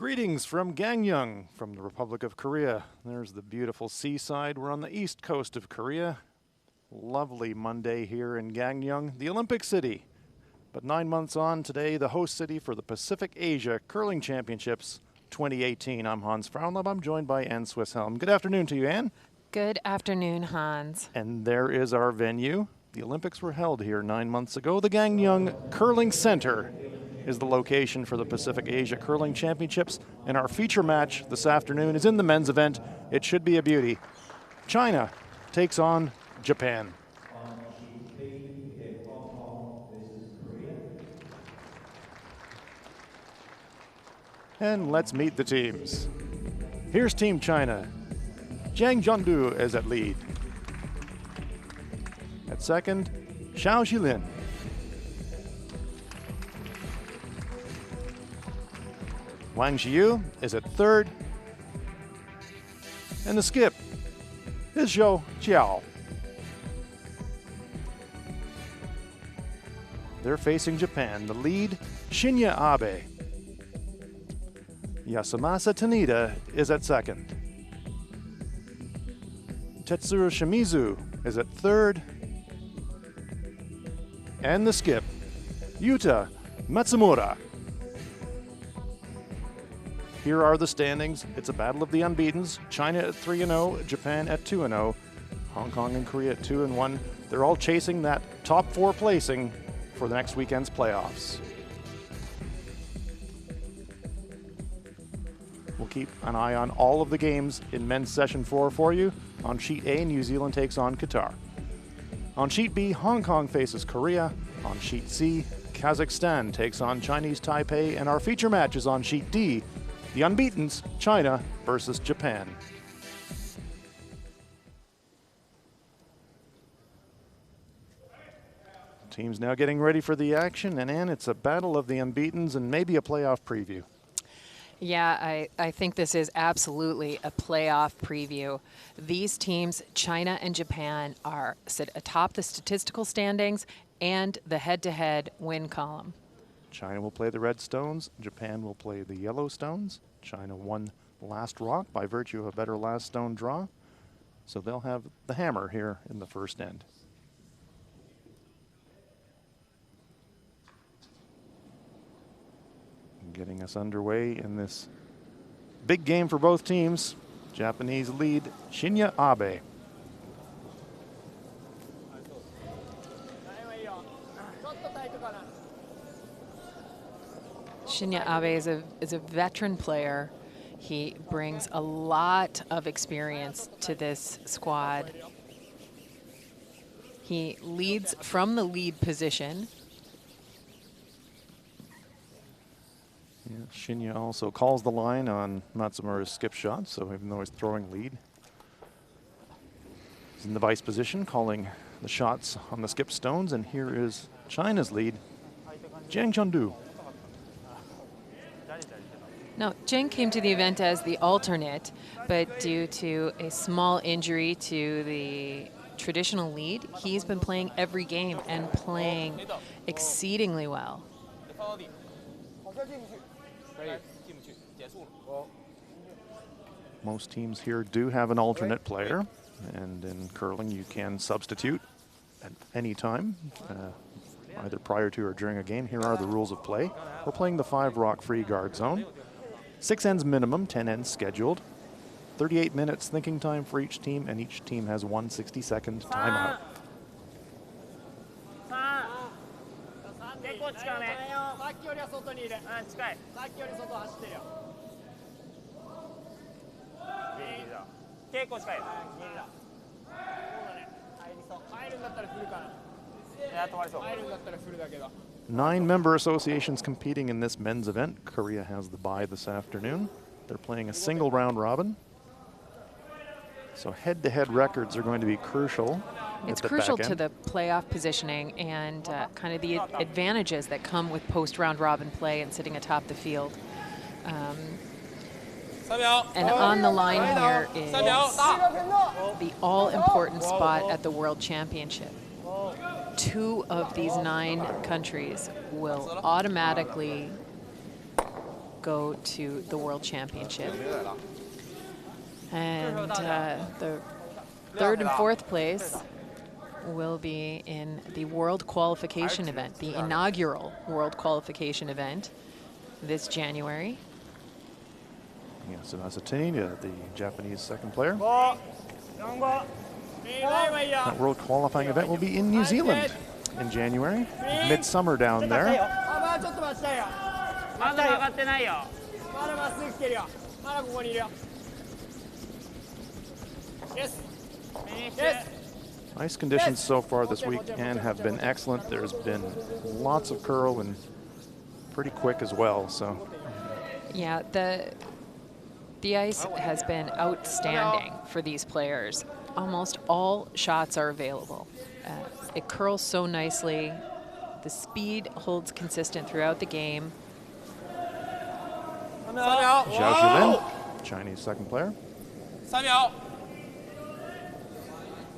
Greetings from Gangneung, from the Republic of Korea. There's the beautiful seaside. We're on the east coast of Korea. Lovely Monday here in Gangneung, the Olympic city. But 9 months on today, the host city for the Pacific Asia Curling Championships 2018. I'm Hans Frauenlob. I'm joined by Ann Swisshelm. Good afternoon to you, Ann. Good afternoon, Hans. And there is our venue. The Olympics were held here 9 months ago. The Gangneung Curling Center is the location for the Pacific Asia Curling Championships. And our feature match this afternoon is in the men's event. It should be a beauty. China takes on Japan. And let's meet the teams. Here's Team China. Zhang Zhongdu is at lead. At second, Xiao Zhilin. Wang Xiyu is at third. And the skip is Zhou Jiao. They're facing Japan. The lead, Shinya Abe. Yasumasa Tanida is at second. Tetsuro Shimizu is at third. And the skip, Yuta Matsumura. Here are the standings. It's a battle of the unbeatens. China at 3-0, Japan at 2-0, Hong Kong and Korea at 2-1. They're all chasing that top four placing for the next weekend's playoffs. We'll keep an eye on all of the games in men's session 4 for you. On sheet A, New Zealand takes on Qatar. On sheet B, Hong Kong faces Korea. On sheet C, Kazakhstan takes on Chinese Taipei. And our feature match is on sheet D, the unbeatens, China versus Japan. Teams now getting ready for the action, and Ann, it's a battle of the unbeatens and maybe a playoff preview. Yeah, I think this is absolutely a playoff preview. These teams, China and Japan, sit atop the statistical standings and the head-to-head win column. China will play the red stones. Japan will play the yellow stones. China won last rock by virtue of a better last stone draw. So they'll have the hammer here in the first end. Getting us underway in this big game for both teams. Japanese lead, Shinya Abe. Shinya Abe is a veteran player. He brings a lot of experience to this squad. He leads from the lead position. Yeah, Shinya also calls the line on Matsumura's skip shot, so even though he's throwing lead, he's in the vice position, calling the shots on the skip stones. And here is China's lead, Zhang Zhongdu. Now, Zhang came to the event as the alternate, but due to a small injury to the traditional lead, he's been playing every game and playing exceedingly well. Most teams here do have an alternate player, and in curling you can substitute at any time, either prior to or during a game. Here are the rules of play. We're playing the 5-rock free guard zone. 6 ends minimum, 10 ends scheduled. 38 minutes thinking time for each team, and each team has 1 60-second timeout. Nine member associations competing in this men's event. Korea has the bye this afternoon. They're playing a single round robin. So head-to-head records are going to be crucial. It's crucial to the playoff positioning and kind of the advantages that come with post-round robin play and sitting atop the field. And on the line here is the all-important spot at the World Championship. 2 of these 9 countries will automatically go to the World Championship. And the third and fourth place will be in the World Qualification event, the inaugural World Qualification event this January. Yeah, so Asatini, the Japanese second player. That World Qualifying event will be in New Zealand in January. Midsummer down there. Ice conditions so far this weekend have been excellent. There's been lots of curl and pretty quick as well. So yeah, the ice has been outstanding for these players. Almost all shots are available. It curls so nicely. The speed holds consistent throughout the game. Zhao Zhilin, Chinese second player. 3秒。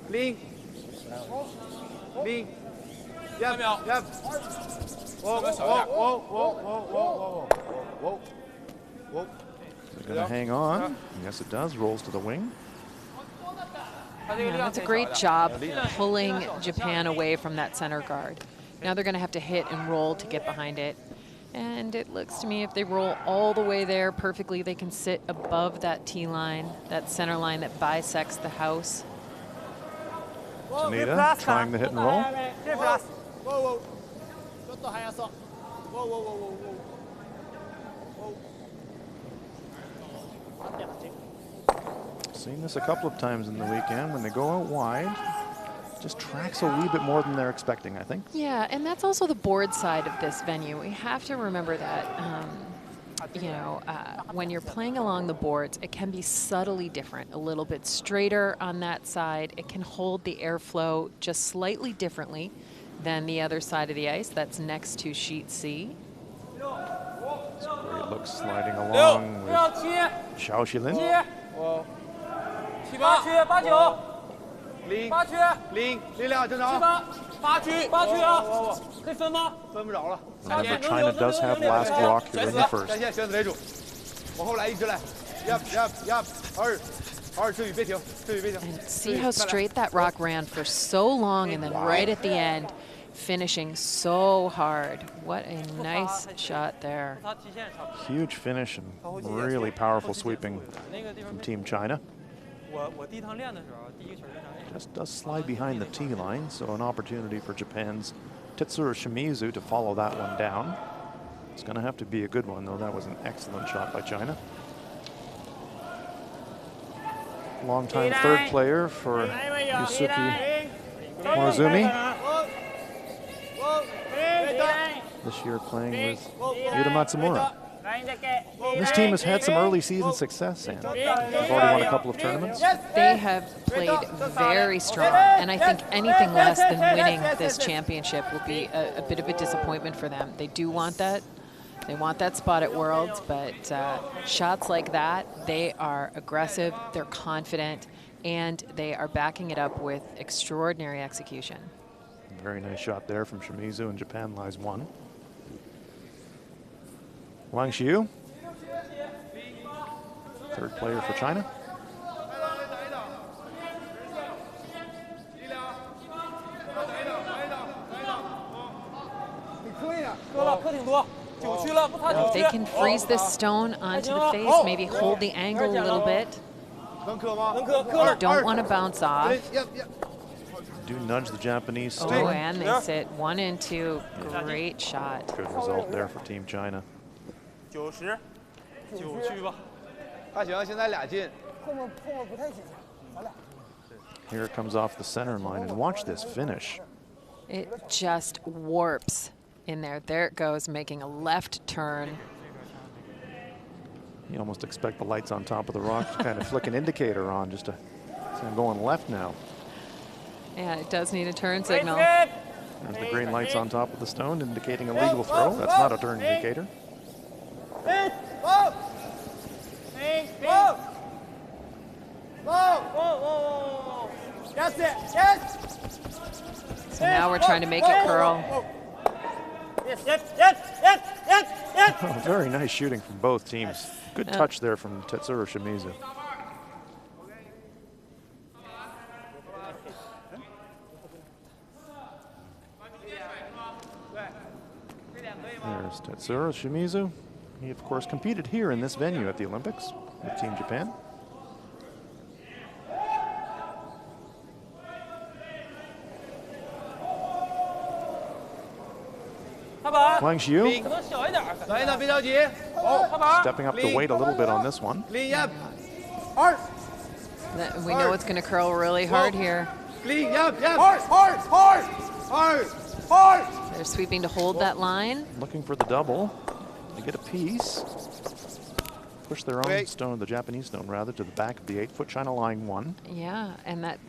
0。0。3秒。Is it going to hang on? Yes, it does. Rolls to the wing. Yeah, that's a great job pulling Japan away from that center guard. Now they're going to have to hit and roll to get behind it. And it looks to me if they roll all the way there perfectly, they can sit above that T line, that center line that bisects the house. Tanita trying the hit and roll. Seen this a couple of times in the weekend. When they go out wide, just tracks a wee bit more than they're expecting, I think. Yeah, and that's also the board side of this venue. We have to remember that, you know, when you're playing along the boards, it can be subtly different. A little bit straighter on that side. It can hold the airflow just slightly differently than the other side of the ice. That's next to sheet C. It's a great look sliding along with Zhao Zhilin. 7、8、9、0、8区0力量正常。8区8区啊，可以分吗？分不着了。Remember, China does have last rock here in the first. 先选子为主，往后来一直来 ，up， 二志宇别停，志宇别停。 And see how straight that rock ran for so long, and then right at the end, finishing so hard. What a nice shot there. Huge finish and really powerful sweeping from Team China. Just does slide behind the T line, so an opportunity for Japan's Tetsuro Shimizu to follow that one down. It's going to have to be a good one, though. That was an excellent shot by China. Longtime third player for Yusuke Morozumi. This year playing with Yuta Matsumura. This team has had some early season success, and they've already won a couple of tournaments. They have played very strong, and I think anything less than winning this championship will be a bit of a disappointment for them. They do want that. They want that spot at Worlds, but shots like that, they are aggressive, they're confident, and they are backing it up with extraordinary execution. Very nice shot there from Shimizu, and Japan lies 1. Wang Xiu, third player for China. If they can freeze this stone onto the face, maybe hold the angle a little bit. Don't want to bounce off. Do nudge the Japanese stone. Oh, and they sit 1 and 2. Great shot. Good result there for Team China. 90、9区吧。还行，现在俩进。后面不太行。 Here it comes off the center line, and watch this finish. It just warps in there. There it goes, making a left turn. You almost expect the lights on top of the rock to kind of flick an indicator on just to say I'm going left now. Yeah, it does need a turn signal. There's the green lights on top of the stone indicating a legal throw. That's not a turn indicator. So now we're trying to make it curl. Oh, very nice shooting from both teams. Good touch there from Tetsuro Shimizu. There's Tetsuro Shimizu. He, of course, competed here in this venue at the Olympics with Team Japan. Wang Xiu stepping up the weight a little bit on this one. We know it's going to curl really hard here. They're sweeping to hold that line. Looking for the double. They get a piece. Push their own stone, the Japanese stone rather, to the back of the 8-foot China line 1. Yeah, and that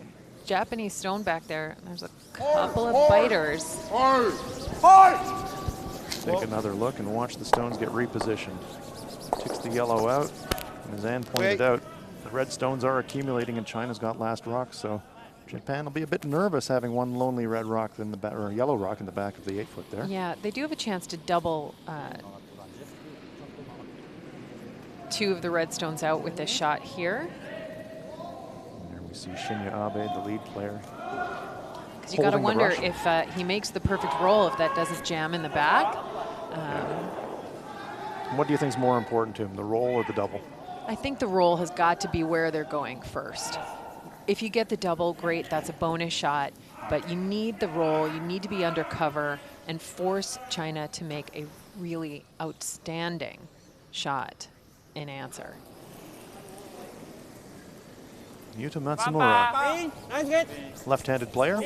Japanese stone back there, there's a couple of biters. Take another look and watch the stones get repositioned. Takes the yellow out, and as Ann pointed out, the red stones are accumulating and China's got last rock, so Japan will be a bit nervous having one lonely red rock in the back, or yellow rock in the back of the 8-foot there. Yeah, they do have a chance to double 2 of the red stones out with this shot here. And there we see Shinya Abe, the lead player. Because you got to wonder if he makes the perfect roll, if that doesn't jam in the back. What do you think is more important to him, the roll or the double? I think the roll has got to be where they're going first. If you get the double, great, that's a bonus shot. But you need the roll, you need to be under cover and force China to make a really outstanding shot in answer. Yuta Matsumura, left-handed player,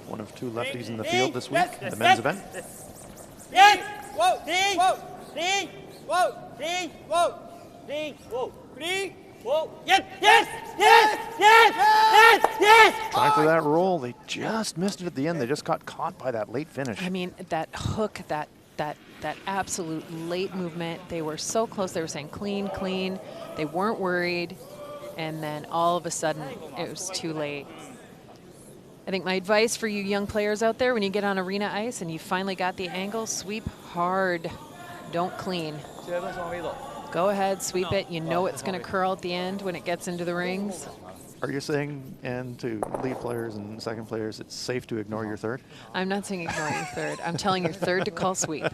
one of 2 lefties in the field this week in the men's event. Trying for that roll, they just missed it at the end. They just got caught by that late finish. I mean, that hook, that absolute late movement, they were so close. They were saying clean, clean. They weren't worried. And then all of a sudden, it was too late. I think my advice for you young players out there, when you get on arena ice and you finally got the angle, sweep hard. Don't clean. Go ahead, sweep it. You know it's going to curl at the end when it gets into the rings. Are you saying, and to lead players and second players, it's safe to ignore your third? I'm not saying ignore your third. I'm telling your third to call sweep.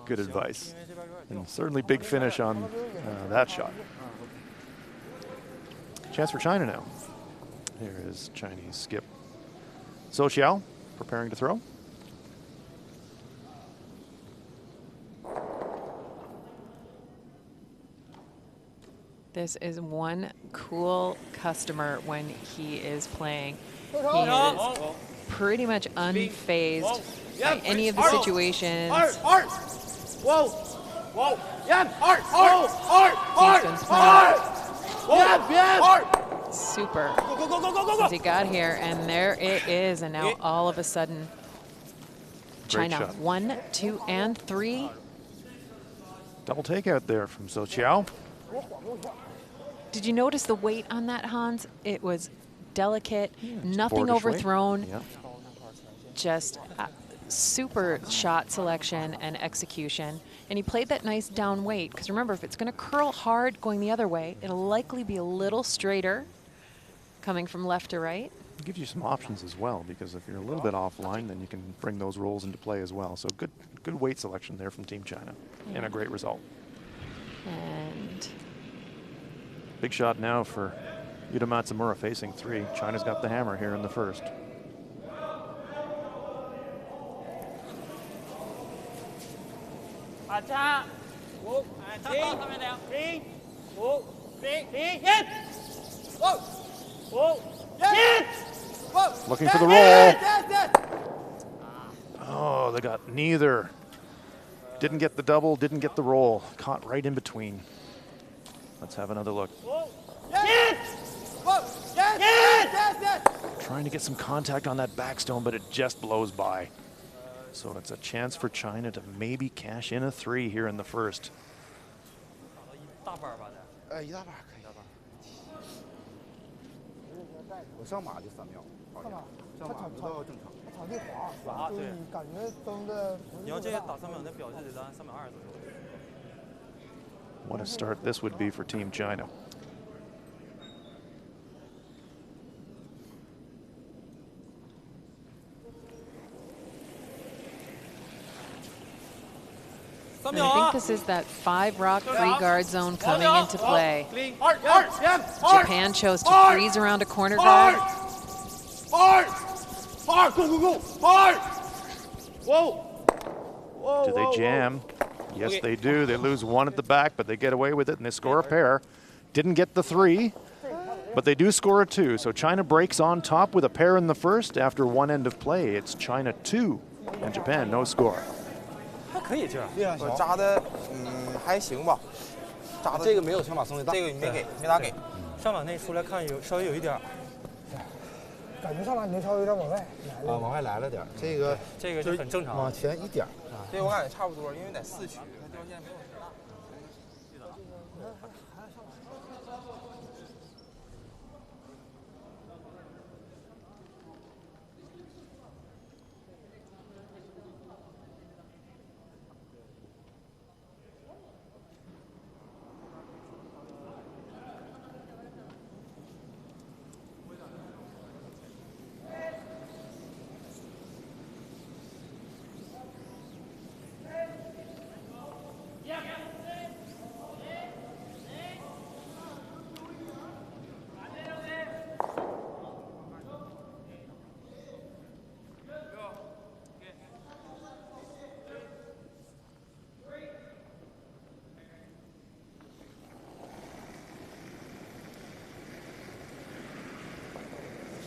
Good advice. And certainly big finish on that shot. Chance for China now. Here is Chinese skip Zhou Xiao preparing to throw. This is one cool customer when he is playing. He is pretty much unfazed by any of the situations. He's been playing super since he got here, and there it is, and now all of a sudden China 1, 2, and 3. Double takeout there from Zhou Xiao. Did you notice the weight on that, Hans? It was delicate, nothing boardish overthrown. weight. Yeah. Just super shot selection and execution. And he played that nice down weight, because remember, if it's going to curl hard going the other way, it'll likely be a little straighter coming from left to right. It gives you some options as well, because if you're a little bit offline, then you can bring those rolls into play as well. So good weight selection there from Team China, and a great result. And big shot now for Yuta Matsumura facing 3. China's got the hammer here in the first. Looking for the roll. Oh, they got neither. Didn't get the double, didn't get the roll. Caught right in between. Let's have another look. Trying to get some contact on that backstone, but it just blows by. So it's a chance for China to maybe cash in a 3 here in the first. 我上马就3秒，好像上马不到正常。场地滑，就是你感觉蹬的。你要这些打3秒，那表就得在3秒2左右。What a start this would be for Team China. And I think this is that 5-rock free guard zone coming into play. Japan chose to freeze around a corner guard. Do they jam? Yes, they do. They lose 1 at the back, but they get away with it and they score a pair. Didn't get the 3, but they do score a 2. So China breaks on top with a pair in the first after 1 end of play. It's China 2 and Japan no score. 还可以这样。我扎的还行吧，扎的这个没有上马松的大，这个没打给。上马那出来看稍微有一点，感觉上来你稍微有点往外来了。往外来了点。这个就很正常。往前一点。这我感觉差不多，因为在4区，它掉线没有很大。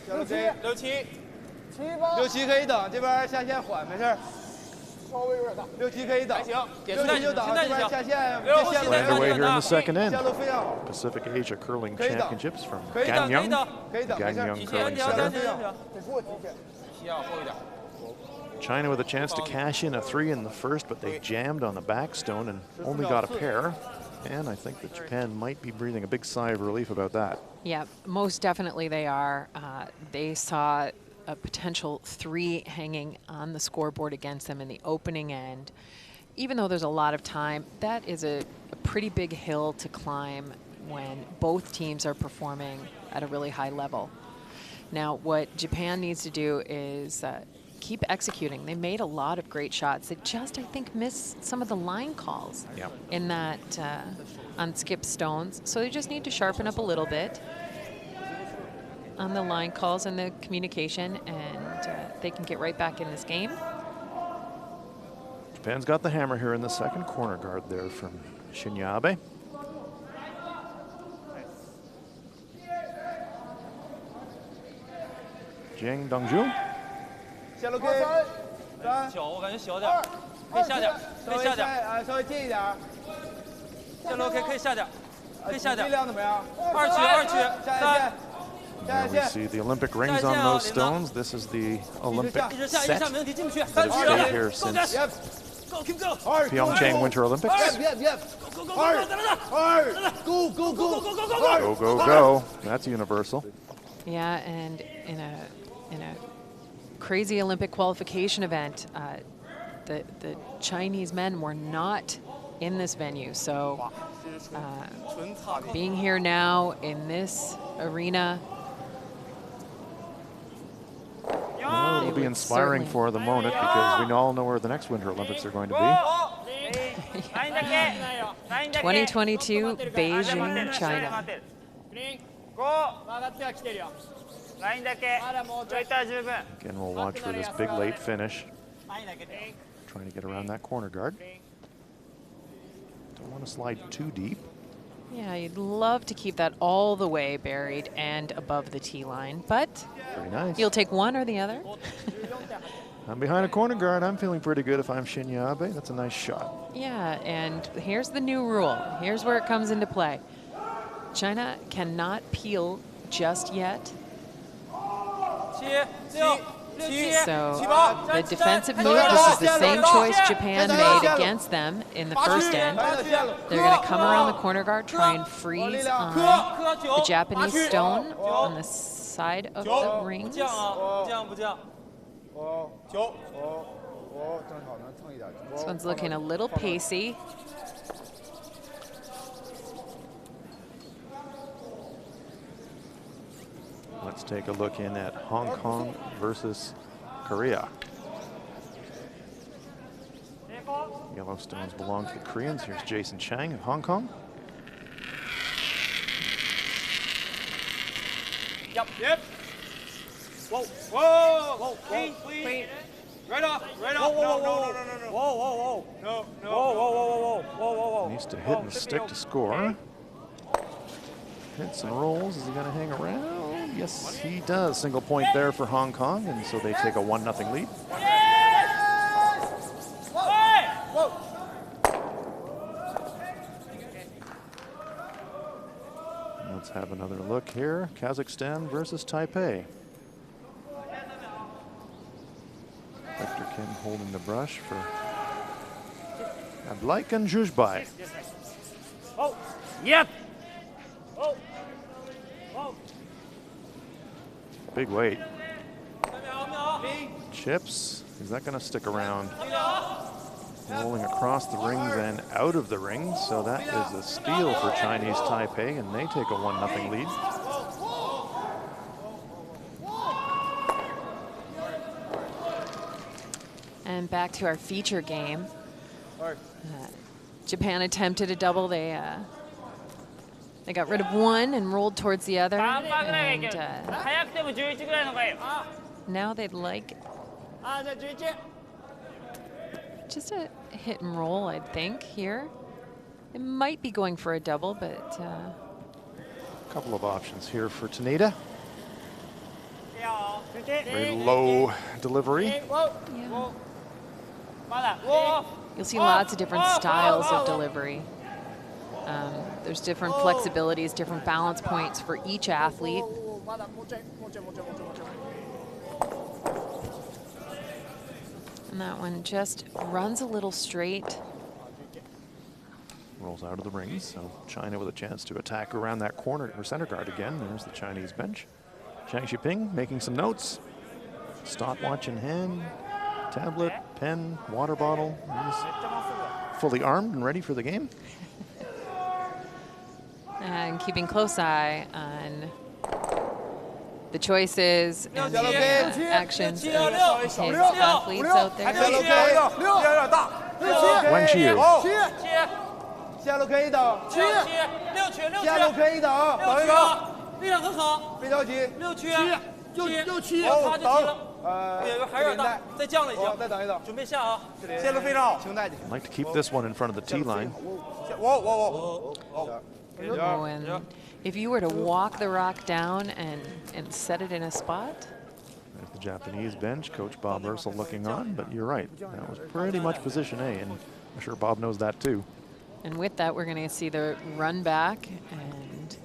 67， 67可以等，这边下线缓，没事。稍微有点大。67可以等，行，67就等，这边下线，这线路 Underway here in the second end. 线路非常好。 Pacific Asia Curling Championships from Gangneung. Gangneung Curling Center. 得给我提前。提要后一点。 China with a chance to cash in a 3 in the first, but they jammed on the backstone and only got a pair. And I think that Japan might be breathing a big sigh of relief about that. Yeah, most definitely they are. They saw a potential 3 hanging on the scoreboard against them in the opening end. Even though there's a lot of time, that is a pretty big hill to climb when both teams are performing at a really high level. Now, what Japan needs to do is keep executing. They made a lot of great shots. They just, I think, missed some of the line calls in that on skip stones. So they just need to sharpen up a little bit on the line calls and the communication, and they can get right back in this game. Japan's got the hammer here in the second corner guard there from Shinyabe. Jiang Dongju. 线路可以小，我感觉小点，可以下点，可以下点，稍微近一点。线路可以下点，可以下点。力量怎么样？2区，3。 There we see the Olympic rings on those stones. This is the Olympic set that has stayed here since Pyeongchang Winter Olympics. Go, go, go. That's universal. Yeah, and in a crazy Olympic qualification event, the Chinese men were not in this venue. So being here now in this arena, well, it'll be inspiring for the moment because we all know where the next Winter Olympics are going to be. 2022 Beijing, China. Again, we'll watch for this big late finish. Trying to get around that corner guard. Don't want to slide too deep. Yeah, you'd love to keep that all the way buried and above the tee line, but Very nice. you'll take one or the other. I'm behind a corner guard. I'm feeling pretty good if I'm Shinyabe. That's a nice shot. Yeah, and here's the new rule. Here's where it comes into play. China cannot peel just yet. So the defensive move, this is the same choice Japan made against them in the first end. They're going to come around the corner guard, try and freeze on the Japanese stone on the outside of the rings. This one's looking a little pacey. Let's take a look in at Hong Kong versus Korea. Yellowstones belong to the Koreans. Here's Jason Chang of Hong Kong. Yep. Whoa. Whoa. Clean. Right off. No. Needs to hit and stick to score. Hits and rolls. Is he going to hang around? Yes, he does. Single point there for Hong Kong, and so they take a 1-0 lead. Let's have another look here. Kazakhstan versus Taipei. Victor Kim holding the brush for Ablaik and Zhuzhbai. Yep. Big weight. Chips. Is that going to stick around? Rolling across the rings and out of the rings. So that is a steal for Chinese Taipei, and they take a 1-0 lead. And back to our feature game. Japan attempted a double. They got rid of one and rolled towards the other. And now they'd like just a hit and roll, I think, here. It might be going for a double, but a couple of options here for Tanita. Very low delivery. yeah. You'll see lots of different styles of delivery. There's different flexibilities, different balance points for each athlete. And that one just runs a little straight. Rolls out of the rings, so China with a chance to attack around that corner or center guard again. There's the Chinese bench. Zhang Xiping making some notes. Stopwatch in hand, tablet, pen, water bottle. He's fully armed and ready for the game. And keeping close eye on the choices and the actions of his athletes out there. Wang Qiyu. 下路可以等，下路可以等，等一等，力量很好，别着急，6区，6区，差就急了，还有点大，再降了已经，再等一等，准备下啊，线路非常好，请带去。 I'd like to keep this one in front of the tee line. Oh, and if you were to walk the rock down and set it in a spot. There's the Japanese bench, Coach Bob Ursel looking on, but you're right. That was pretty much position A, and I'm sure Bob knows that too. And with that, we're going to see the run back. And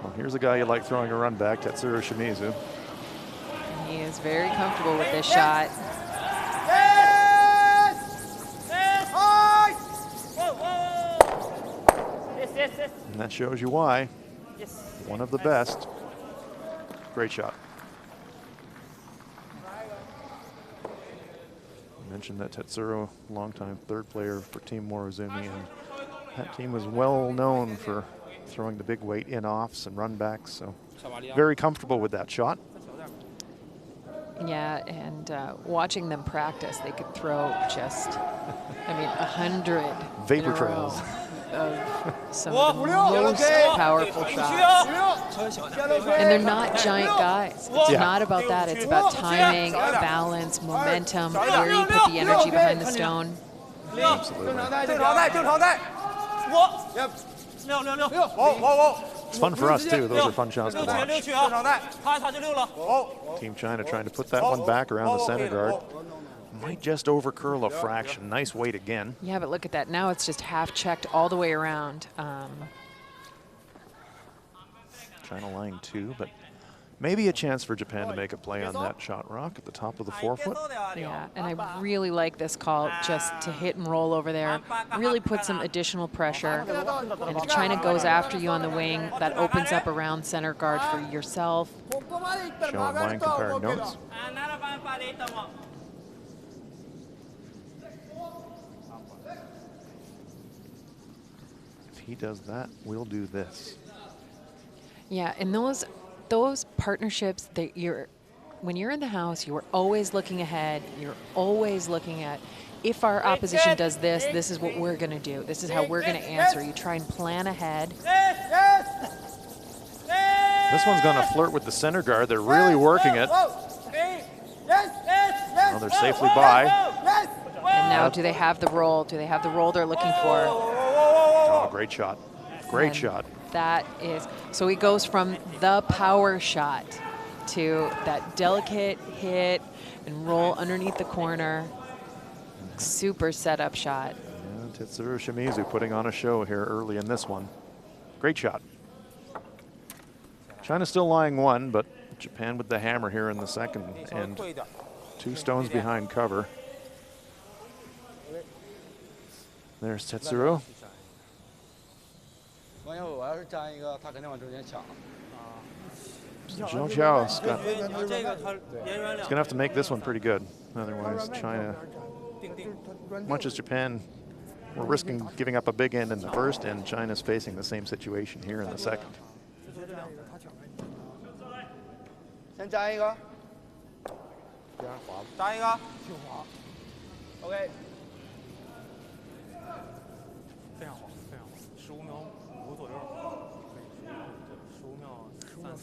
well, here's a guy you like throwing a run back, Tetsuro Shimizu. he is very comfortable with this shot. And that shows you why. One of the best. Great shot. I mentioned that Tetsuro, longtime third player for Team Morozumi, and that team was well known for throwing the big weight in-offs and run-backs, so very comfortable with that shot. Yeah, and watching them practice, they could throw just, 100 Vapor in a trails. row of some of the most powerful shots. And they're not giant guys. It's not about that. It's about timing, balance, momentum, where you put the energy behind the stone. Absolutely. It's fun for us too. Those are fun shots to watch. Team China trying to put that one back around the center guard. Might just overcurl a fraction. Nice weight again. Yeah, but look at that. Now it's just half checked all the way around. China lying 2, but Maybe a chance for Japan to make a play on that shot rock at the top of the forefoot. Yeah, and I really like this call just to hit and roll over there. Really put some additional pressure. And if China goes after you on the wing, that opens up around center guard for yourself. Showing line comparing notes. If he does that, we'll do this. Yeah, and those partnerships that when you're in the house, you're always looking ahead. You're always looking at, if our opposition does this, this is what we're going to do. This is how we're going to answer. You try and plan ahead. This one's going to flirt with the center guard. They're really working it. Well, they're safely by. And now, do they have the roll? Do they have the roll they're looking for? Oh, great shot. Great shot. That is, so he goes from the power shot to that delicate hit and roll underneath the corner. Super setup shot. Yeah, Tetsuro Shimizu putting on a show here early in this one. Great shot. China's still lying one, but Japan with the hammer here in the second, and 2 stones behind cover. There's Tetsuro. Zhou Xiao's he's gonna have to make this one pretty good. Otherwise, China, much as Japan, we're risking giving up a big end in the first, and China's facing the same situation here in the second. OK。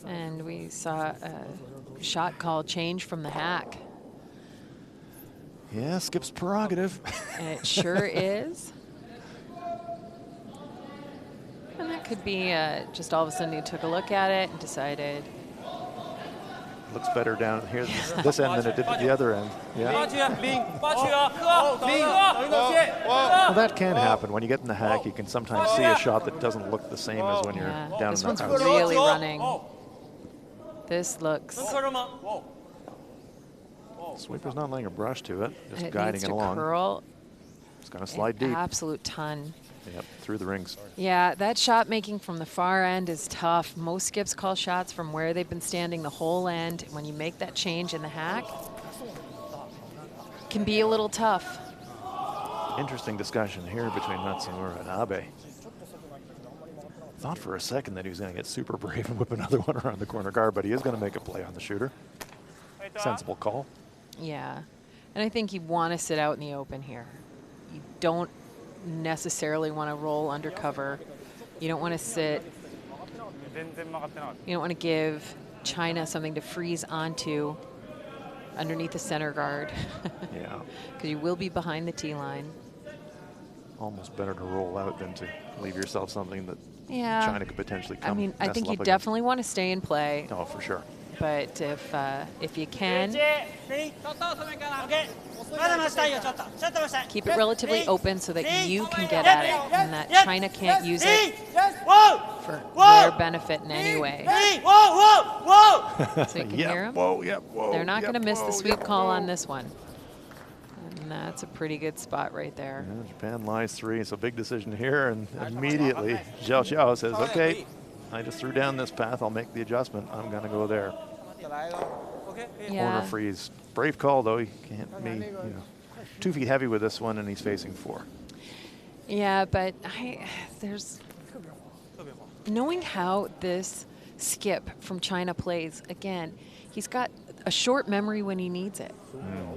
And we saw a shot call change from the hack. Yeah, Skip's prerogative. And it sure is. And that could be just all of a sudden he took a look at it and decided. Looks better down here this end than it did at the other end. Yeah. Well, that can happen. When you get in the hack, you can sometimes see a shot that doesn't look the same as when you're down This in one's the house. really running. This looks. Sweeper's not laying a brush to it, just It guiding needs it to along. curl. It's going to slide deep. Absolute ton. Yep, through the rings. Yeah, that shot making from the far end is tough. Most skips call shots from where they've been standing the whole end. When you make that change in the hack, it can be a little tough. Interesting discussion here between Matsumura and Abe. Thought for a second that he was going to get super brave and whip another one around the corner guard, but he is going to make a play on the shooter. Sensible call. Yeah, and I think you want to sit out in the open here. You don't necessarily want to roll undercover. You don't want to sit. You don't want to give China something to freeze onto underneath the center guard. Yeah. Because you will be behind the tee line. Almost better to roll out than to leave yourself something that Yeah. China could potentially come. I mean, I think you against. definitely want to stay in play. Oh, for sure. But if you can, keep it relatively open so that you can get at it and that China can't use it for their benefit in any way. So you can hear them. Whoa, yep, whoa. They're not going to miss the sweep yep, call whoa. on this one. And that's a pretty good spot right there. Yeah, Japan lies 3, so big decision here, and immediately Zhao Xiao says, okay, I just threw down this path, I'll make the adjustment, I'm going to go there. Corner Yeah. freeze. Brave call, though. He can't be 2 feet heavy with this one, and he's facing 4. Yeah, but there's knowing how this skip from China plays, again, he's got a short memory when he needs it,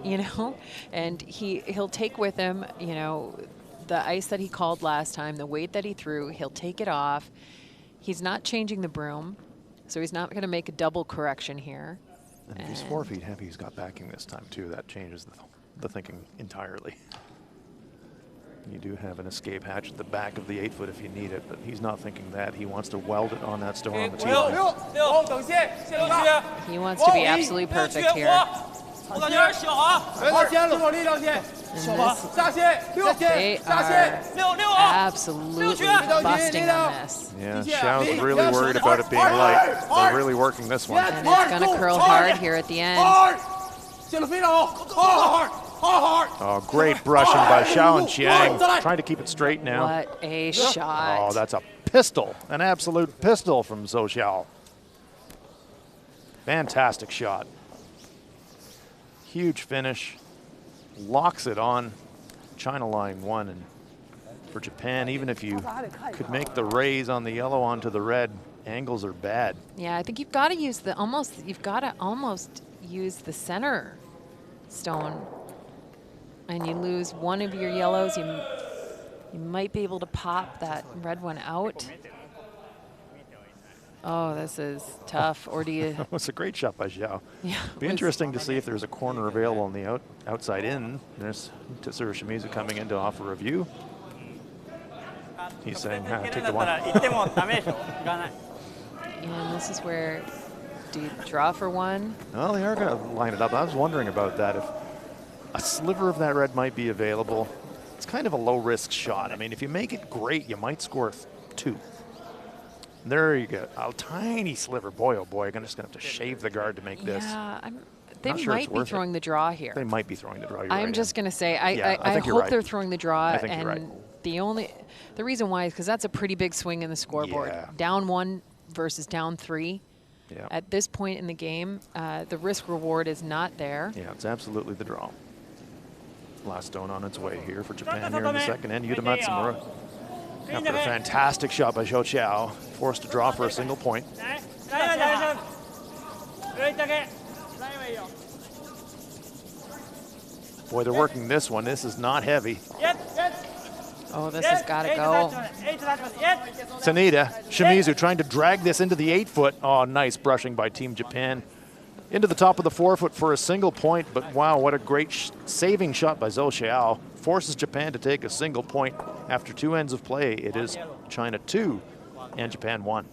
you know, and he'll take with him, you know, the ice that he called last time, the weight that he threw, he'll take it off. He's not changing the broom, so he's not going to make a double correction here. And if he's 4 feet heavy, he's got backing this time, too. That changes the thinking entirely. You do have an escape hatch at the back of the 8-foot if you need it, but he's not thinking that. He wants to weld it on that stone on the tee line. He wants to be absolutely perfect here. And this, they are absolutely busting on this. Yeah, Xiao's really worried about it being light. They're really working this one. And it's going to curl hard here at the end. Oh, great brushing by Xiao and Chiang. Trying to keep it straight now. What a shot. Oh, that's a pistol. An absolute pistol from Zhou Xiao. Fantastic shot. Huge finish. Locks it on. China line 1. And for Japan, even if you could make the raise on the yellow onto the red, angles are bad. Yeah, I think you've got to use the almost use the center stone. And you lose one of your yellows, you might be able to pop that red one out. Oh, this is tough. Or do you? That was a great shot by Xiao. Yeah. Be interesting to see if there's a corner available on the outside in. There's Tetsuro Shimizu coming in to offer a view. He's saying, take the one. And this is where, do you draw for one? Well, they are going to line it up. I was wondering about that. If a sliver of that red might be available, it's kind of a low-risk shot. I mean, if you make it great, you might score 2. There you go. A tiny sliver. Boy, oh boy, I'm just going to have to shave the guard to make this. Yeah, they might be throwing the draw here. They might be throwing the draw. I'm just going to say, I hope they're throwing the draw. I think you're right. The reason why is because that's a pretty big swing in the scoreboard. Yeah. Down 1 versus down 3. Yeah. At this point in the game, the risk reward is not there. Yeah, it's absolutely the draw. Last stone on its way here for Japan here in the second end. Yuta Matsumura. After a fantastic shot by Zhou Xiao, forced to draw for a single point. Boy, they're working this one. This is not heavy. Oh, this has got to go. Tanita, Shimizu trying to drag this into the 8-foot. Oh, nice brushing by Team Japan. Into the top of the 4-foot for a single point, but wow, what a great saving shot by Zhou Xiao. Forces Japan to take a single point after 2 ends of play. It is China 2 and Japan 1.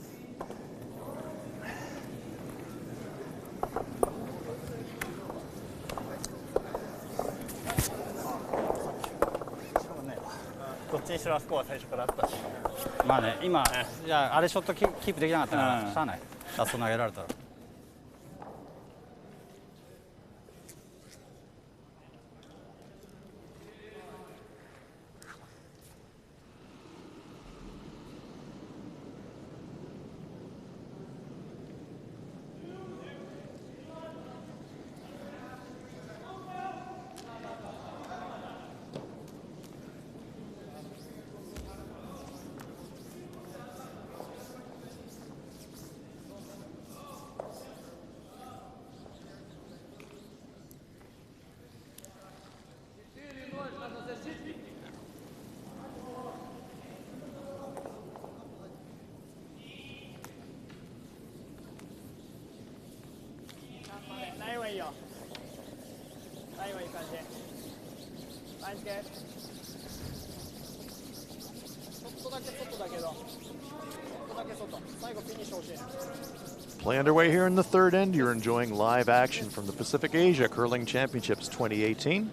Play underway here in the third end. You're enjoying live action from the Pacific Asia Curling Championships 2018.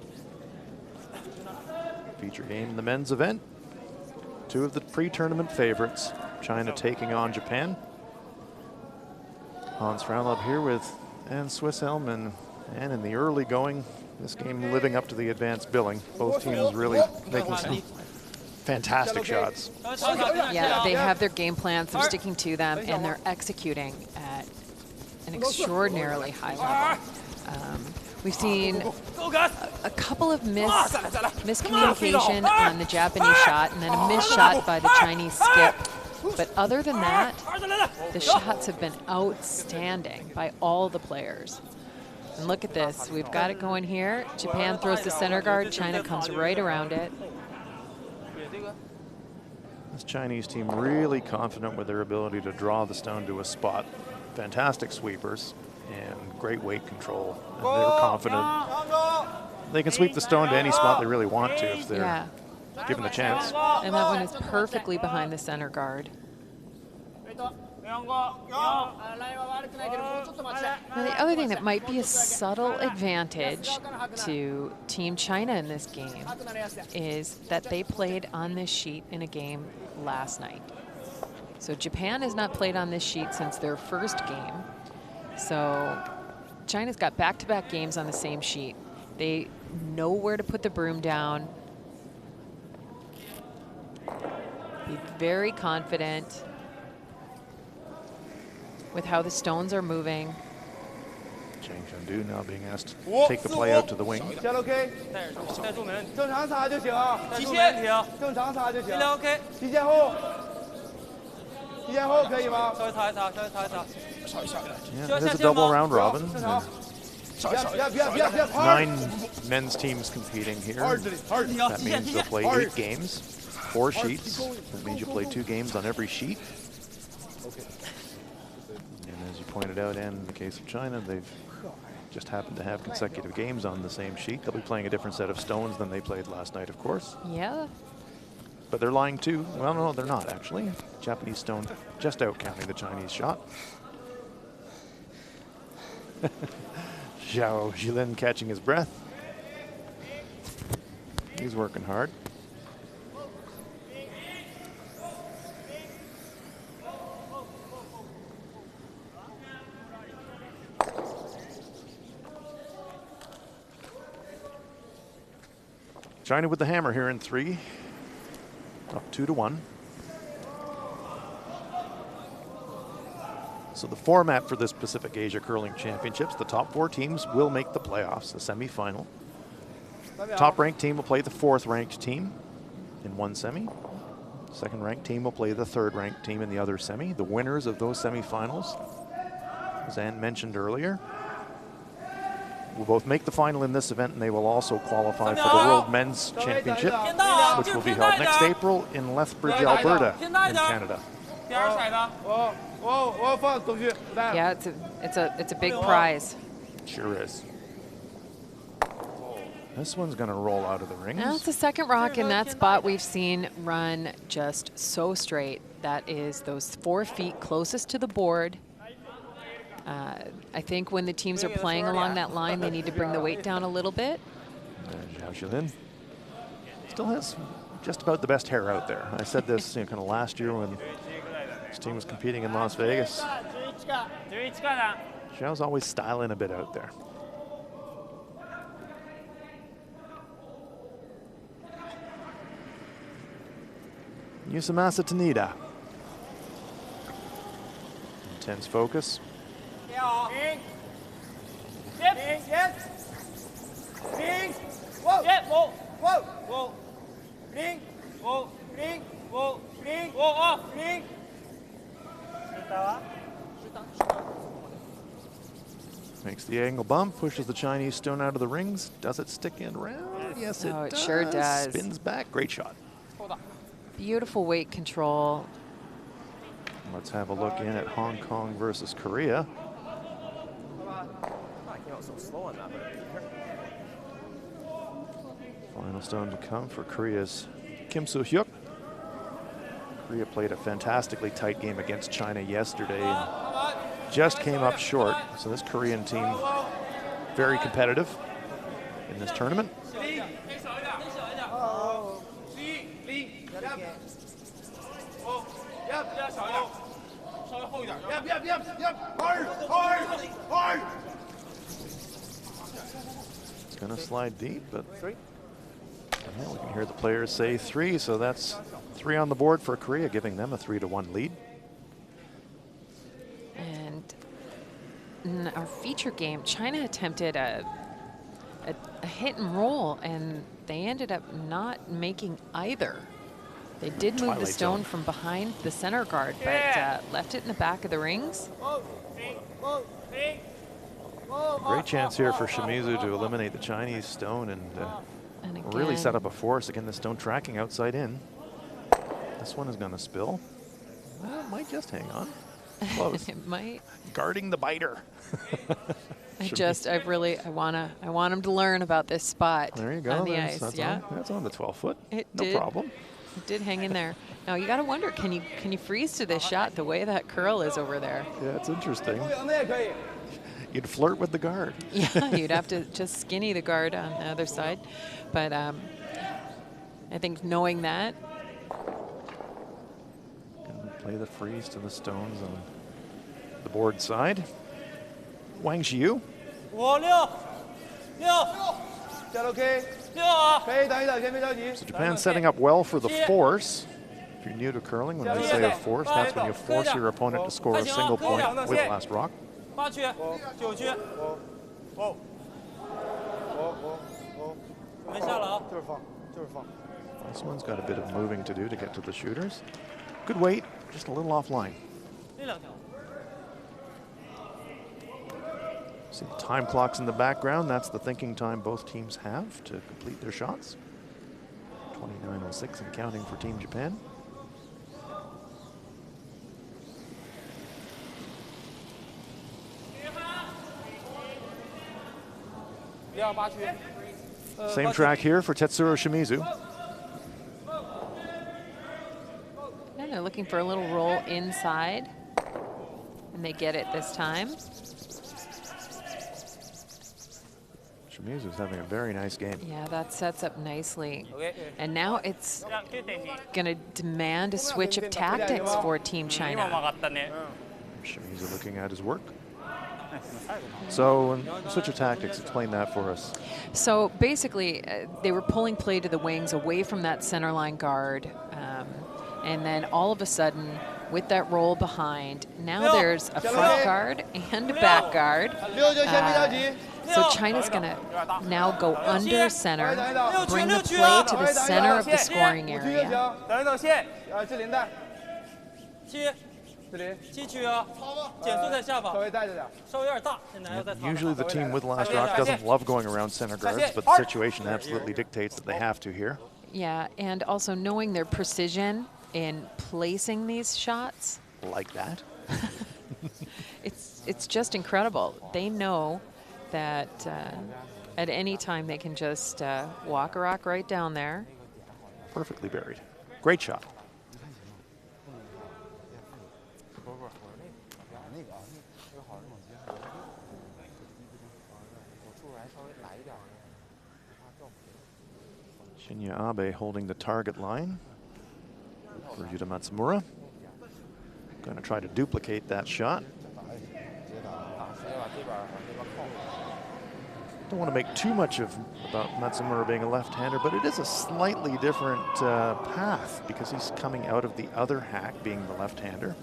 Feature game in the men's event. 2 of the pre-tournament favorites. China taking on Japan. Hans Frauenlob here with Anne Swisshelm, and in the early going, this game living up to the advanced billing. Both teams really making some fantastic shots. Yeah, they have their game plans, they're sticking to them, and they're executing at an extraordinarily high level. We've seen a couple of miscommunication on the Japanese shot, and then a missed shot by the Chinese skip. But other than that, the shots have been outstanding by all the players. And look at this, we've got it going here. Japan throws the center guard, China comes right around it. This Chinese team really confident with their ability to draw the stone to a spot. Fantastic sweepers and great weight control. And they're confident they can sweep the stone to any spot they really want to if they're given the chance. And that one is perfectly behind the center guard. Now, the other thing that might be a subtle advantage to Team China in this game is that they played on this sheet in a game last night. So Japan has not played on this sheet since their first game. So China's got back-to-back games on the same sheet. They know where to put the broom down. Be very confident with how the stones are moving. Chang Chengdu now being asked to take the play out to the wing. 下路 OK， 正常插就行啊，正常插就行。OK， 提前后，提前后可以吗？稍微插一插，稍微插一插。 Yeah, it is a double round robin. 别 9 men's teams competing here. That means they'll play 8 games, 4 sheets. That means you play 2 games on every sheet. And as you pointed out, and in the case of China, they've just happened to have consecutive games on the same sheet. They'll be playing a different set of stones than they played last night, of course. Yeah. But they're lying too. Well, no, they're not actually. Japanese stone just out counting the Chinese shot. Zhao Jilin catching his breath. He's working hard. China with the hammer here in 3, up 2-1. So the format for this Pacific Asia Curling Championships, the top 4 teams will make the playoffs, the semifinal. Top-ranked team will play the 4th-ranked team in one semi. Second-ranked team will play the 3rd-ranked team in the other semi. The winners of those semifinals, as Ann mentioned earlier, will both make the final in this event, and they will also qualify for the World Men's Championship, which will be held next April in Lethbridge, Alberta, in Canada. Yeah, it's a big prize. Sure is. This one's going to roll out of the rings. That's the second rock in that spot we've seen run just so straight. That is those 4 feet closest to the board. I think when the teams are playing along that line, they need to bring the weight down a little bit. Zhao Jilin still has just about the best hair out there. I said this kind of last year when his team was competing in Las Vegas. Zhao's always styling a bit out there. Yusamasa Tanida. Intense focus. Makes the angle bump, pushes the Chinese stone out of the rings. Does it stick in round? Yes, it does. Sure does. Spins back. Great shot. Beautiful weight control. Let's have a look in at Hong Kong versus Korea. Final stone to come for Korea's Kim Soo-hyuk. Korea played a fantastically tight game against China yesterday and just came up short. So this Korean team, very competitive in this tournament. It's going to slide deep, but yeah, we can hear the players say 3, so that's 3 on the board for Korea, giving them a 3-1 lead. And in our feature game, China attempted a hit and roll, and they ended up not making either. They did move Twilight the stone zone from behind the center guard, but left it in the back of the rings. Great chance here for Shimizu to eliminate the Chinese stone and really set up a force. Again, the stone tracking outside in. This one is going to spill. Well, it might just hang on. Close. It might. Guarding the biter. I want him to learn about this spot There you go. on the ice. That's Yeah. that's on the 12-foot. It no did. problem. It did hang in there. Now you got to wonder, can you freeze to this shot the way that curl is over there? Yeah, it's interesting. You'd flirt with the guard. Yeah, you'd have to just skinny the guard on the other side. But I think knowing that. Gonna play the freeze to the stones on the board side. Wang Xiu. 5、6、6、下楼 K， 6啊！ 可以等一等，先别着急。 So Japan setting up well for the force. If you're new to curling, when they say a force, that's when you force your opponent to score a single point with last rock. 8区、9区，没下了啊！ 就是放，就是放。 This one's got a bit of moving to do to get to the shooters. Good weight, just a little offline. 这两条。 See the time clocks in the background. That's the thinking time both teams have to complete their shots. 29:06 and counting for Team Japan. 8区。 Same track here for Tetsuro Shimizu. And they're looking for a little roll inside. And they get it this time. Shimizu's having a very nice game. Yeah, that sets up nicely. And now it's going to demand a switch of tactics for Team China. Shimizu looking at his work. So, switch of tactics, explain that for us. So basically, they were pulling play to the wings away from that center line guard. And then all of a sudden, with that roll behind, now there's a front guard and a back guard. So China's going to now go under center, bring the play to the center of the scoring area. 7区啊，减速在下方，稍微有点大，现在要再 Usually the team with last rock doesn't love going around center guards, but the situation absolutely dictates that they have to here. Yeah, and also knowing their precision in placing these shots. Like that. It's just incredible. They know that at any time they can just walk a rock right down there. Perfectly buried. Great shot. Shinya Abe holding the target line for Yuta Matsumura. Going to try to duplicate that shot. Don't want to make too much about Matsumura being a left-hander, but it is a slightly different path because he's coming out of the other hack, being the left-hander.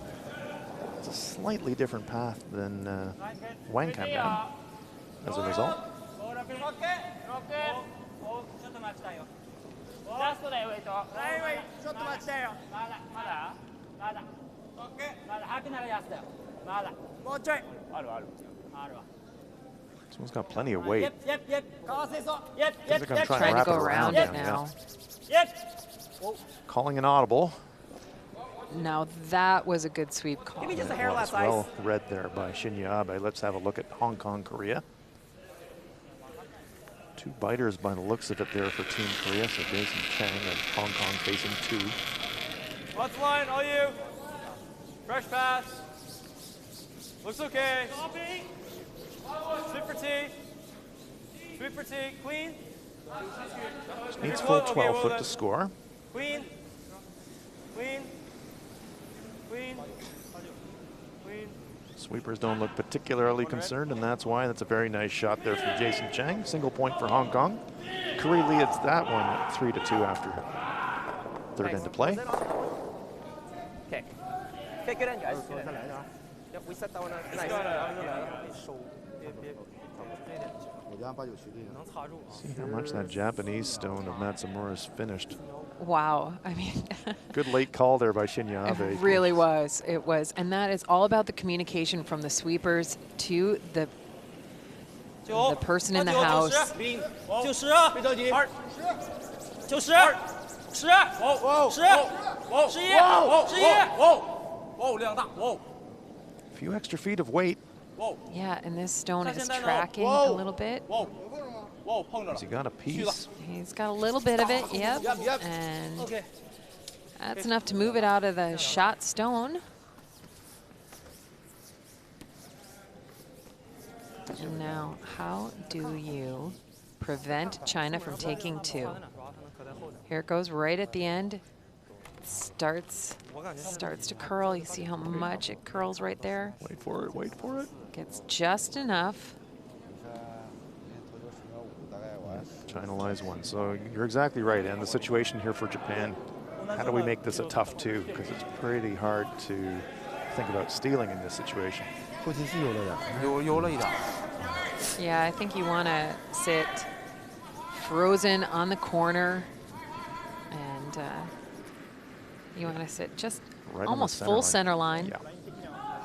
It's a slightly different path than Wang came down as a result. This one's got plenty of weight. I think I'm trying to Trying to wrap go it around it now. Calling an audible. Now that was a good sweep call. It was well read there by Shinya Abe. Let's have a look at Hong Kong, Korea. Two biters by the looks of it there for Team Korea. So Jason Chang and Hong Kong facing two. What's line, all you? Fresh pass. Looks okay. Sweep for T. Sweep for T. Queen. Just needs full 12 foot to score. Queen. Queen. Queen. Queen. Sweepers don't look particularly concerned, and that's why. That's a very nice shot there from Jason Chang. Single point for Hong Kong. Korea leads that one at 3-2 after third into play. Okay. Okay, good end, guys. Good end. Yep, we set that one up. Nice. See how much that Japanese stone of Matsumura's finished. Wow, I mean. Good late call there by Shinya Abe. It really was. It was. And that is all about the communication from the sweepers to the person in the house. 'Few extra feet of weight. Yeah, and this stone is tracking a little bit. Has he got a piece? He's got a little bit of it, yep. And That's enough to move it out of the shot stone. And now, how do you prevent China from taking 2? Here it goes right at the end. Starts to curl. You see how much it curls right there? Wait for it, wait for it. Gets just enough. China lies 1. So you're exactly right. And the situation here for Japan, how do we make this a tough 2? Because it's pretty hard to think about stealing in this situation. Yeah, I think you want to sit frozen on the corner, and you want to sit just Right almost full center line,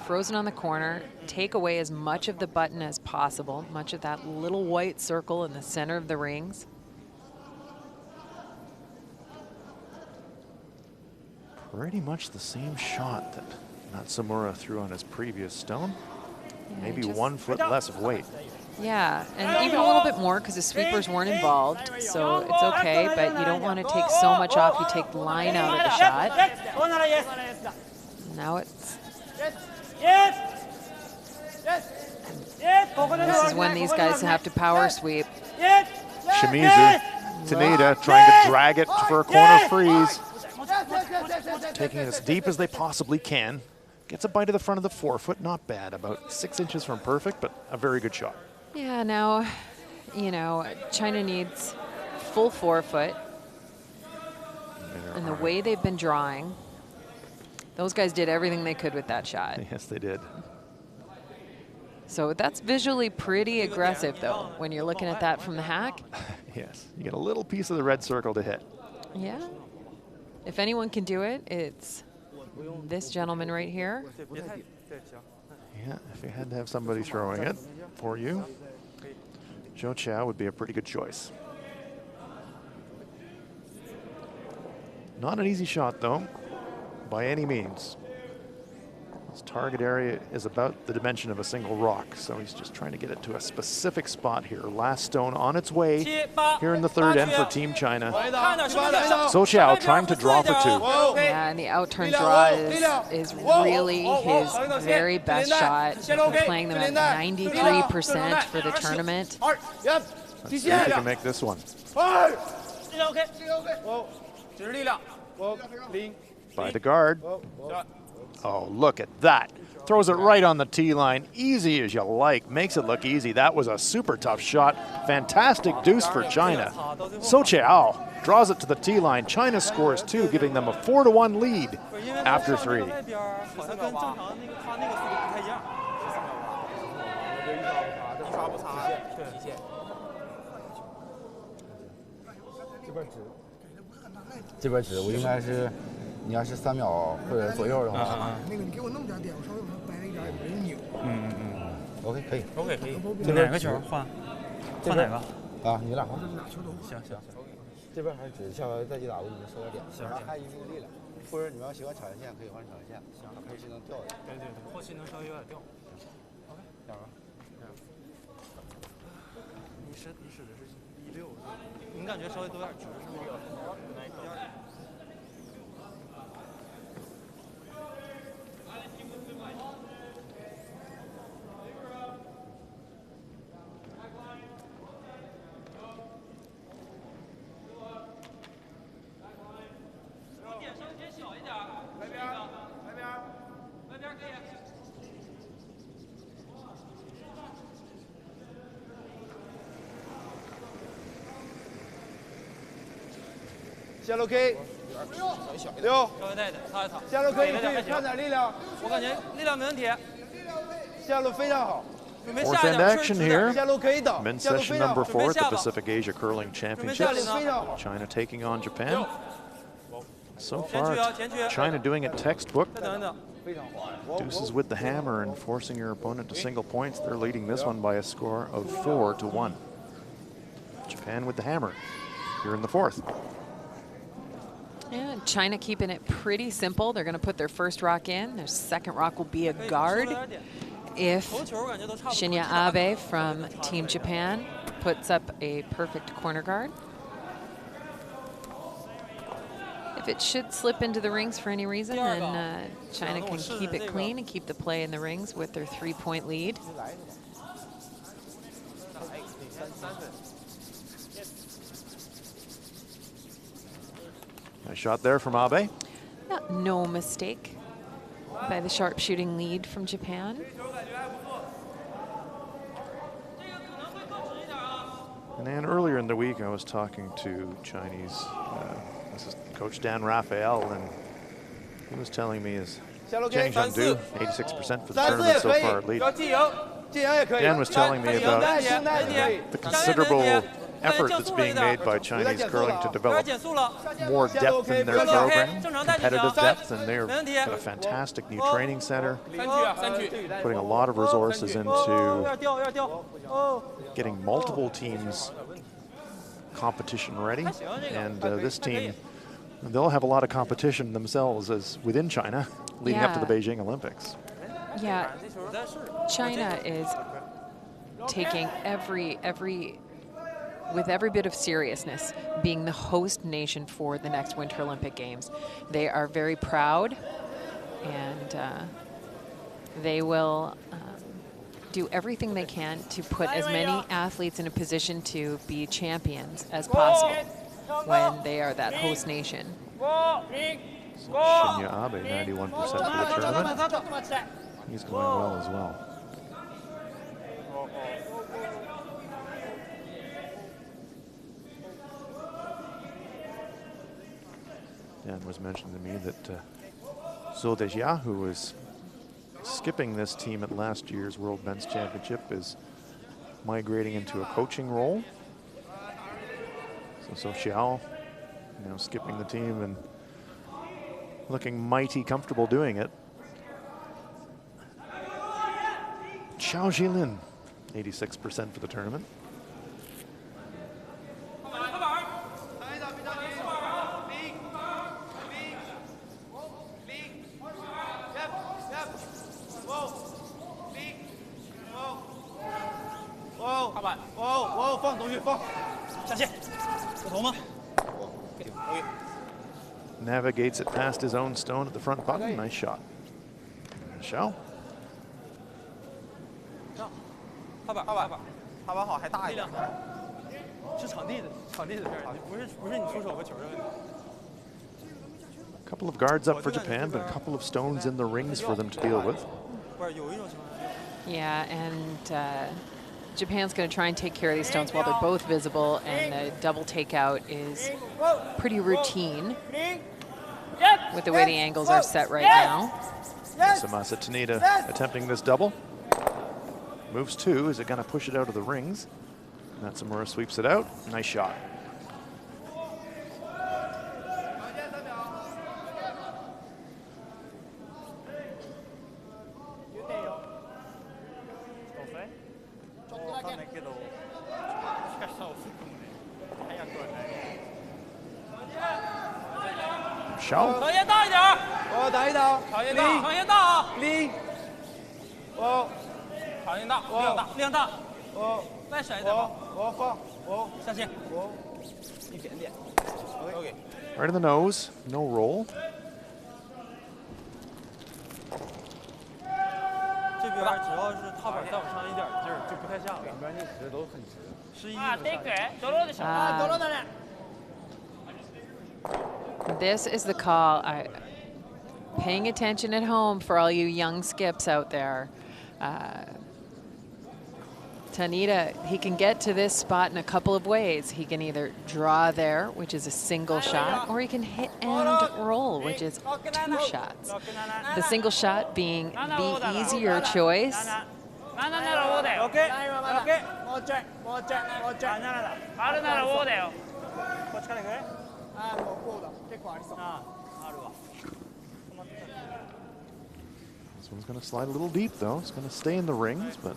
frozen on the corner. Take away as much of the button as possible, much of that little white circle in the center of the rings. Pretty much the same shot that Matsumura threw on his previous stone. Yeah, Maybe just 1 foot less of weight. Yeah, and even a little bit more because the sweepers weren't involved, so it's okay, but you don't want to take so much off you take the line out of the shot. Now it's... This is when these guys have to power sweep. Shimizu, Taneda trying to drag it for a corner freeze. Taking it as deep as they possibly can. Gets a bite of the front of the forefoot, not bad. About 6 inches from perfect, but a very good shot. Yeah, now, you know, China needs full forefoot. And the way they've been drawing, those guys did everything they could with that shot. Yes, they did. So that's visually pretty aggressive, though, when you're looking at that from the hack. Yes, you get a little piece of the red circle to hit. Yeah. If anyone can do it, it's this gentleman right here. Yeah, if you had to have somebody throwing it for you, Zhou Qiao would be a pretty good choice. Not an easy shot, though, by any means. His target area is about the dimension of a single rock, so he's just trying to get it to a specific spot here. Last stone on its way here in the third end for Team China. Zhou Qiao trying to draw for 2. Yeah, and the out-turn draw is really his very best shot. He's been playing them at 93% for the tournament. Let's see if he can make this one. By the guard. Oh, look at that. Throws it right on the tee line. Easy as you like. Makes it look easy. That was a super tough shot. Fantastic deuce for China. Zhou Qiao draws it to the tee line. China scores 2, giving them a 4-1 lead after 3.你要是3秒或者左右的话，那个你给我弄点点，我稍微往上掰了一点，也没人扭。OK 可以。OK 可以。就哪个球换？换哪个？啊，你俩换。俩球都行行行。这边还是只下来再击打，我给你们收点点。行。还有一定力量，或者你们要喜欢挑战线，可以换挑战线。行，后期能掉的。对对对，后期能稍微有点掉。OK，加油。你使的是16，你感觉稍微多点直是吗？下路 K， 6，稍微带一点，擦一擦。下路可以去看点力量，我感觉力量没问题。下路非常好。 Fourth end action here. 下路可以等， Men's 下路 session 非常 number 好。 4 at the Pacific Asia Curling Championships. 非常好。 China taking on Japan. So far, China doing it textbook. 再等一等。 Deuces with the hammer and forcing your opponent to single points. They're leading this one by a score of 4-1. Japan with the hammer here in the 4th. Yeah, China keeping it pretty simple. They're going to put their first rock in. Their second rock will be a guard. If Shinya Abe from Team Japan puts up a perfect corner guard. If it should slip into the rings for any reason, then China can keep it clean and keep the play in the rings with their 3-point lead. Nice shot there from Abe. Yeah, no mistake by the sharpshooting lead from Japan. And then earlier in the week, I was talking to Chinese Coach Dan Raphael, and he was telling me his Zhang Zhengdu, 86% for the tournament so far, lead. Dan was telling me about the considerable effort that's being made by Chinese curling to develop more depth in their program, competitive depth, and they've got a fantastic new training center, putting a lot of resources into getting multiple teams competition ready. And this team, they'll have a lot of competition themselves as within China leading up to the Beijing Olympics. Yeah, China is taking with every bit of seriousness, being the host nation for the next Winter Olympic Games. They are very proud, and they will do everything they can to put as many athletes in a position to be champions as possible when they are that host nation. Shinya Abe, 91% for the tournament. He's going well as well. Dan was mentioning to me that Zhou Dejia, who was skipping this team at last year's World Men's Championship, is migrating into a coaching role. So Xiao, now skipping the team and looking mighty comfortable doing it. Xiao Jilin, 86% for the tournament. Navigates it past his own stone at the front button. Nice shot. Xiao. A couple of guards up for Japan, but a couple of stones in the rings for them to deal with. Yeah, and Japan's going to try and take care of these stones while they're both visible, and the double takeout is pretty routine with the way the angles are set right now. Samasa Tanita attempting this double. Moves two. Is it going to push it out of the rings? Natsumura sweeps it out. Nice shot. Xiao. 场线大一点。打一打。场线大，场线大啊。零。场线大，量大，量大。再闪一点吧。放。下线。一点点。OK。 Right in the nose. No roll. 这边只要是踏板再往上一点劲儿，就不太下了。一般这直都很直。This is the call. Paying attention at home for all you young skips out there. Tanita, he can get to this spot in a couple of ways. He can either draw there, which is a single shot, or he can hit and roll, which is 2 shots. The single shot being the easier choice. This one's going to slide a little deep, though. It's going to stay in the rings, but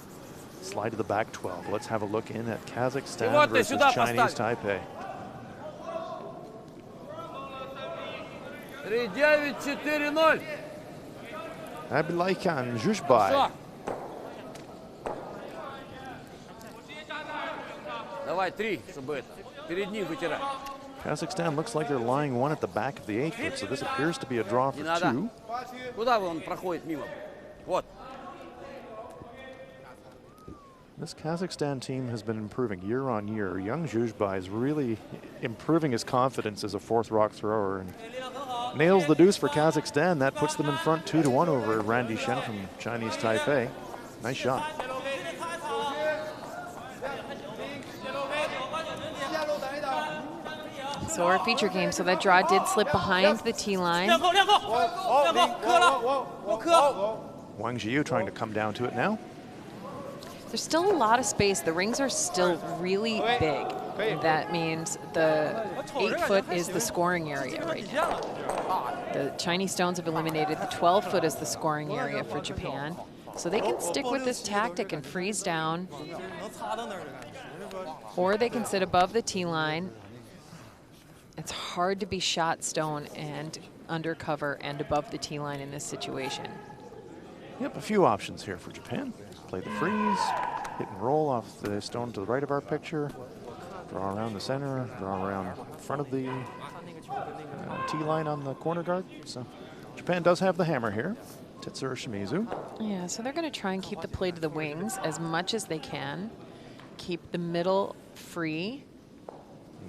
slide to the back 12. Let's have a look in at Kazakhstan versus Chinese Taipei. 3-9-4-0. Abilaykan Zhushbai. Давай 3, чтобы это. Перед ним вытирай. Kazakhstan looks like they're lying one at the back of the 8 foot, so this appears to be a draw for 2. This Kazakhstan team has been improving year on year. Young Zhuzhbai is really improving his confidence as a 4th rock thrower and nails the deuce for Kazakhstan. That puts them in front 2-1 over Randy Shen from Chinese Taipei. Nice shot. So our feature game, so that draw did slip behind the tee line. Wang Jiu trying to come down to it now. There's still a lot of space. The rings are still really big. That means the 8 foot is the scoring area right now. The Chinese stones have eliminated the 12 foot as the scoring area for Japan. So they can stick with this tactic and freeze down, or they can sit above the tee line. It's hard to be shot stone and undercover and above the tee line in this situation. Yep, a few options here for Japan. Play the freeze, hit and roll off the stone to the right of our picture, draw around the center, draw around front of the tee line on the corner guard. So Japan does have the hammer here. Tetsuro Shimizu. Yeah, so they're going to try and keep the play to the wings as much as they can. Keep the middle free.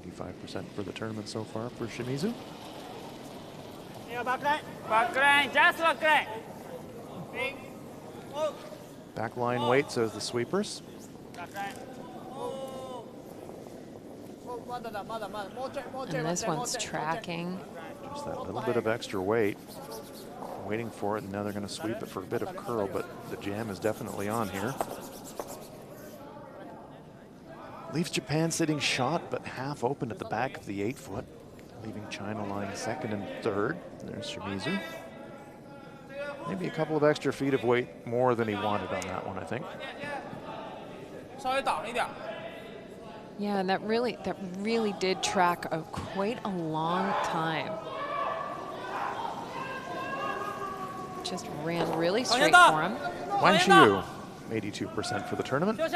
85% for the tournament so far for Shimizu. Backline waits as the sweepers. And this one's tracking. Just that little bit of extra weight. Waiting for it, and now they're going to sweep it for a bit of curl, but the jam is definitely on here. Leaves Japan sitting shot, but half open at the back of the 8 foot, leaving China lying 2nd and 3rd. There's Shimizu. Maybe a couple of extra feet of weight more than he wanted on that one, I think. Yeah, and that really did track quite a long time. Just ran really straight for him. Wang Xiu, 82% for the tournament. This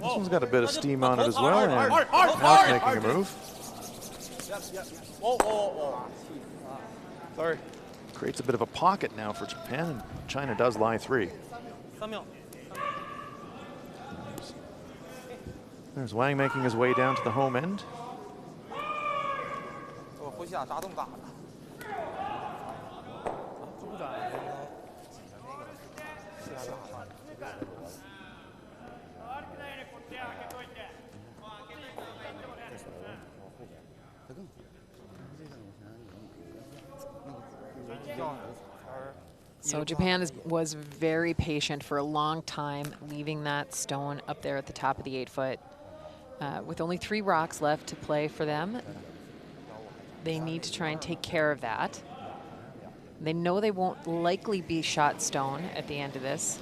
one's got a bit of steam on it as well, and now it's making a move. Sorry. Creates a bit of a pocket now for Japan, and China does lie 3. There's Wang making his way down to the home end. So Japan was very patient for a long time, leaving that stone up there at the top of the 8 foot. With only 3 rocks left to play for them, they need to try and take care of that. They know they won't likely be shot stone at the end of this.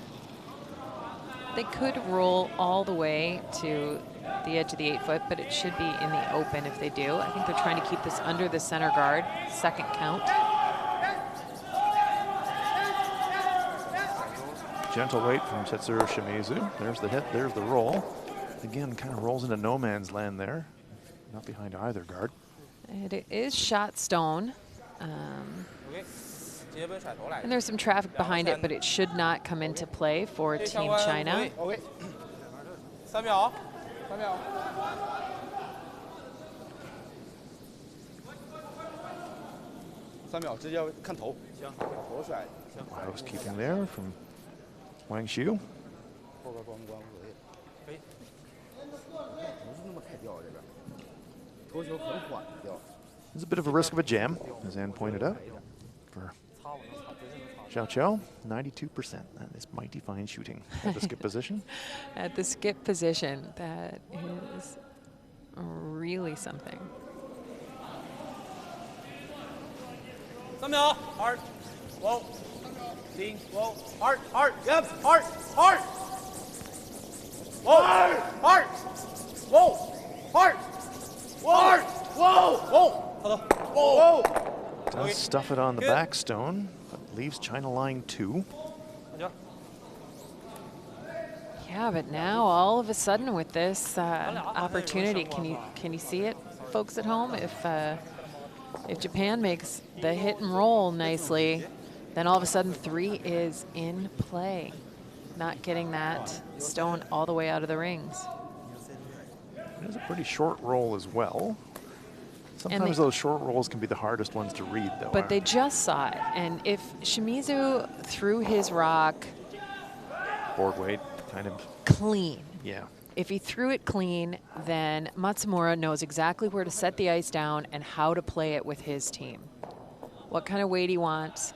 They could roll all the way to the edge of the 8 foot, but it should be in the open if they do. I think they're trying to keep this under the center guard, 2nd count. Gentle weight from Tetsuro Shimizu. There's the hit, there's the roll. Again, kind of rolls into no man's land there. Not behind either guard. It is shot stone. And there's some traffic behind it, but it should not come into play for Team China. Housekeeping there from Wang Xiu. There's a bit of a risk of a jam, as Ann pointed out, for Xiao Qiao, 92%. That is mighty fine shooting at the skip position. At the skip position, that is really something. Hard. Whoa. Lean. Whoa. Hard. Hard. Yep. Hard. Hard. Whoa. Hard. Whoa. Hard. Whoa. Whoa. Whoa. Whoa. Does stuff it on the back stone, but leaves China lying 2. Yeah, Yeah, but now all of a sudden with this opportunity, can you see it, folks at home? If Japan makes the hit and roll nicely, then all of a sudden 3 is in play. Not getting that stone all the way out of the rings. It is a pretty short roll as well. Sometimes those short rolls can be the hardest ones to read, though. But they just saw it, and if Shimizu threw his rock board weight, kind of clean. Yeah. If he threw it clean, then Matsumura knows exactly where to set the ice down and how to play it with his team. What kind of weight he wants.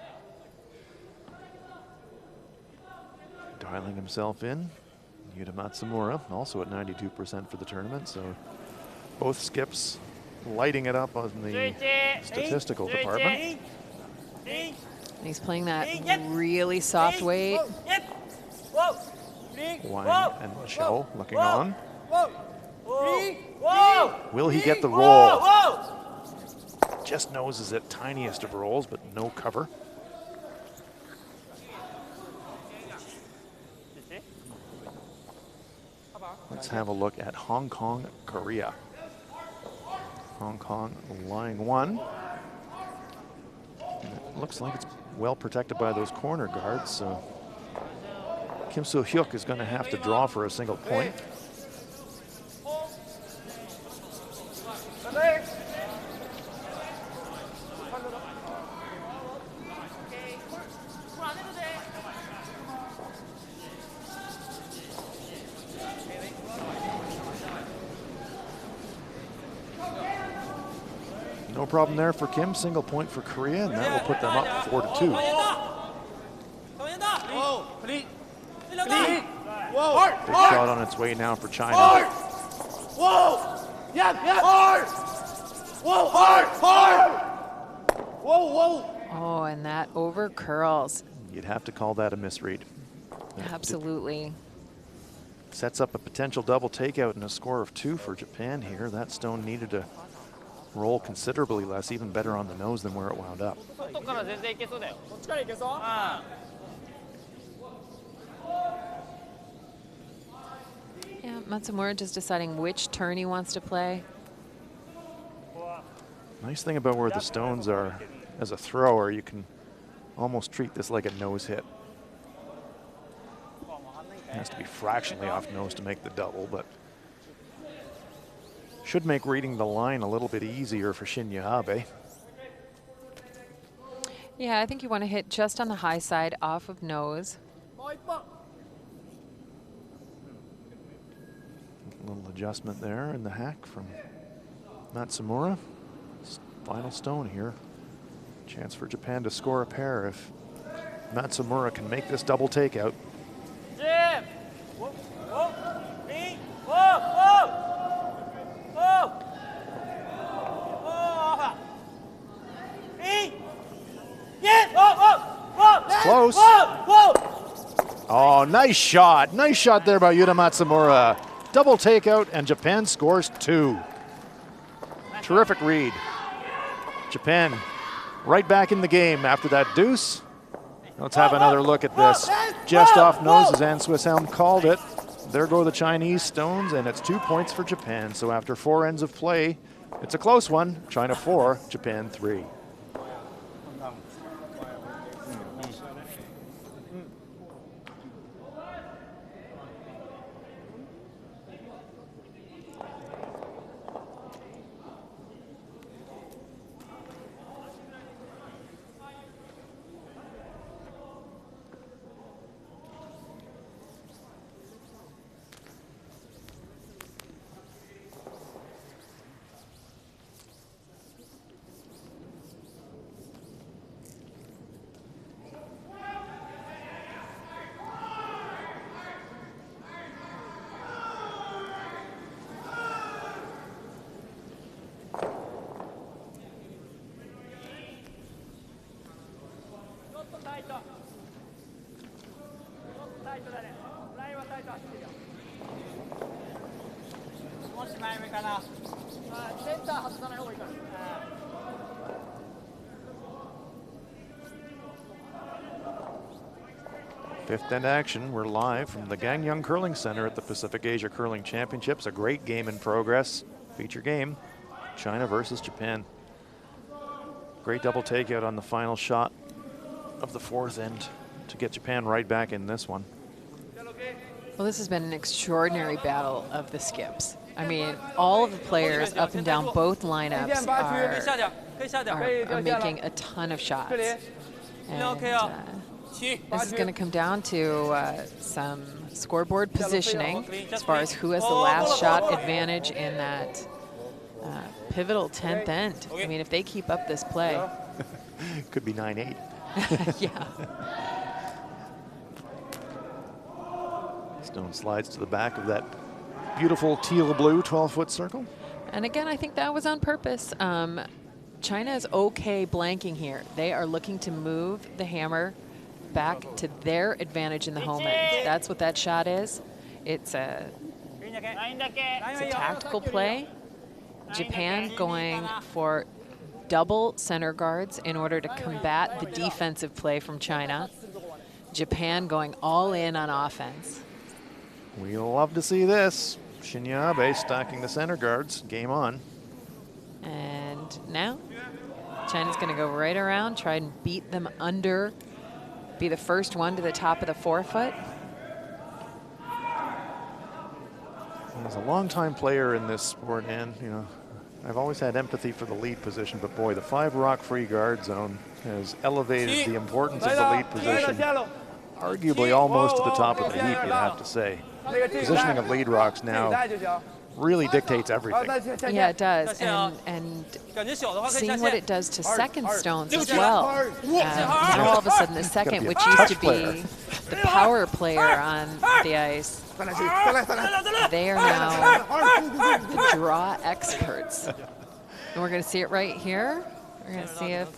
Dialing himself in. Yuta Matsumura, also at 92% for the tournament, so both skips lighting it up on the statistical department. And he's playing that really soft weight. Wang and Cho looking on. Will he get the roll? Just noses at tiniest of rolls, but no cover. Let's have a look at Hong Kong, Korea. Hong Kong line 1. And it looks like it's well protected by those corner guards, so Kim So-hyuk is going to have to draw for a single point. No problem there for Kim. Single point for Korea, and that will put them up 4-2. Big shot on its way now for China. Oh, and that over curls. You'd have to call that a misread. Absolutely. Sets up a potential double takeout and a score of 2 for Japan here. That stone needed to roll considerably less, even better on the nose than where it wound up. Yeah, Matsumura just deciding which turn he wants to play. Nice thing about where the stones are, as a thrower, you can almost treat this like a nose hit. It has to be fractionally off nose to make the double, but should make reading the line a little bit easier for Shinya Abe. Yeah, I think you want to hit just on the high side off of nose. A little adjustment there in the hack from Matsumura. Final stone here. Chance for Japan to score a pair if Matsumura can make this double takeout. Close. Oh, nice shot. Nice shot there by Yuta Matsumura. Double takeout, and Japan scores 2. Terrific read. Japan right back in the game after that deuce. Let's have another look at this. Just off nose, as Ann Swisshelm called it. There go the Chinese stones, and it's 2 points for Japan. So after 4 ends of play, it's a close one. China 4, Japan 3. Fifth end action. We're live from the Gangneung Curling Center at the Pacific Asia Curling Championships. A great game in progress. Feature game, China versus Japan. Great double takeout on the final shot of the fourth end to get Japan right back in this one. Well, this has been an extraordinary battle of the skips. I mean, all of the players up and down both lineups are making a ton of shots. And, this is going to come down to some scoreboard positioning as far as who has the last shot advantage in that pivotal 10th end. I mean, if they keep up this play. Could be 9-8. Yeah. Stone slides to the back of that beautiful teal blue 12-foot circle. And again, I think that was on purpose. China is okay blanking here. They are looking to move the hammer back to their advantage in the home end. That's what that shot is. It's a tactical play. Japan going for double center guards in order to combat the defensive play from China. Japan going all in on offense. We love to see this. Shinya Abe stacking the center guards. Game on. And now China's going to go right around, try and beat them under, be the first one to the top of the 4-foot. As a longtime player in this sport, and you know, I've always had empathy for the lead position, but boy, the 5-rock free guard zone has elevated the importance of the lead position, arguably almost to the top of the heap, you'd have to say. Positioning of lead rocks now really dictates everything. Yeah, it does. And seeing what it does to second stones as well. Now all of a sudden the second, which used to be the power player on the ice, they are now the draw experts. And we're going to see it right here. We're going to see if,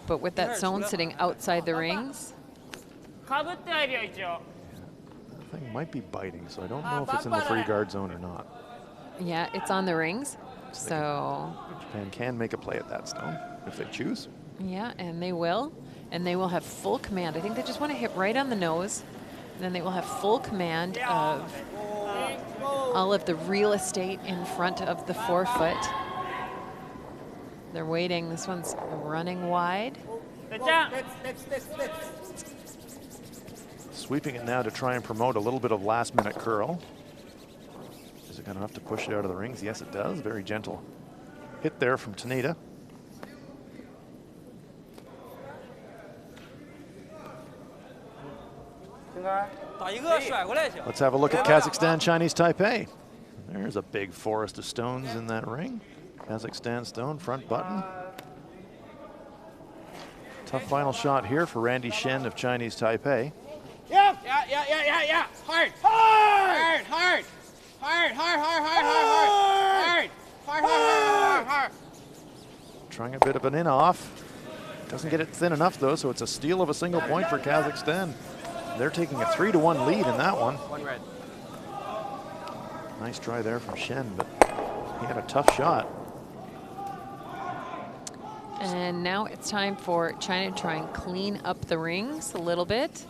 but with that zone sitting outside the rings. The thing might be biting, so I don't know if it's in the free guard zone or not. Yeah, it's on the rings, so. Japan can make a play at that stone if they choose. Yeah, and they will have full command. I think they just want to hit right on the nose, and then they will have full command of all of the real estate in front of the 4-foot. They're waiting. This one's running wide. Sweeping it now to try and promote a little bit of last-minute curl. Is it going to have to push it out of the rings? Yes, it does. Very gentle hit there from Tanita. Let's have a look at Kazakhstan, Chinese Taipei. There's a big forest of stones in that ring. Kazakhstan stone, front button. Tough final shot here for Randy Shen of Chinese Taipei. Yeah. Hard. Trying a bit of an in-off. Doesn't get it thin enough though, so it's a steal of a single point for Kazakhstan. They're taking a 3-1 lead in that one. Nice try there from Shen, but he had a tough shot. And now it's time for China to try and clean up the rings a little bit.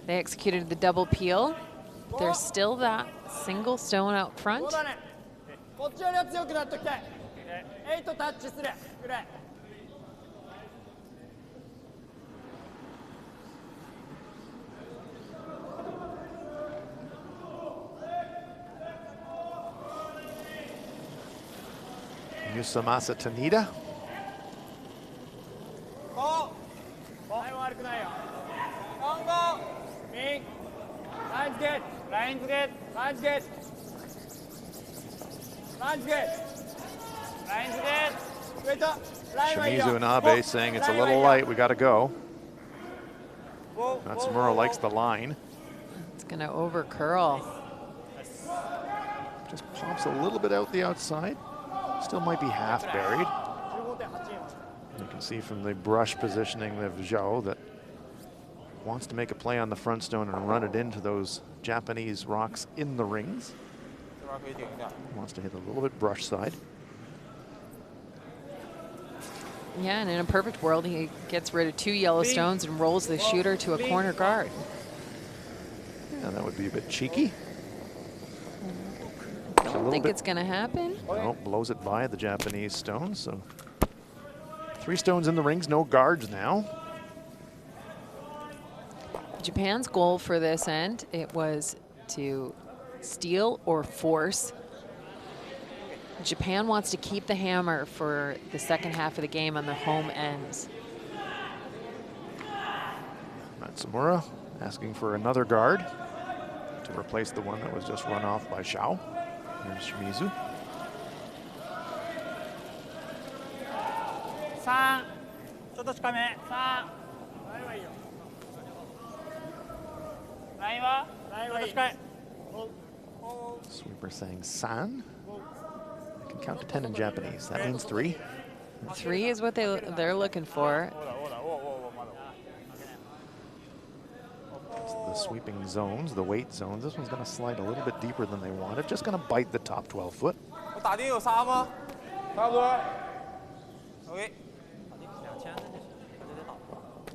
They executed the double peel. There's still that single stone out front. Yusamasa Tanita. Shimizu and Abe saying it's a little light, we got to go. Natsumura likes the line. It's going to over curl. Just pops a little bit out the outside. Still might be half buried. You can see from the brush positioning of Zhao that wants to make a play on the front stone and run it into those Japanese rocks in the rings. Wants to hit a little bit brush side. Yeah, and in a perfect world, he gets rid of 2 yellow stones and rolls the shooter to a corner guard. Yeah, that would be a bit cheeky. I don't think it's going to happen. No, blows it by the Japanese stones. So 3 stones in the rings, no guards now. Japan's goal for this end, it was to steal or force. Japan wants to keep the hammer for the second half of the game on the home ends. Matsumura asking for another guard to replace the one that was just run off by Xiao. Here's Shimizu. 3、ちょっと近め。3。ラインは？ちょっと近い。 Sweeper saying san. I can count to 10 in Japanese. That means 3. 3 is what they're looking for. The sweeping zones, the weight zones. This one's going to slide a little bit deeper than they wanted. Just going to bite the top 12 foot. 我打定有3吗？差不多。 OK。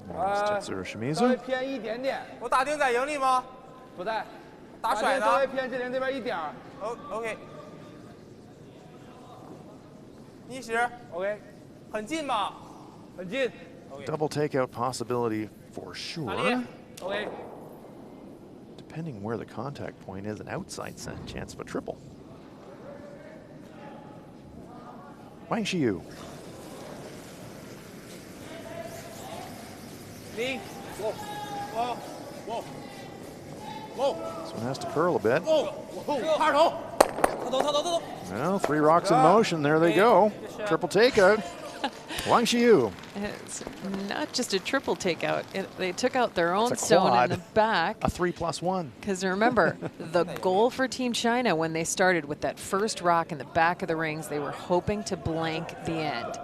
There's Tetsuro 稍微 Shimizu. 偏一点点。我打定在营里吗？不在。打甩稍微呢？偏志玲这边一点儿。 OK。逆时。OK。很近吧？很近。 Double takeout possibility for sure. OK。 Depending where the contact point is, an outside chance of a triple. Wang Xiyu. 0。哇。 This one has to curl a bit. 二头。 Well, 3 rocks in motion. There they go. Triple takeout. Wang Xiyu. It's not just a triple takeout. They took out their own It's a stone quad. in the back. A 3+1. Because remember, the goal for Team China when they started with that first rock in the back of the rings, they were hoping to blank the end.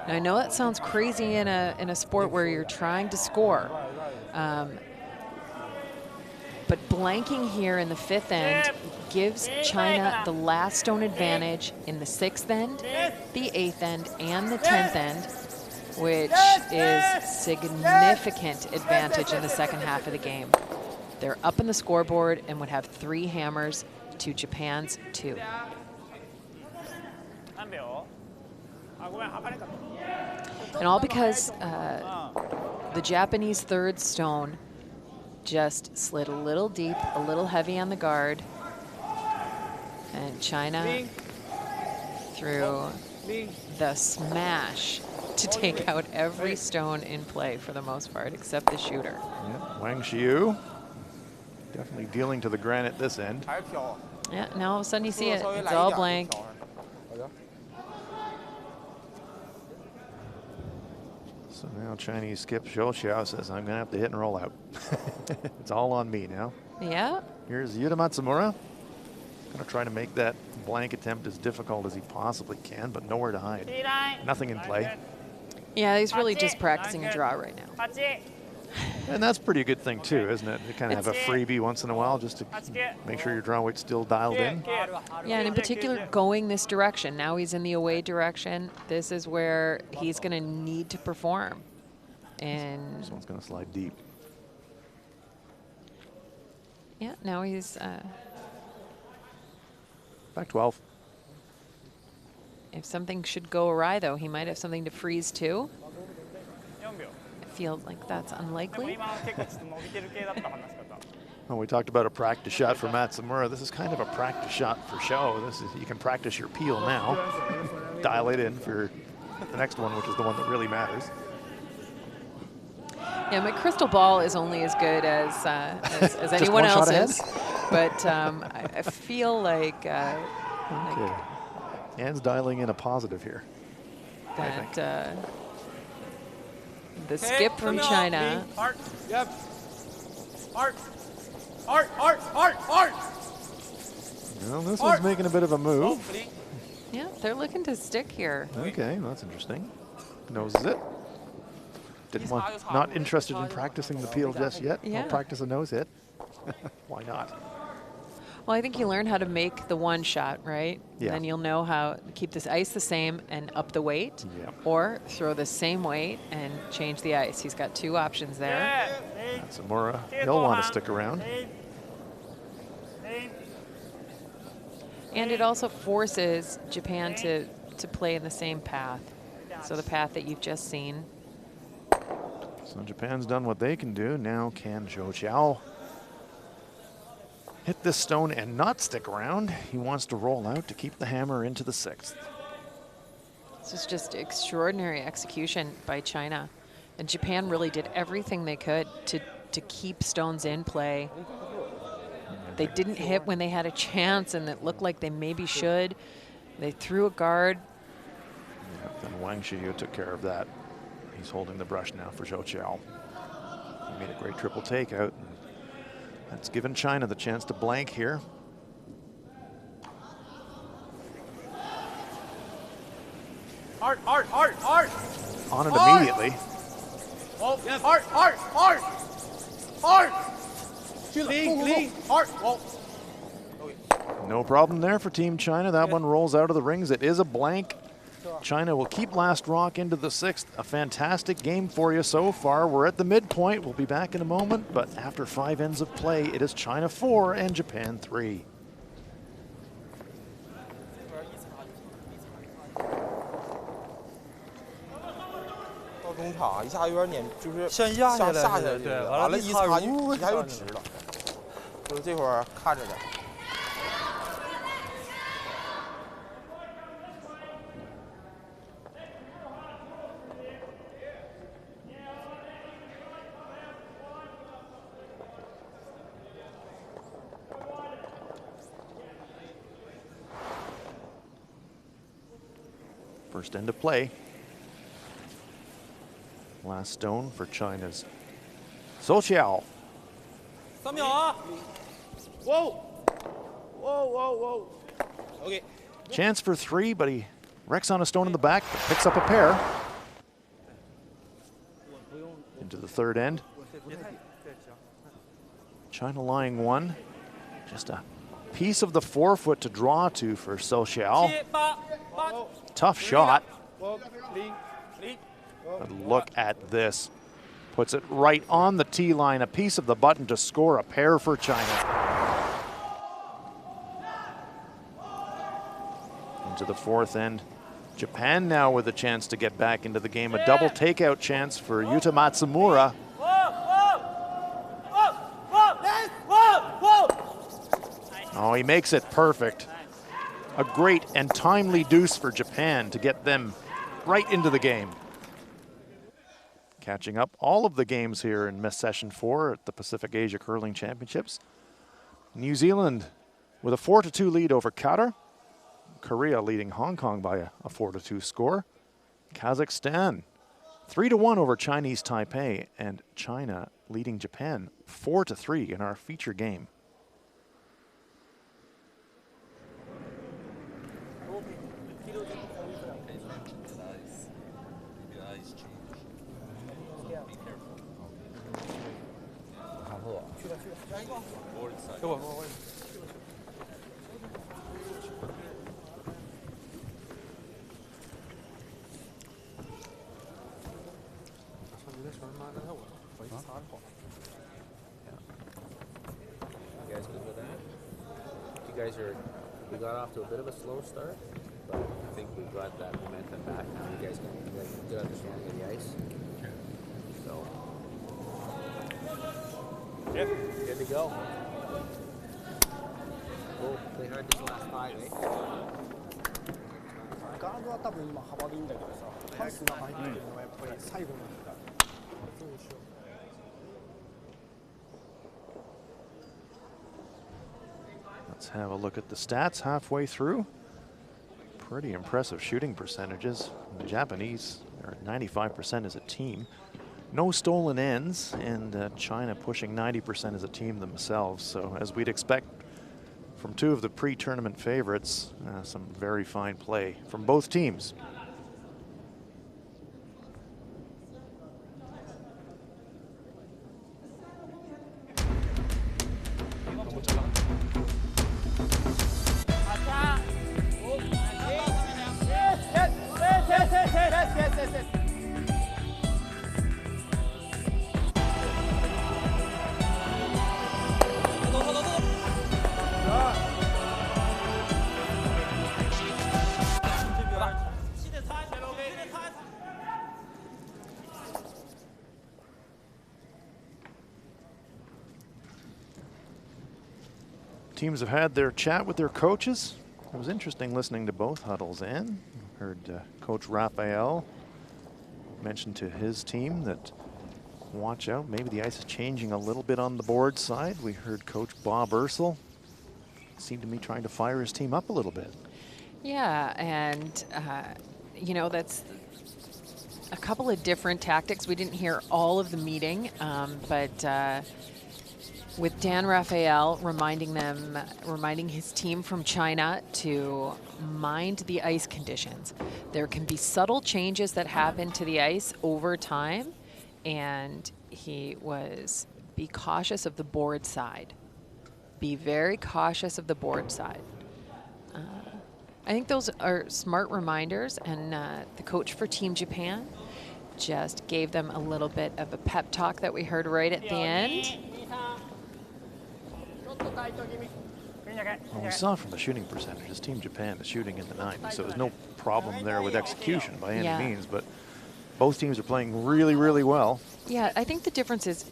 Now, I know that sounds crazy in a sport where you're trying to score. But blanking here in the 5th end gives China the last stone advantage in the 6th end, the 8th end, and the 10th end, which is significant advantage in the second half of the game. They're up in the scoreboard and would have 3 hammers to Japan's 2. And all because the Japanese 3rd stone just slid a little deep, a little heavy on the guard. And China threw the smash to take out every stone in play for the most part, except the shooter. Yeah, Wang Xiyu definitely dealing to the granite this end. Yeah, now all of a sudden you see it. It's all blank. So now Chinese skip Zhou Xiao says, I'm going to have to hit and roll out. It's all on me now. Yeah. Here's Yuta Matsumura. Going to try to make that blank attempt as difficult as he possibly can, but nowhere to hide. Nothing in play. Yeah, he's really just practicing a draw right now. And that's a pretty good thing too, isn't it? You kind of have a freebie once in a while just to make sure your draw weight's still dialed in. Yeah, and in particular, going this direction. Now he's in the away direction. This is where he's going to need to perform. And This one's going to slide deep. yeah, now he's Back 12. if something should go awry, though, he might have something to freeze too. I feel like that's unlikely. Well, we talked about a practice shot for Matsumura. This is kind of a practice shot for show. This is, you can practice your peel now. Dial it in for the next one, which is the one that really matters. Yeah, my crystal ball is only as good as anyone one shot ahead? else's. But I feel like, Okay. Anne's dialing in a positive here. that the skip from China. Art. Yep. Art. Art. Well, this one's making a bit of a move. Yeah, they're looking to stick here. Okay, that's interesting. Noses it. Not interested in practicing the peel just yet. Yeah. I'll practice a nose hit. Why not? Well, I think you learn how to make the one shot, right? Yeah. Then you'll know how to keep this ice the same and up the weight, or throw the same weight and change the ice. He's got 2 options there. Matsumura, he'll want to stick around. And it also forces Japan to play in the same path. So the path that you've just seen. So Japan's done what they can do. Now can Zhou Qiao hit this stone and not stick around? He wants to roll out to keep the hammer into the 6th. This is just extraordinary execution by China. And Japan really did everything they could to keep stones in play. They didn't hit when they had a chance, and it looked like they maybe should. They threw a guard. Yeah, then Wang Shiyu took care of that. He's holding the brush now for Zhou Qiao. He made a great triple takeout. That's given China the chance to blank here. Hard. On it immediately. Oh, yes. Hard. Lean. Hard. Oh. No problem there for Team China. That one rolls out of the rings. It is a blank. China will keep last rock into the 6th. A fantastic game for you so far. We're at the midpoint. We'll be back in a moment, but after 5 ends of play, it is China 4 and Japan 3. First end of play. Last stone for China's Zhou Qiao. 3秒啊 Whoa. Okay. Chance for 3, but he wrecks on a stone in the back, but picks up a pair. Into the 3rd end. China lying 1. Just a piece of the forefoot to draw to for Zhou Qiao. Tough shot. But look at this. Puts it right on the tee line, a piece of the button to score a pair for China. Into the 4th end. Japan now with a chance to get back into the game. A double takeout chance for Yuta Matsumura. Oh, he makes it perfect. A great and timely deuce for Japan to get them right into the game. Catching up all of the games here in Miss Session 4 at the Pacific Asia Curling Championships. New Zealand with a 4-2 lead over Qatar. Korea leading Hong Kong by a 4-2 score. Kazakhstan 3-1 over Chinese Taipei, and China leading Japan 4-3 in our feature game. You guys good with that? You guys we got off to a bit of a slow start, but I think we've got that momentum back now. You guys got a good understanding of the ice. So, Yep. Good to go. Cool. Play hard this last 5, eh? ガードは多分今幅でいいんだけどさ、ハウスの中入ってるのがやっぱり最後のそうでしょ。 Let's have a look at the stats halfway through. Pretty impressive shooting percentages. The Japanese are at 95% as a team. No stolen ends, and China pushing 90% as a team themselves. So as we'd expect from 2 of the pre-tournament favorites, some very fine play from both teams. Teams have had their chat with their coaches. It was interesting listening to both huddles, Ann. Heard Coach Raphael mention to his team that watch out, maybe the ice is changing a little bit on the board side. We heard Coach Bob Ursel seemed to me trying to fire his team up a little bit. Yeah, and you know, that's a couple of different tactics. We didn't hear all of the meeting, but with Dan Raphael reminding his team from China to mind the ice conditions. There can be subtle changes that happen to the ice over time, and he was, be cautious of the board side. Be very cautious of the board side. I think those are smart reminders, and the coach for Team Japan just gave them a little bit of a pep talk that we heard right at the end. Well, we saw from the shooting percentages, Team Japan is shooting in the 90s, so there's no problem there with execution by any means, but both teams are playing really, really well. Yeah, I think the difference is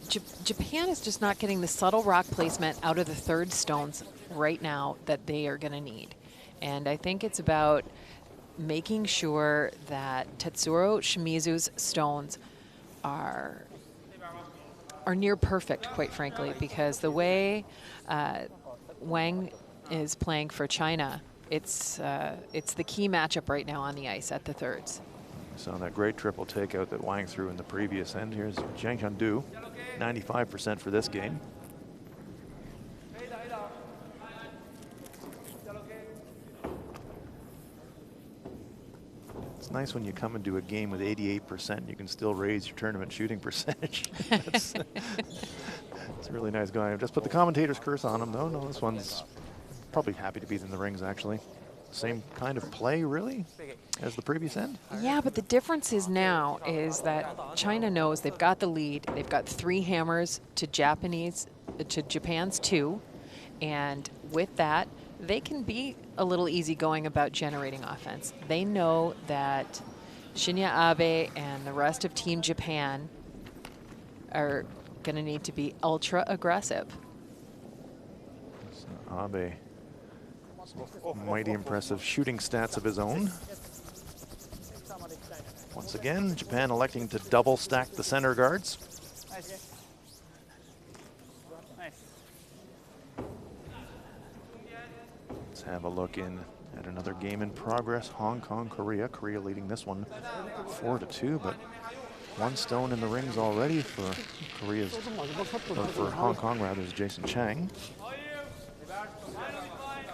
Japan is just not getting the subtle rock placement out of the third stones right now that they are going to need. And I think it's about making sure that Tetsuro Shimizu's stones are near perfect, quite frankly, because the way Wang is playing for China, it's the key matchup right now on the ice at the thirds. So that great triple takeout that Wang threw in the previous end. Here's Zhang Chandu, 95% for this game. It's nice when you come into a game with 88%, you can still raise your tournament shooting percentage. It's a really nice guy. I've just put the commentator's curse on him, though. No, this one's probably happy to be in the rings, actually. Same kind of play, really, as the previous end? Yeah, but the difference is now is that China knows they've got the lead. They've got 3 hammers to Japan's 2. And with that, they can be a little easygoing about generating offense. They know that Shinya Abe and the rest of Team Japan are going to need to be ultra aggressive. So Abe, mighty impressive shooting stats of his own. Once again, Japan electing to double stack the center guards. Let's have a look in at another game in progress. Hong Kong, Korea. Korea leading this one 4-2, but 1 stone in the rings already for Korea's, or for Hong Kong rather, is Jason Chang.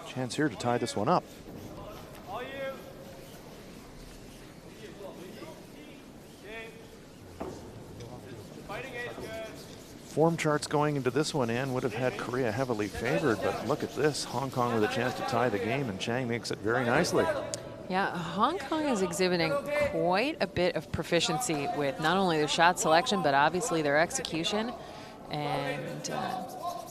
Chance here to tie this one up. Form charts going into this one, Ann, would have had Korea heavily favored, but look at this. Hong Kong with a chance to tie the game, and Chang makes it very nicely. Yeah, Hong Kong is exhibiting quite a bit of proficiency with not only their shot selection, but obviously their execution. And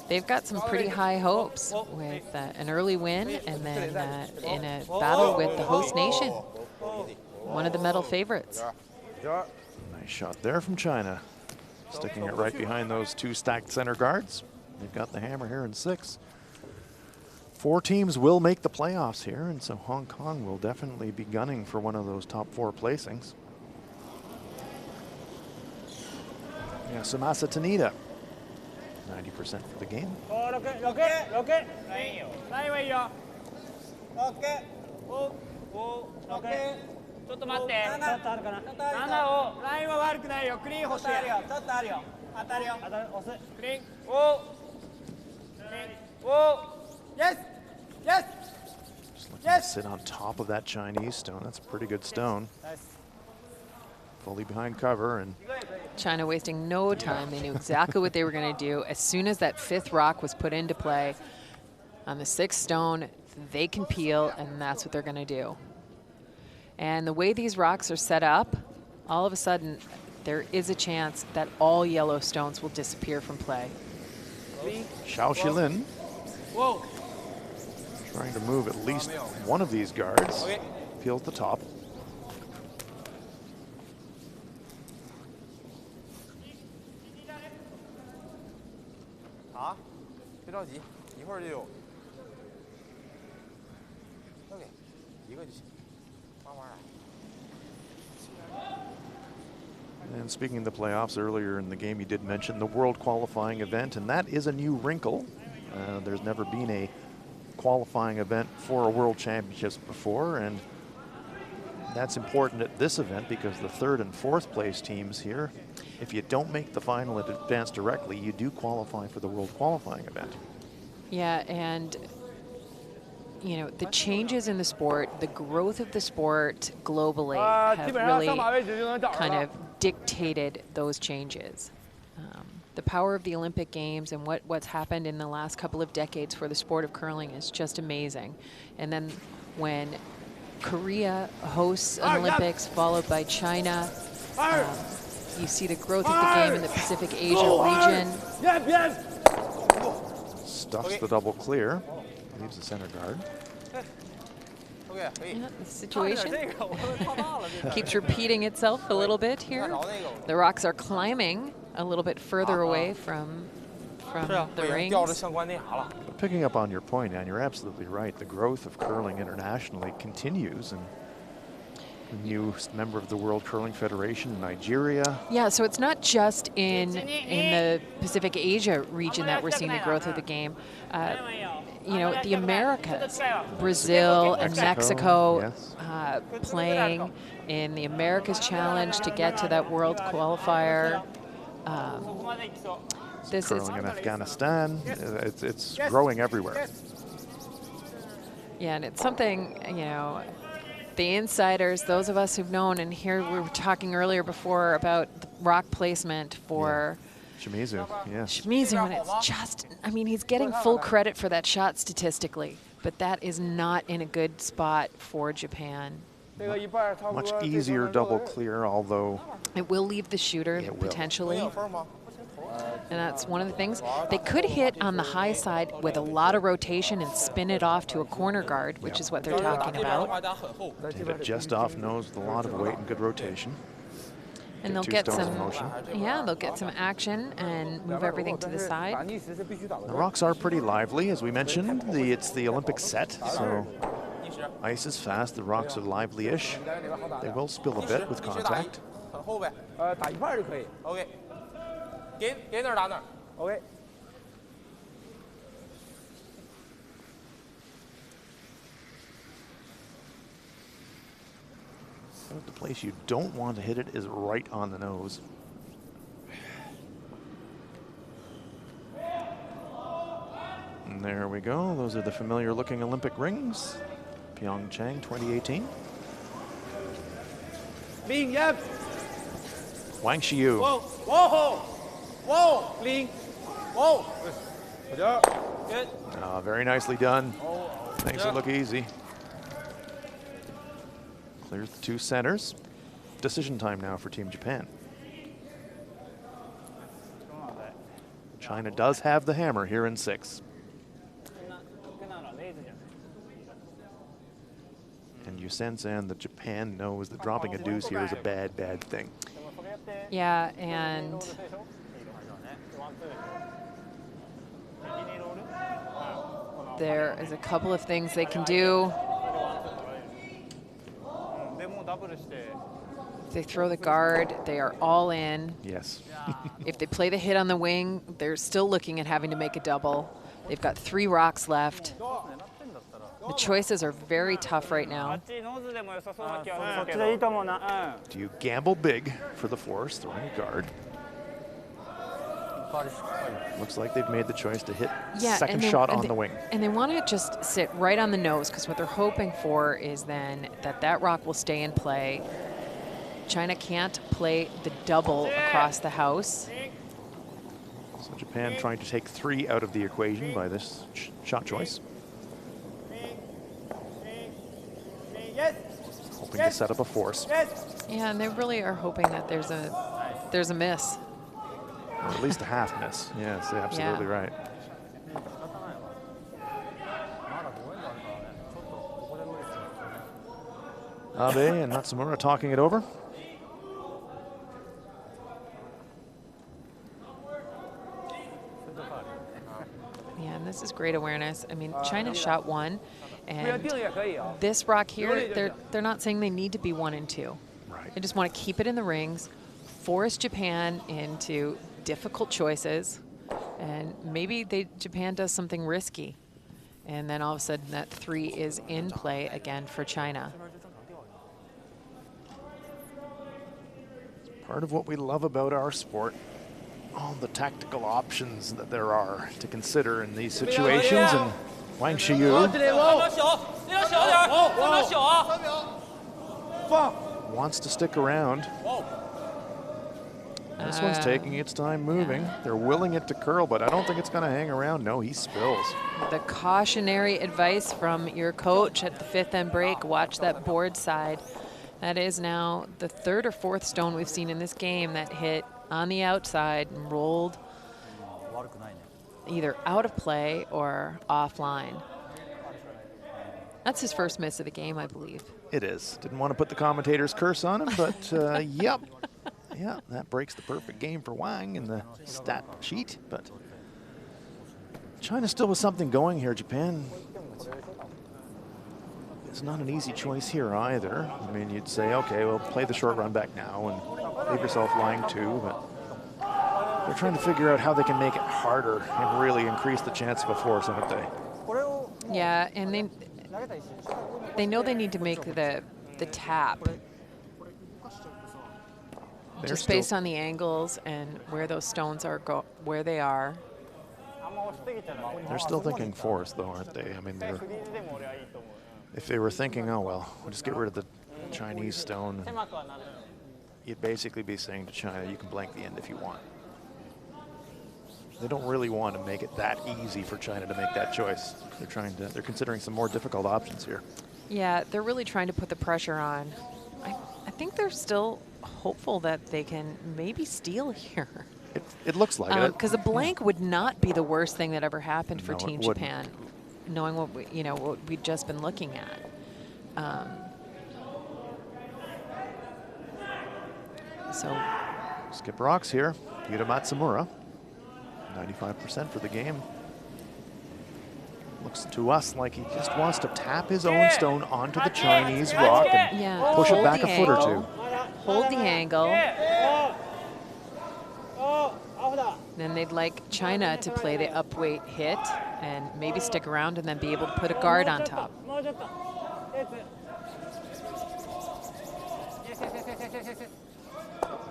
they've got some pretty high hopes with an early win and then in a battle with the host nation, one of the medal favorites. Nice shot there from China. Sticking it right behind those 2 stacked center guards. They've got the hammer here in 6. 4 teams will make the playoffs here, and so Hong Kong will definitely be gunning for one of those top 4 placings. Yeah, Sumasa Tanita, 90% for the game. Yes! Yes! Just looking to sit on top of that Chinese stone. That's a pretty good stone. Fully behind cover, and China wasting no time. They knew exactly what they were going to do. As soon as that 5th rock was put into play on the 6th stone, they can peel, and that's what they're going to do. And the way these rocks are set up, all of a sudden, there is a chance that all yellow stones will disappear from play. Xiao Shilin trying to move at least one of these guards. Peels the top. And speaking of the playoffs, earlier in the game you did mention the world qualifying event, and that is a new wrinkle. There's never been a qualifying event for a world championships before, and that's important at this event because the 3rd and 4th place teams here, if you don't make the final and advance directly, you do qualify for the world qualifying event. Yeah, and you know, the changes in the sport, the growth of the sport globally have really kind of dictated those changes. The power of the Olympic Games and what's happened in the last couple of decades for the sport of curling is just amazing. And then when Korea hosts an Olympics followed by China, you see the growth of the game in the Pacific Asia region. Stuffs the double clear, leaves the center guard. Yeah, the situation keeps repeating itself a little bit here. The rocks are climbing a little bit further away from the rings. But picking up on your point, Anne, you're absolutely right. The growth of curling internationally continues, and a new member of the World Curling Federation in Nigeria. Yeah, so it's not just in the Pacific Asia region that we're seeing the growth of the game. You know, the Americas, Brazil and Mexico, yes. Playing in the Americas Challenge to get to that world qualifier. This Curling in Afghanistan, it's growing everywhere. Yeah, and it's something, you know, the insiders, those of us who've known, and here we were talking earlier before about the rock placement for Shimizu, yes. Shimizu, and it's just, I mean, he's getting full credit for that shot statistically, but that is not in a good spot for Japan. Much easier double clear, although it will leave the shooter potentially. And that's one of the things. They could hit on the high side with a lot of rotation and spin it off to a corner guard, which is what they're talking about. Hit it just off nose with a lot of weight and good rotation. And they'll get some, they'll get some action and move everything to the side. The rocks are pretty lively, as we mentioned. It's the Olympic set, so ice is fast. The rocks are lively-ish. They will spill a bit with contact. The place you don't want to hit it is right on the nose. And there we go. Those are the familiar looking Olympic rings. Pyeongchang 2018. Wang Xiyu. Whoa, whoa, whoa, Ling, whoa. Good. Very nicely done. Makes it look easy. Clears the 2 centers. Decision time now for Team Japan. China does have the hammer here in 6. And you sense, and that Japan knows that dropping a deuce here is a bad, bad thing. Yeah, and there is a couple of things they can do. If they throw the guard, they are all in. Yes. If they play the hit on the wing, they're still looking at having to make a double. They've got 3 rocks left. The choices are very tough right now. Do you gamble big for the force, throwing a guard? Looks like they've made the choice to hit second shot on the wing. And they want to just sit right on the nose, because what they're hoping for is then that rock will stay in play. China can't play the double across the house. So Japan trying to take 3 out of the equation by this shot choice. Hoping to set up a force. Yeah, and they really are hoping that there's a miss. Or at least a half miss. Yes, absolutely right. Abe and Natsumura talking it over. Yeah, and This is great awareness. I mean, China shot 1, 不然 and 定也可以啊。 this rock here, they're not saying they need to be 1 and 2. Right. They just want to keep it in the rings, force Japan into difficult choices, and maybe Japan does something risky, and then all of a sudden that 3 is in play again for China. Part of what we love about our sport, all the tactical options that there are to consider in these situations. And Wang Shiyu 这边小，力量小点儿，力量小啊。放。 wants to stick around. This one's taking its time moving. They're willing it to curl, but I don't think it's going to hang around. No, he spills. The cautionary advice from your coach at the 5th end break, watch that board side. That is now the 3rd or 4th stone we've seen in this game that hit on the outside and rolled either out of play or offline. That's his first miss of the game, I believe. It is. Didn't want to put the commentator's curse on him, but yep. Yeah, that breaks the perfect game for Wang in the stat sheet. But China still with something going here. Japan, it's not an easy choice here either. I mean, you'd say, okay, well, play the short run back now and leave yourself lying 2. But they're trying to figure out how they can make it harder and really increase the chance of a force, aren't they? Yeah, and they know they need to make the tap. Just based on the angles and where those stones are, where they are. They're still thinking force, though, aren't they? I mean, if they were thinking, oh, well, we'll just get rid of the Chinese stone, you'd basically be saying to China, you can blank the end if you want. They don't really want to make it that easy for China to make that choice. They're considering some more difficult options here. Yeah, they're really trying to put the pressure on. I think they're still hopeful that they can maybe steal here. It looks like it. Because a blank would not be the worst thing that ever happened for Team Japan, knowing what what we'd just been looking at. So skip rocks here. Yuta Matsumura, 95% for the game. Looks to us like he just wants to tap his own stone onto the Chinese rock and push it back a foot or 2. Hold the angle. Then they'd like China to play the upweight hit and maybe stick around and then be able to put a guard on top.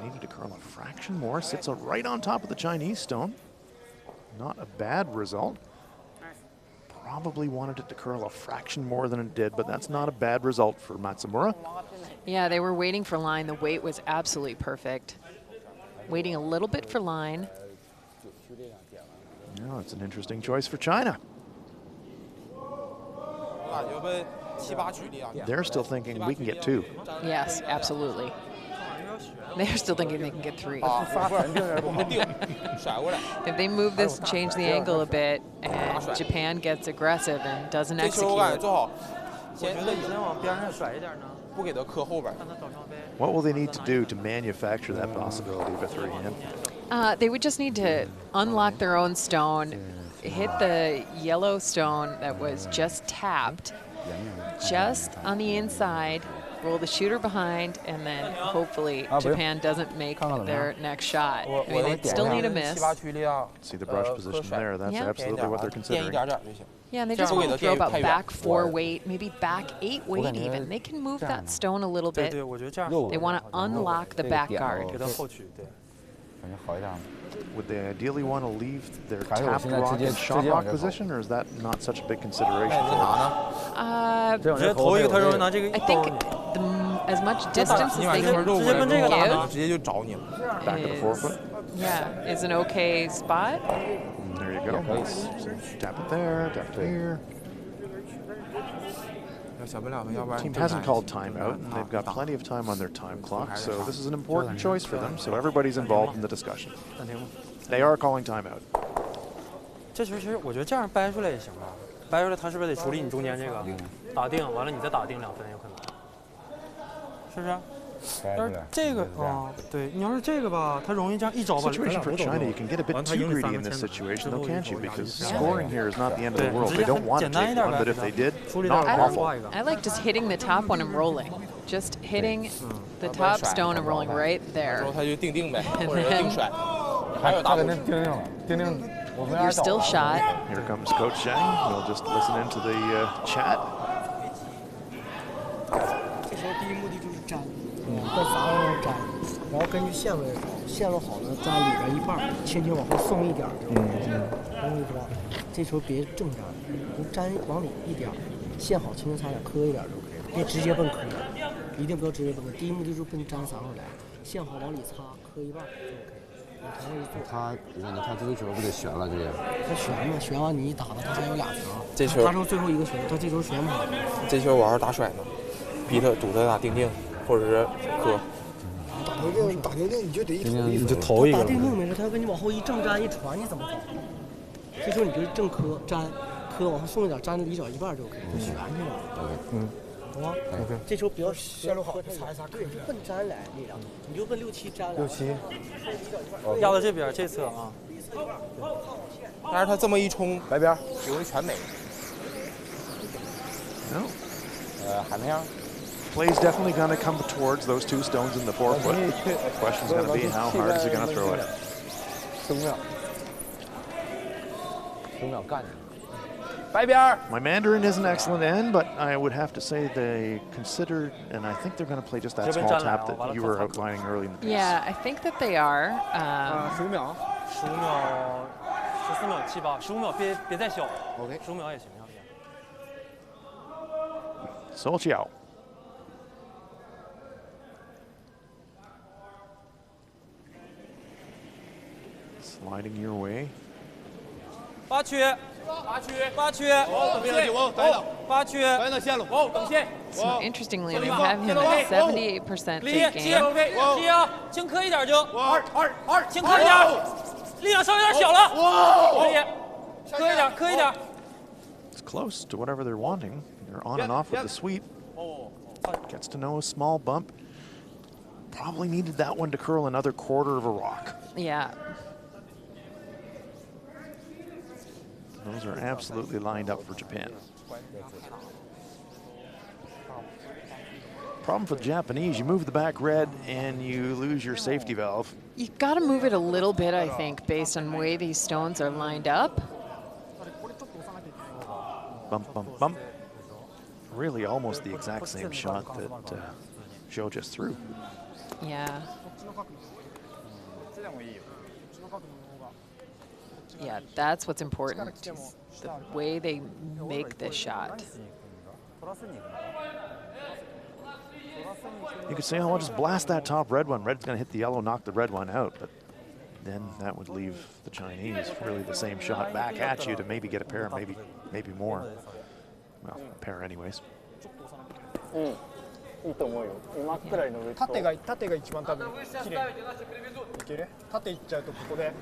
Needed to curl a fraction more. Sits right on top of the Chinese stone. Not a bad result. Probably wanted it to curl a fraction more than it did, but that's not a bad result for Matsumura. Yeah, they were waiting for line. The weight was absolutely perfect. Waiting a little bit for line. No, it's an interesting choice for China. They're still thinking we can get 2. Yes, absolutely. They're still thinking they can get 3. If they move this, change the angle a bit, and Japan gets aggressive and doesn't execute. What will they need to do to manufacture that possibility of a 3-hand? They would just need to unlock their own stone, hit the yellow stone that was just tapped, just on the inside, roll the shooter behind, and then hopefully Japan doesn't make their next shot. I mean, they still need a miss. See the brush position there. That's absolutely what they're considering. Yeah, and they just want to throw about back 4 weight, maybe back 8 weight even. They can move that stone a little bit. They want to unlock the back guard. Would they ideally want to leave their tapped rock in shot rock position, or is that not such a big consideration for them? I think as much distance as they can give back to the forefoot. Yeah, is an okay spot. There you go. So tap it there, tap it here. The team hasn't called timeout, and they've got plenty of time on their time clock, so this is an important choice for them, so everybody's involved in the discussion. They are calling timeout. 这其实我觉得这样掰出来也行吧，掰出来他是不是得处理你中间这个，打定完了你再打定2分有可能，是不是？但是这个对你要是这个吧，他容易这样一找把 Situation for China, you can get a bit too greedy in this situation, though, can't you? Because scoring here is not the end of the world. They don't want to take one, but if they did, not awful. I like just hitting the top one and rolling. Just hitting the top stone and rolling right there. 他就定呗，或者定甩。还有大分定。 You're still shot. Here comes Coach Zhang. We'll just listen into the chat. 这时候第一目的就是粘，在阀上粘，然后根据线位，线路好了粘里边一半，轻轻往后送一点就 OK， 松一点。这时候别正粘，你粘往里一点，线好轻轻擦点，磕一点就 OK 了，别直接奔磕，一定不要直接奔磕。第一目的就是奔粘阀上来，线好往里擦，磕一半就 OK。 他，你看这个球不得悬了，这个。他悬嘛，悬完你一打他，他还有俩球。这球，他说最后一个球，他这球悬嘛。这球我要是打甩呢，逼他堵他打定定，或者是磕。打定定你就得一投你就投一个。打定定没事，他要跟你往后一正粘一传，你怎么走？这时候你就正磕粘，磕往后送一点，粘离脚一半就 OK， 就悬去了。懂吗？这球不要线路好，擦一擦，对，就奔粘来力量，你就奔6、7粘来。6、7。压到这边这侧啊。但是他这么一冲，白边容易全没。No. 还没样。 Play's definitely going to come towards those two stones in the forefoot. The question's going to be how hard is he going to throw it? 15秒干你。 My Mandarin is an excellent end, but I would have to say they considered, and I think they're going to play just that small tap that you were outlining early in the piece. Yeah, I think that they are. 15秒，15秒，14秒7吧，15秒别再小 ，OK， 15秒也行呀。So Chiao. Sliding your way. 8区。 8区，8区，等线路，等线。 So interestingly, we have him at 78% take game. 7啊，轻磕一点就。2，轻磕一点，力量稍微有点小了。可以，磕一点，磕一点。 It's close to whatever they're wanting. They're on and off with the sweep. Gets to know a small bump. Probably needed that one to curl another quarter of a rock. Yeah. Those are absolutely lined up for Japan. Problem for the Japanese, you move the back red and you lose your safety valve. You got to move it a little bit, I think, based on the way these stones are lined up. Bump, bump, bump. Really almost the exact same shot that Zhou just threw. Yeah. Yeah, that's what's important, is the way they make this shot. You could say, oh, I'll just blast that top red one. Red's going to hit the yellow, knock the red one out. But then that would leave the Chinese really the same shot back at you to maybe get a pair, maybe more. Well, a pair anyways. いいと思うよ。今くらいの上。縦が一番多分綺麗。いける？縦いっちゃうとここで。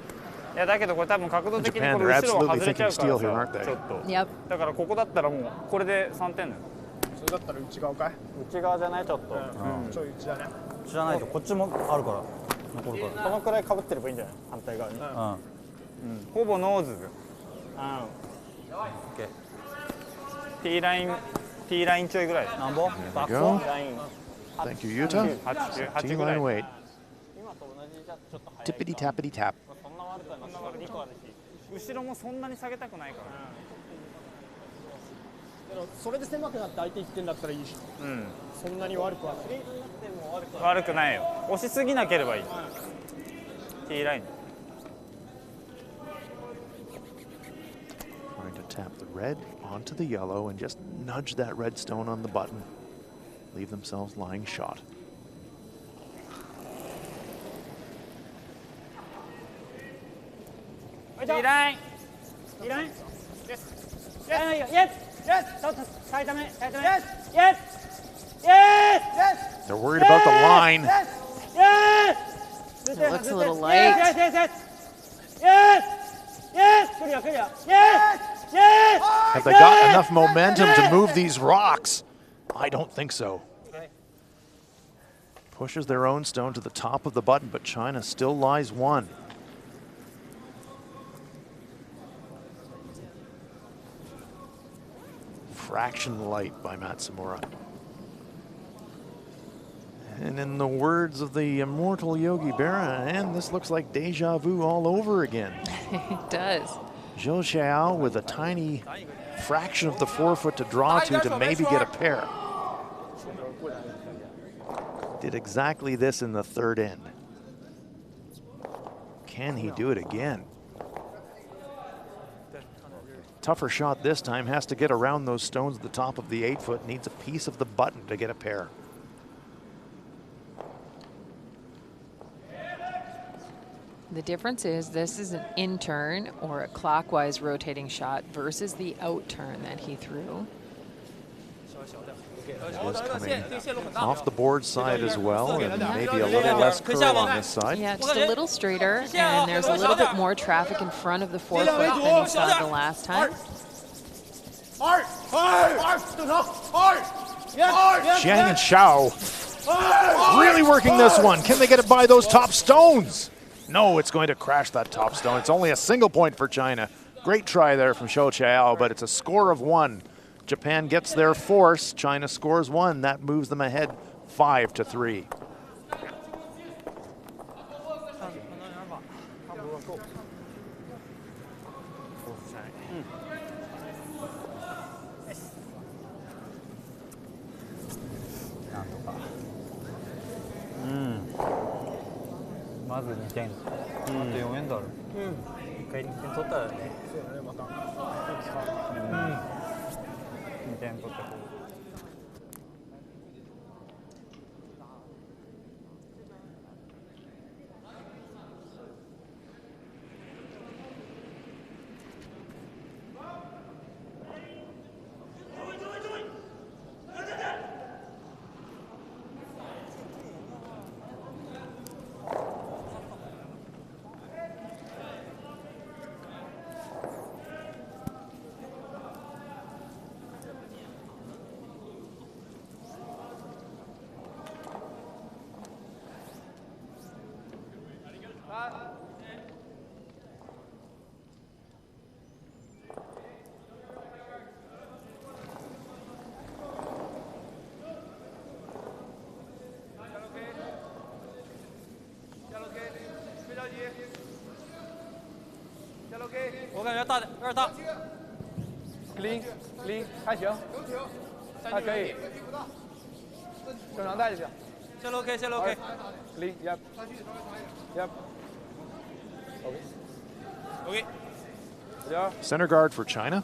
いやだけどこれ多分角度的にこれ後ろは外れちゃうからさ。ちょっと。だからここだったらもうこれで3点だよ。それだったら内側かい？内側じゃないちょっと。ちょい内だね。内じゃないとこっちもあるから残るから。このくらい被ってればいいんじゃない？反対側に。ほぼノーズ。オッケー。T ラインちょいぐらい。なんぼ？ There we go. Thank you, Yuta. T line weight. Tippity tappity tap. 後ろもそんなに下げたくないから。それで狭くなって相手1点だったらいいし。そんなに悪くはない。悪くないよ。押しすぎなければいい。T ライン。Trying to tap the red onto the yellow and just nudge that red stone on the button. Leave themselves lying shot. T line. T line. Yes. Yes. Yes. Yes. Tight them. Yes. Yes. Yes. Yes. They're worried about the line. Yes. Yes. It looks a little light. Yes. Yes. Yes. Yes. Yes. Clear. Clear. Yes. Yes. Have they got enough momentum to move these rocks? I don't think so. Pushes their own stone to the top of the button, but China still lies 1. Fraction light by Matsumura. And in the words of the immortal Yogi Berra, and this looks like deja vu all over again. It does. Zhou Xiao with a tiny fraction of the forefoot to draw to maybe get a pair. Did exactly this in the third end. Can he do it again? Tougher shot this time, has to get around those stones at the top of the 8-foot, needs a piece of the button to get a pair. The difference is this is an in-turn or a clockwise rotating shot versus the out-turn that he threw. Off the board side as well, and maybe a little less curl on this side. Yeah, just a little straighter, and there's a little bit more traffic in front of the forefoot than you saw the last time. Jiang and Xiao really working this one. Can they get it by those top stones? No, it's going to crash that top stone. It's only a single point for China. Great try there from Zhou Xiao, but it's a score of 1. Japan gets their force. China scores 1. That moves them ahead 5-3.我感觉大点，有点大。clean，还行，还可以，正常带就行。下路 OK， 下路 OK。clean，yep。OK。Center guard for China.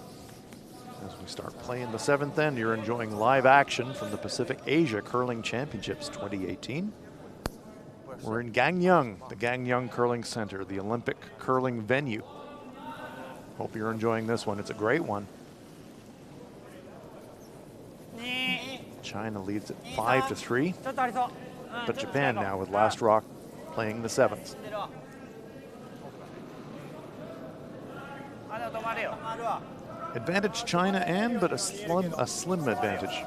As we start playing the 7th end, you're enjoying live action from the Pacific Asia Curling Championships 2018. We're in Gangneung, the Gangneung Curling Center, the Olympic curling venue. Hope you're enjoying this one. It's a great one. China leads at 5-3, but Japan now with Last Rock playing the 7th. Advantage China but a slim advantage.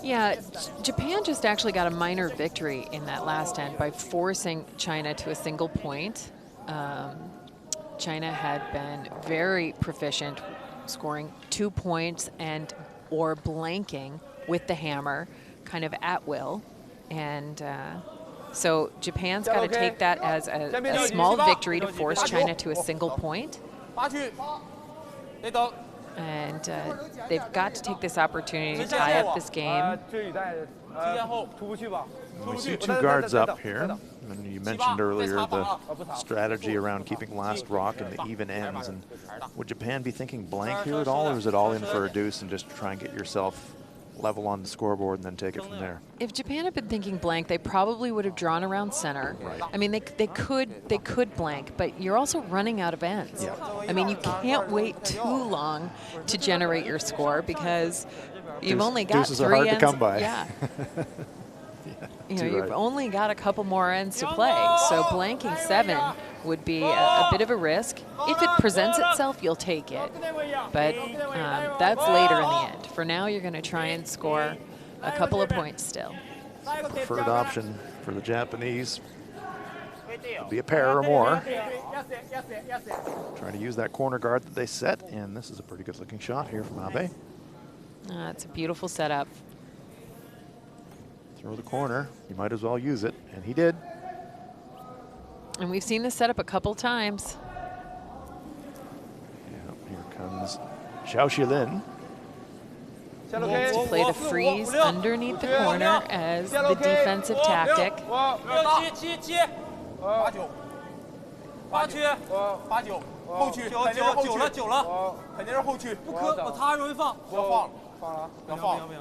Yeah, Japan just actually got a minor victory in that last end by forcing China to a single point. China had been very proficient scoring 2 points or blanking with the hammer kind of at will. And so Japan's got to take that as a small victory to force China to a single point. And they've got to take this opportunity to tie up this game. We see 2 guards up here. And you mentioned earlier the strategy around keeping Last Rock and the even ends. And would Japan be thinking blank here at all, or is it all in for a deuce and just try and get yourself level on the scoreboard and then take it from there? If Japan had been thinking blank, they probably would have drawn around center. Right. I mean, they could blank, but you're also running out of ends. Yeah. I mean, you can't wait too long to generate your score because you've only got deuces 3 are hard ends. to come by. Yeah. Yeah, you've only got a couple more ends to play. So blanking 7 would be a bit of a risk. If it presents itself, you'll take it. But that's later in the end. For now, you're going to try and score a couple of points still. Preferred option for the Japanese. Could be a pair or more. Trying to use that corner guard that they set, and this is a pretty good looking shot here from Abe. It's a beautiful setup. Throw the corner, you might as well use it, and he did. And we've seen this setup a couple times. Yeah, here comes Xiao Xilin. Needs to play the freeze underneath the corner as the defensive tactic. 8区，8区，后区，肯定是后区，久了，肯定是后区。不可，我他容易放，不要放了，放了，不要放，不要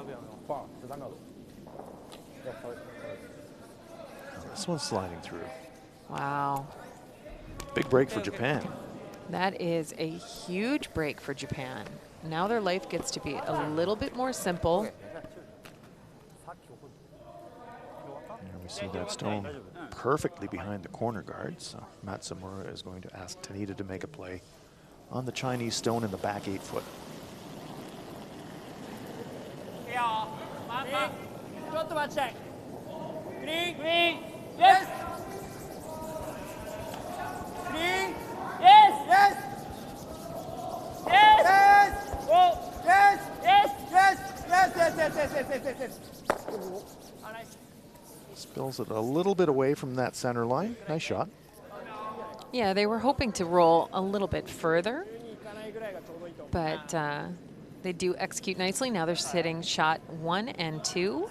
放了，13秒多。 This one's sliding through. Wow. Big break for Japan. That is a huge break for Japan. Now their life gets to be a little bit more simple. And we see that stone perfectly behind the corner guard. So Matsumura is going to ask Tanita to make a play on the Chinese stone in the back 8 foot. Green, green, yes. Green, yes, yes, yes, yes, oh, yes, yes, yes, yes, yes, yes, yes, yes, yes, yes. Spills it a little bit away from that center line. Nice shot. Yeah, they were hoping to roll a little bit further, but they do execute nicely. Now they're sitting shot 1 and 2.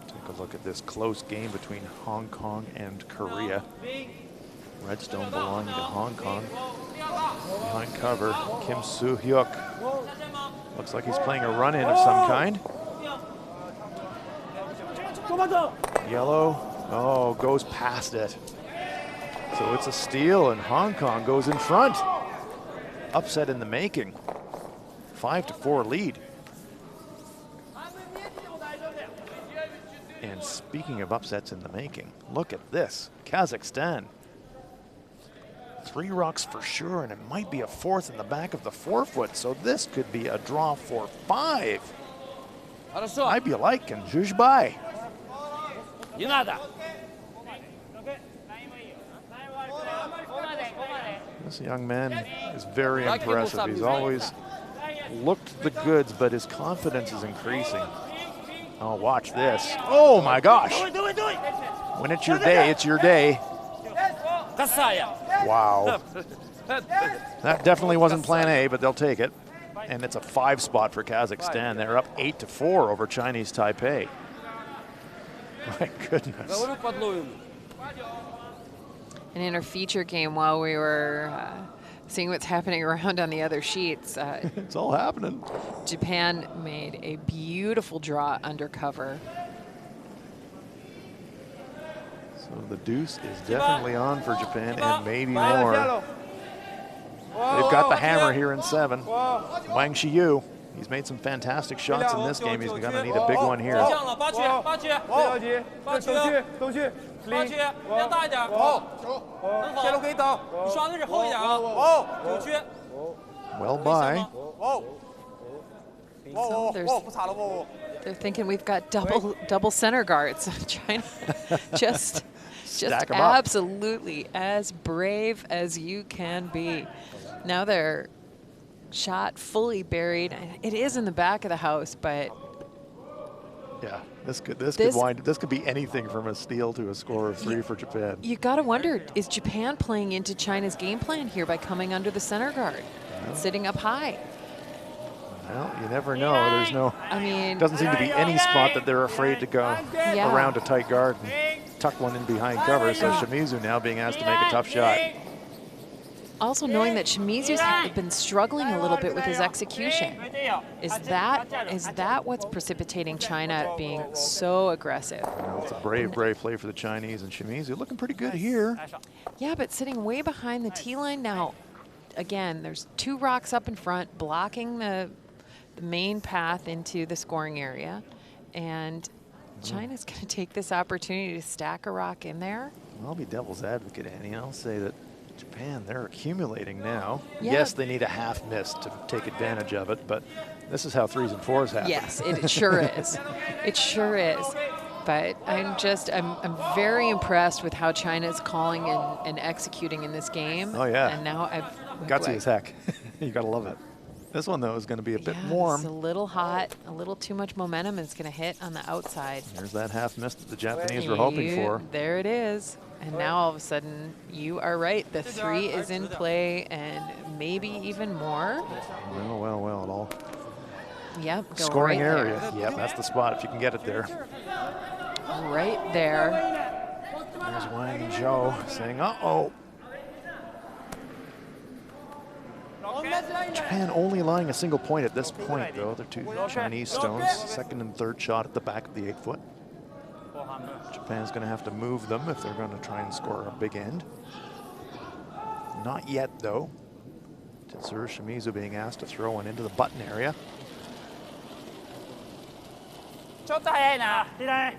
Take a look at this close game between Hong Kong and Korea. Redstone belonging to Hong Kong. Behind cover, Kim Soo-hyuk. Looks like he's playing a run-in of some kind. Yellow, oh, goes past it. So it's a steal, and Hong Kong goes in front. Upset in the making. 5-4 lead. And speaking of upsets in the making, look at this, Kazakhstan. 3 rocks for sure, and it might be a 4th in the back of the 4 foot, so this could be a draw for 5. I'd be like, and Zhuzhbai. This young man is very impressive. He's always looked the goods, but his confidence is increasing. Oh, watch this. Oh my gosh. When it's your day, it's your day. Wow. That definitely wasn't plan A, but they'll take it. And it's a 5 spot for Kazakhstan. They're up 8-4 over Chinese Taipei. My goodness. And in our feature game, while we were seeing what's happening around on the other sheets, it's all happening. Japan made a beautiful draw undercover. So the deuce is definitely on for Japan, and maybe more. They've got the hammer here in 7. Wang Shiyu, he's made some fantastic shots in this game. He's going to need a big one here. Well by. So they're thinking we've got double center guards. China just absolutely as brave as you can be. Now they're shot fully buried. It is in the back of the house, but yeah, this could be anything from a steal to a score of 3 for Japan. You got to wonder, is Japan playing into China's game plan here by coming under the center guard, sitting up high? Well, you never know. There's no. I mean, doesn't seem to be any spot that they're afraid to go around a tight guard and tuck one in behind cover. So Shimizu now being asked to make a tough shot. Also knowing that Shimizu's been struggling a little bit with his execution. Is that what's precipitating China being so aggressive? Well, it's a brave play for the Chinese, and Shimizu looking pretty good here. Yeah, but sitting way behind the tee line now. Again, there's 2 rocks up in front blocking the main path into the scoring area, and China's going to take this opportunity to stack a rock in there. I'll be devil's advocate, Annie. I'll say that Japan, they're accumulating now. Yeah. Yes, they need a half miss to take advantage of it, but this is how 3s and 4s happen. Yes, it sure is. It sure is. But I'm very impressed with how China is calling and executing in this game. Oh, yeah. And now gutsy as heck. You got to love it. This one, though, is going to be a bit warm. It's a little hot, a little too much momentum. It's going to hit on the outside. There's that half miss that the Japanese were hoping for. There it is. And now all of a sudden, you are right. The 3 is in play, and maybe even more. Well, it all. Yep. Go Scoring right area. There. Yep, that's the spot if you can get it there. Right there. There's Wang and Zhou saying, uh-oh. Japan only lying a single point at this point, though. They're 2 Chinese stones. 2nd and 3rd shot at the back of the 8-foot. Japan's going to have to move them if they're going to try and score a big end. Not yet, though. Tetsuro Shimizu being asked to throw one into the button area. I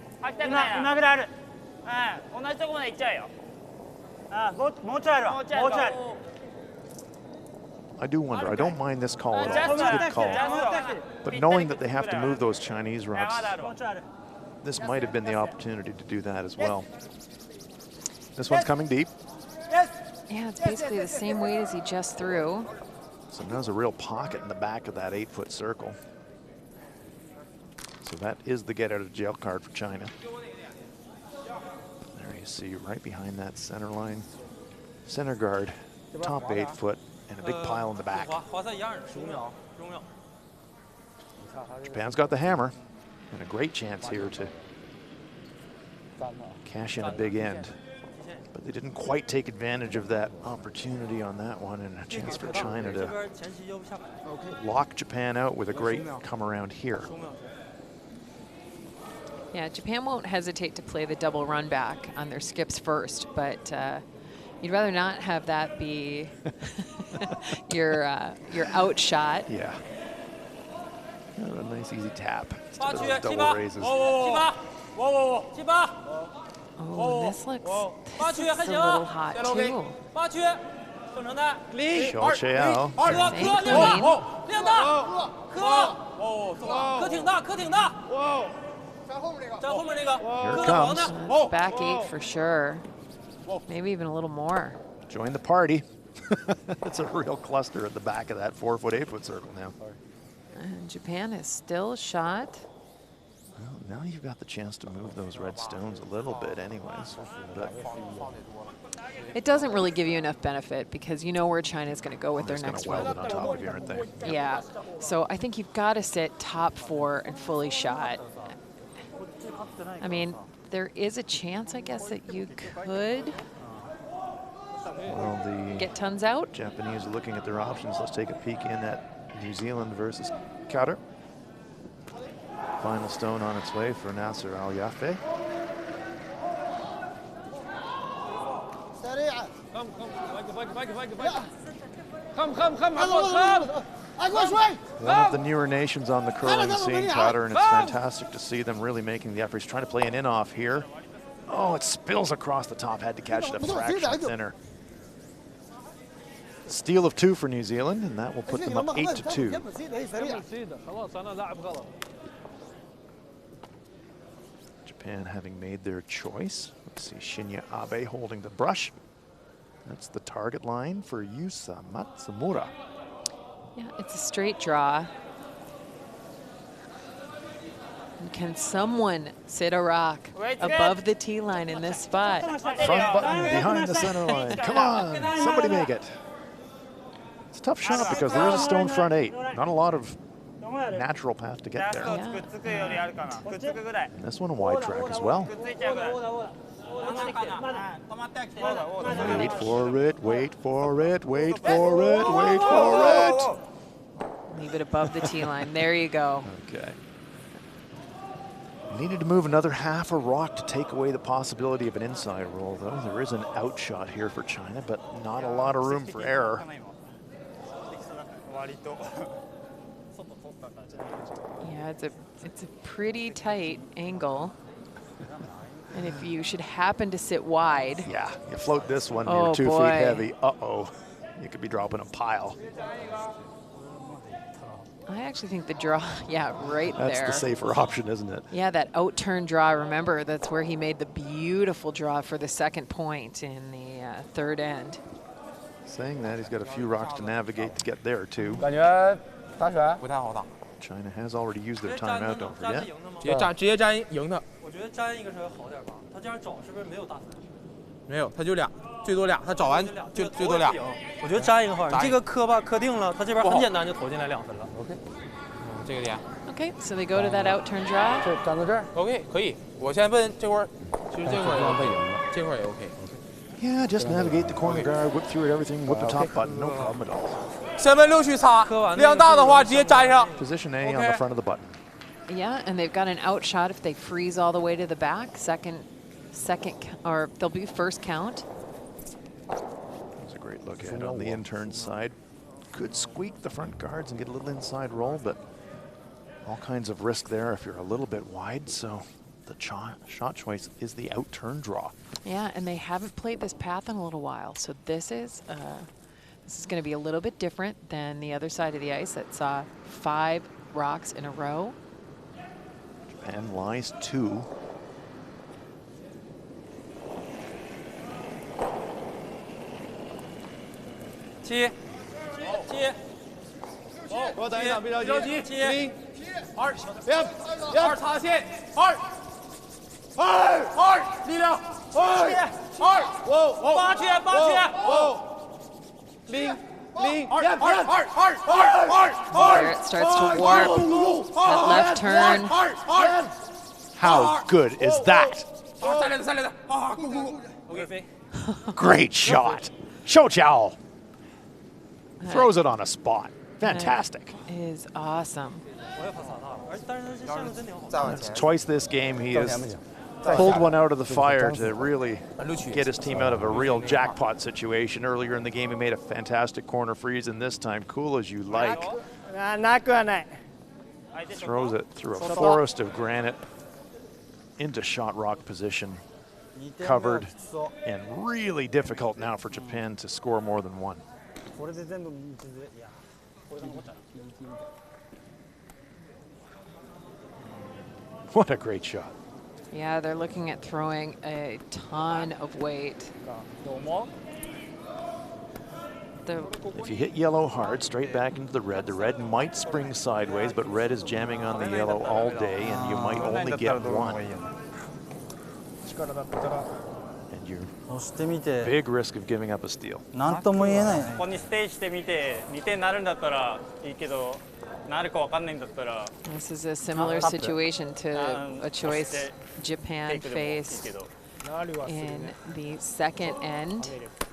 do wonder. I don't mind this call at all. It's a good call. But knowing that they have to move those Chinese rocks, this might have been the opportunity to do that as well. This one's coming deep. Yeah, it's basically the same weight as he just threw. So there's a real pocket in the back of that 8-foot circle. So that is the get out of jail card for China. There you see right behind that center line. Center guard, top 8-foot, and a big pile in the back. Japan's got the hammer and a great chance here to cash in a big end. But they didn't quite take advantage of that opportunity on that one, and a chance for China to lock Japan out with a great come around here. Yeah, Japan won't hesitate to play the double run back on their skips first, but you'd rather not have that be your out shot. Yeah. A nice easy tap instead of those double raises. Oh, this looks a little hot too. Xiao Chiao. Here it comes. Back 8 for sure. Maybe even a little more. Join the party. It's a real cluster at the back of that 4-foot, 8-foot circle now. And Japan is still shot. Well, now you've got the chance to move those red stones a little bit anyways. But it doesn't really give you enough benefit because you know where China's going to go with their next one. They're going to weld it on top of you, aren't they? Yeah. So I think you've got to sit top 4 and fully shot. I mean, there is a chance, I guess, that you could get tons out. Japanese are looking at their options. Let's take a peek in at New Zealand versus Qatar. Final stone on its way for Nasser Al-Yafe. One of the newer nations on the curling scene, Qatar, and it's fantastic to see them really making the efforts. Trying to play an in-off here. Oh, it spills across the top. Had to catch it a fraction thinner. Steal of 2 for New Zealand, and that will put them up 8-2. Japan having made their choice. Let's see, Shinya Abe holding the brush. That's the target line for Yusa Matsumura. Yeah, it's a straight draw. And can someone sit a rock above the tee line in this spot? Front button behind the center line. Come on, somebody make it. It's a tough shot because there is a stone front 8. Not a lot of natural path to get there. Yeah. And this one a wide track as well. Wait for it, wait for it, wait for it, wait for it. Leave it above the tee line. There you go. Okay. Needed to move another half a rock to take away the possibility of an inside roll, though. There is an outshot here for China, but not a lot of room for error. Yeah, it's a pretty tight angle. And if you should happen to sit wide. Yeah, you float this one, you're 2 feet heavy. Uh-oh, you could be dropping a pile. I actually think the draw, yeah, right That's there. the safer option, isn't it? Yeah, that out-turn draw. Remember, that's where he made the beautiful draw for the second point in the third end. Saying that, he's got a few rocks to navigate to get there, too. China has already used their timeout, don't forget. 直接粘赢他。我觉得粘一个稍微好点吧，他这样找是不是没有大分？没有，他就俩，最多俩，他找完就最多俩。我觉得粘一个好点，你这个磕吧磕定了，他这边很简单就投进来2分了。OK，这个点。Okay, so they go to that out-turn draw. 这粘到这儿。OK， 可以。我现在问这块儿，其实这块儿也 OK， 这块儿也 OK。Yeah, just navigate the corner guard, whip through it, everything, whip the top button, no problem at all. 3分6去擦，量大的话直接粘上。Position A on the front of the button. Yeah, and they've got an out shot if they freeze all the way to the back. Second, or they'll be first count. That's a great look at it on the intern side. Could squeak the front guards and get a little inside roll, but all kinds of risk there if you're a little bit wide. So the shot choice is the out turn draw. Yeah, and they haven't played this path in a little while, so this is going to be a little bit different than the other side of the ice that saw 5 rocks in a row. Japan lies 2. T，我等一下，别着急，7、2，2擦线，2，力量，7、2，我8去，0，0，2， There it starts to warp. That left turn. How good is that? Great shot. Shou Qiao throws it on a spot. Fantastic. That is awesome. Twice this game he has pulled one out of the fire to really get his team out of a real jackpot situation. Earlier in the game he made a fantastic corner freeze, and this time, cool as you like, throws it through a forest of granite into shot rock position. Covered, and really difficult now for Japan to score more than one. What a great shot. Yeah, they're looking at throwing a ton of weight. If you hit yellow hard, straight back into the red might spring sideways, but red is jamming on the yellow all day, and you might only get one. And you're big risk of giving up a steal. なんとも言えない。ここにステージしてみて2点なるんだったらいいけど、なるかわかんないんだったら。This is a similar situation to a choice Japan faced in the second end.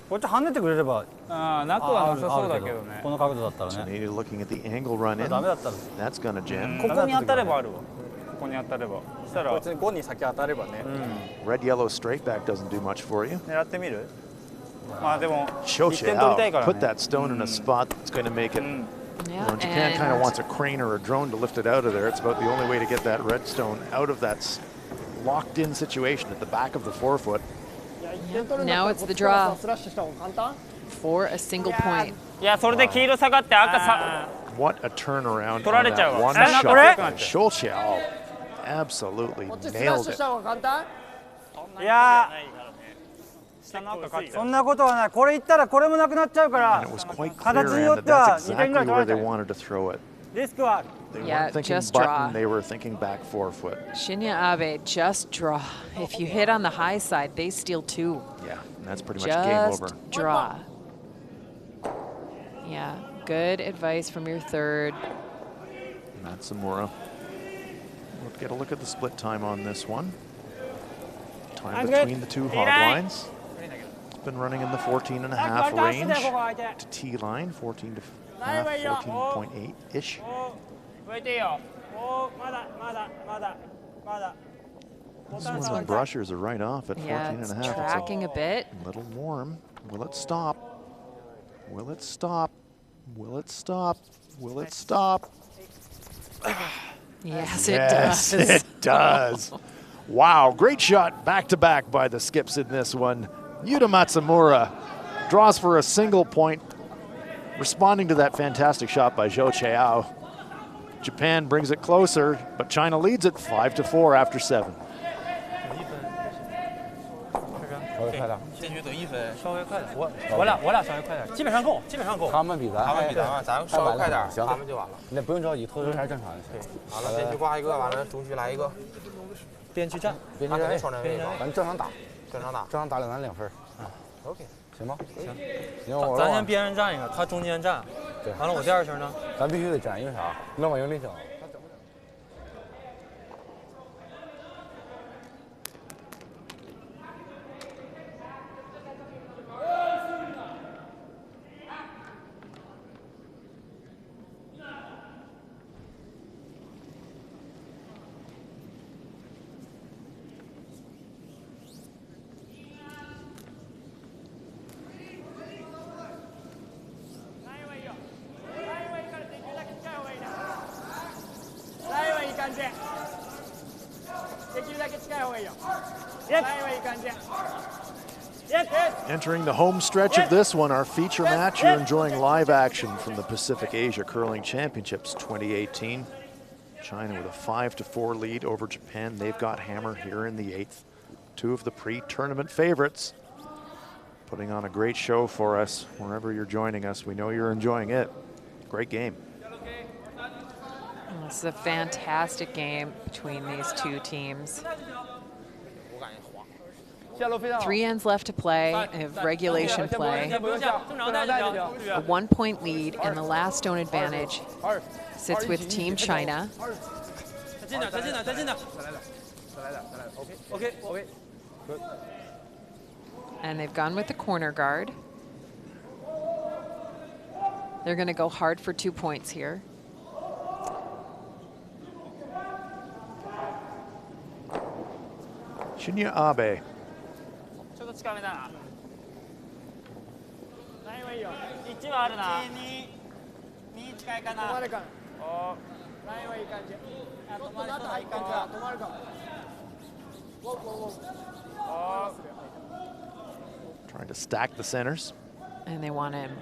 こっち跳ねてくれれば。なくはなさそうだけどね。この角度だったらね。Canadian looking at the angle run in. That's gonna jam. ここに当たればあるわ。ここに当たれば。したら。別に5に先当たればね。Red yellow straight back doesn't do much for you. 狙ってみる？まあでもShou 1点取りたいからね。 Put that stone in a spot that's going to make it. Yeah, well, Japan kind of wants a crane or a drone to lift it out of there. It's about the only way to get that red stone out of that locked-in situation at the back of the forefoot. Yep. Now it's the draw for a single point. What a turnaround on that one shot. Shou Qiao absolutely nailed it. いや。そんなことはない。これいったらこれもなくなっちゃうから。形によっては2点ぐらい取られちゃう。リスクはある。They weren't thinking button, they were thinking back forefoot. Shinya Abe, just draw. If you hit on the high side, they steal 2. Yeah, and that's pretty much game over. Just draw. Yeah, good advice from your third. Matsumura. We'll get a look at the split time on this one. Time between the two hog lines. It's been running in the 14.5 range to T line, 14.8-ish. Some of the brushers are right off at 14.5. Yeah, it's tracking a bit. A little warm. Will it stop? Will it stop? Will it stop? Will it stop? Yes, it does. Yes, it does. Wow, great shot back-to-back by the skips in this one. Yuta Matsumura draws for a single point, responding to that fantastic shot by Shou Qiao. Japan brings it closer, but China leads it 5-4 after 7. 稍微快点，这局得1分，稍微快点。我俩稍微快点，基本上够，基本上够。他们比咱慢，咱稍微快点，行，他们就完了。那不用着急，拖球还是正常的。对，完了边区挂一个，完了中区来一个。边区站，边区站，咱正常打，正常打咱2分。啊 ，OK， 行吗？行。咱先边上站一个，他中间站。对。完了，我第2球呢？咱必须得站，因为啥？能往赢里整。 Entering the home stretch of this one, our feature match, you're enjoying live action from the Pacific Asia Curling Championships 2018. China with a 5-4 lead over Japan. They've got hammer here in the 8th. 2 of the pre-tournament favorites. Putting on a great show for us wherever you're joining us. We know you're enjoying it. Great game. This is a fantastic game between these 2 teams. 3 ends left to play of regulation play. A 1-point lead and the last stone advantage sits with Team China. And they've gone with the corner guard. They're going to go hard for 2 points here. Shinya Abe. つかめたな。ラインはいいよ。1はあるな。2近いかな。止まるかな。ラインはいい感じ。止まるかも。止まるかも。Trying to stack the centers. And they want him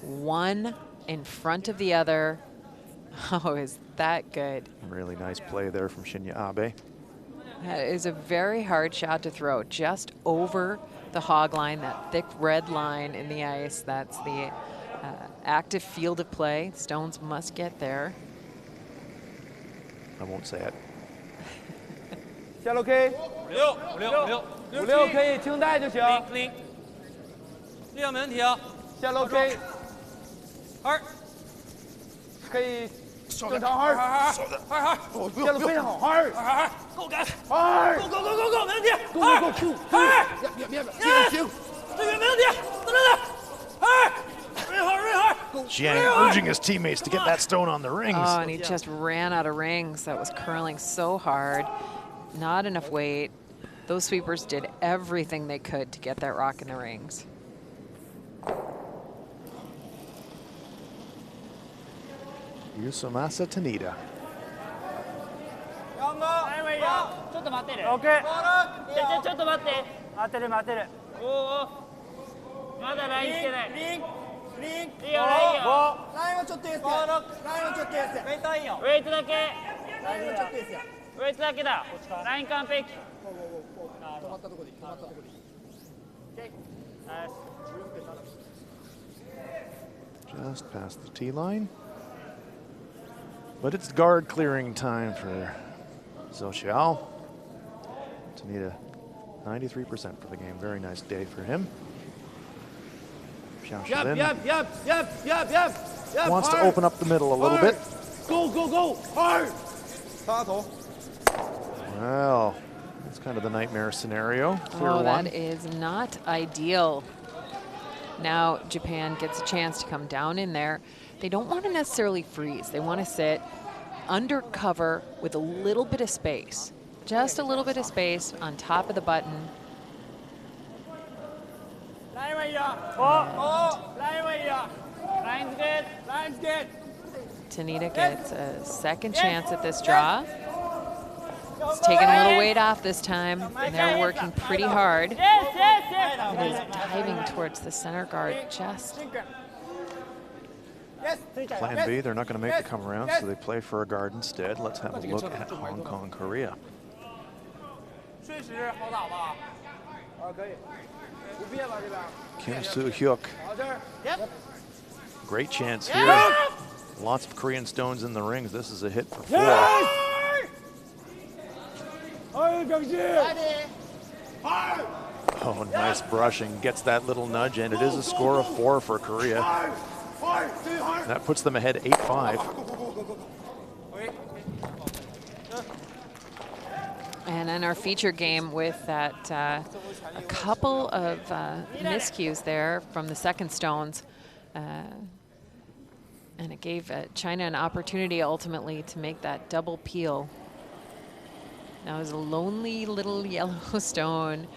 one in front of the other. Oh, is that good? Really nice play there from Shinya Abe. That is a very hard shot to throw, just over the hog line, that thick red line in the ice. That's the active field of play. Stones must get there. I won't say it. 下路 K， 56可以清带就行。力量没问题啊。下路 K， 2，可以正常2，下路非常好2，够干2，够，没问题。够，别，行，队员没问题，等2，Jiang urging his teammates to get that stone on the rings. Oh, and he just ran out of rings. That was curling so hard. Not enough weight. Those sweepers did everything they could to get that rock in the rings. Yusumasa Tanida. ちょっと待ってる。OK。ちょっと待って。待ってる。まだラインつけない。リン。いいよ、ラインよ。ラインはちょっとやつ。ウェイトいいよ。ウェイトだけ。ラインはちょっとやつや。ウェイトだけだ。ライン完璧。止まったとこで。Just past the T line. But it's guard clearing time for Zhou Xiao. Tanida, 93% for the game. Very nice day for him. Yep. Wants to open up the middle a little bit. Go. Hard. Well, it's kind of the nightmare scenario. Clear Oh, one. that is not ideal. Now Japan gets a chance to come down in there. They don't want to necessarily freeze. They want to sit under cover with a little bit of space. Just a little bit of space on top of the button. Line's good. Tanida gets a second chance at this draw. It's taking a little weight off this time, and they're working pretty hard. It is diving towards the center guard just Plan B, they're not going to make the come around, so they play for a guard instead. Let's have a look at Hong Kong, Korea. Kim Soo-hyuk. Great chance here. Lots of Korean stones in the rings. This is a hit for 4. Oh, nice brushing. Gets that little nudge, and it is a score of 4 for Korea. That puts them ahead 8-5. And in our feature game with that a couple of miscues there from the second stones. And it gave China an opportunity ultimately to make that double peel. Now it was a lonely little yellow stone.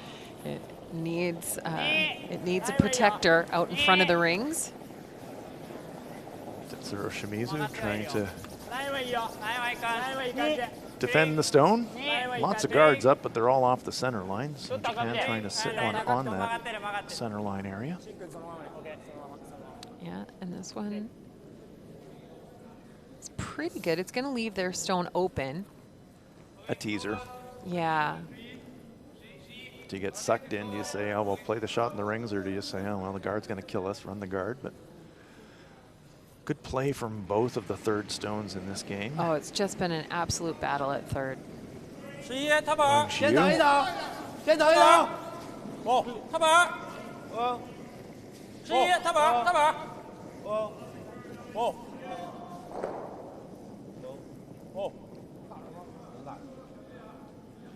It needs a protector out in front of the rings. Tetsuro Shimizu trying to defend the stone. Lots of guards up, but they're all off the center line. So Japan trying to sit one on that center line area. Yeah, and this one is pretty good. It's going to leave their stone open. A teaser. Yeah. Do you get sucked in? Do you say, oh, we'll play the shot in the rings, or do you say, oh, well, the guard's going to kill us, run the guard? But good play from both of the third stones in this game. Oh, it's just been an absolute battle at third.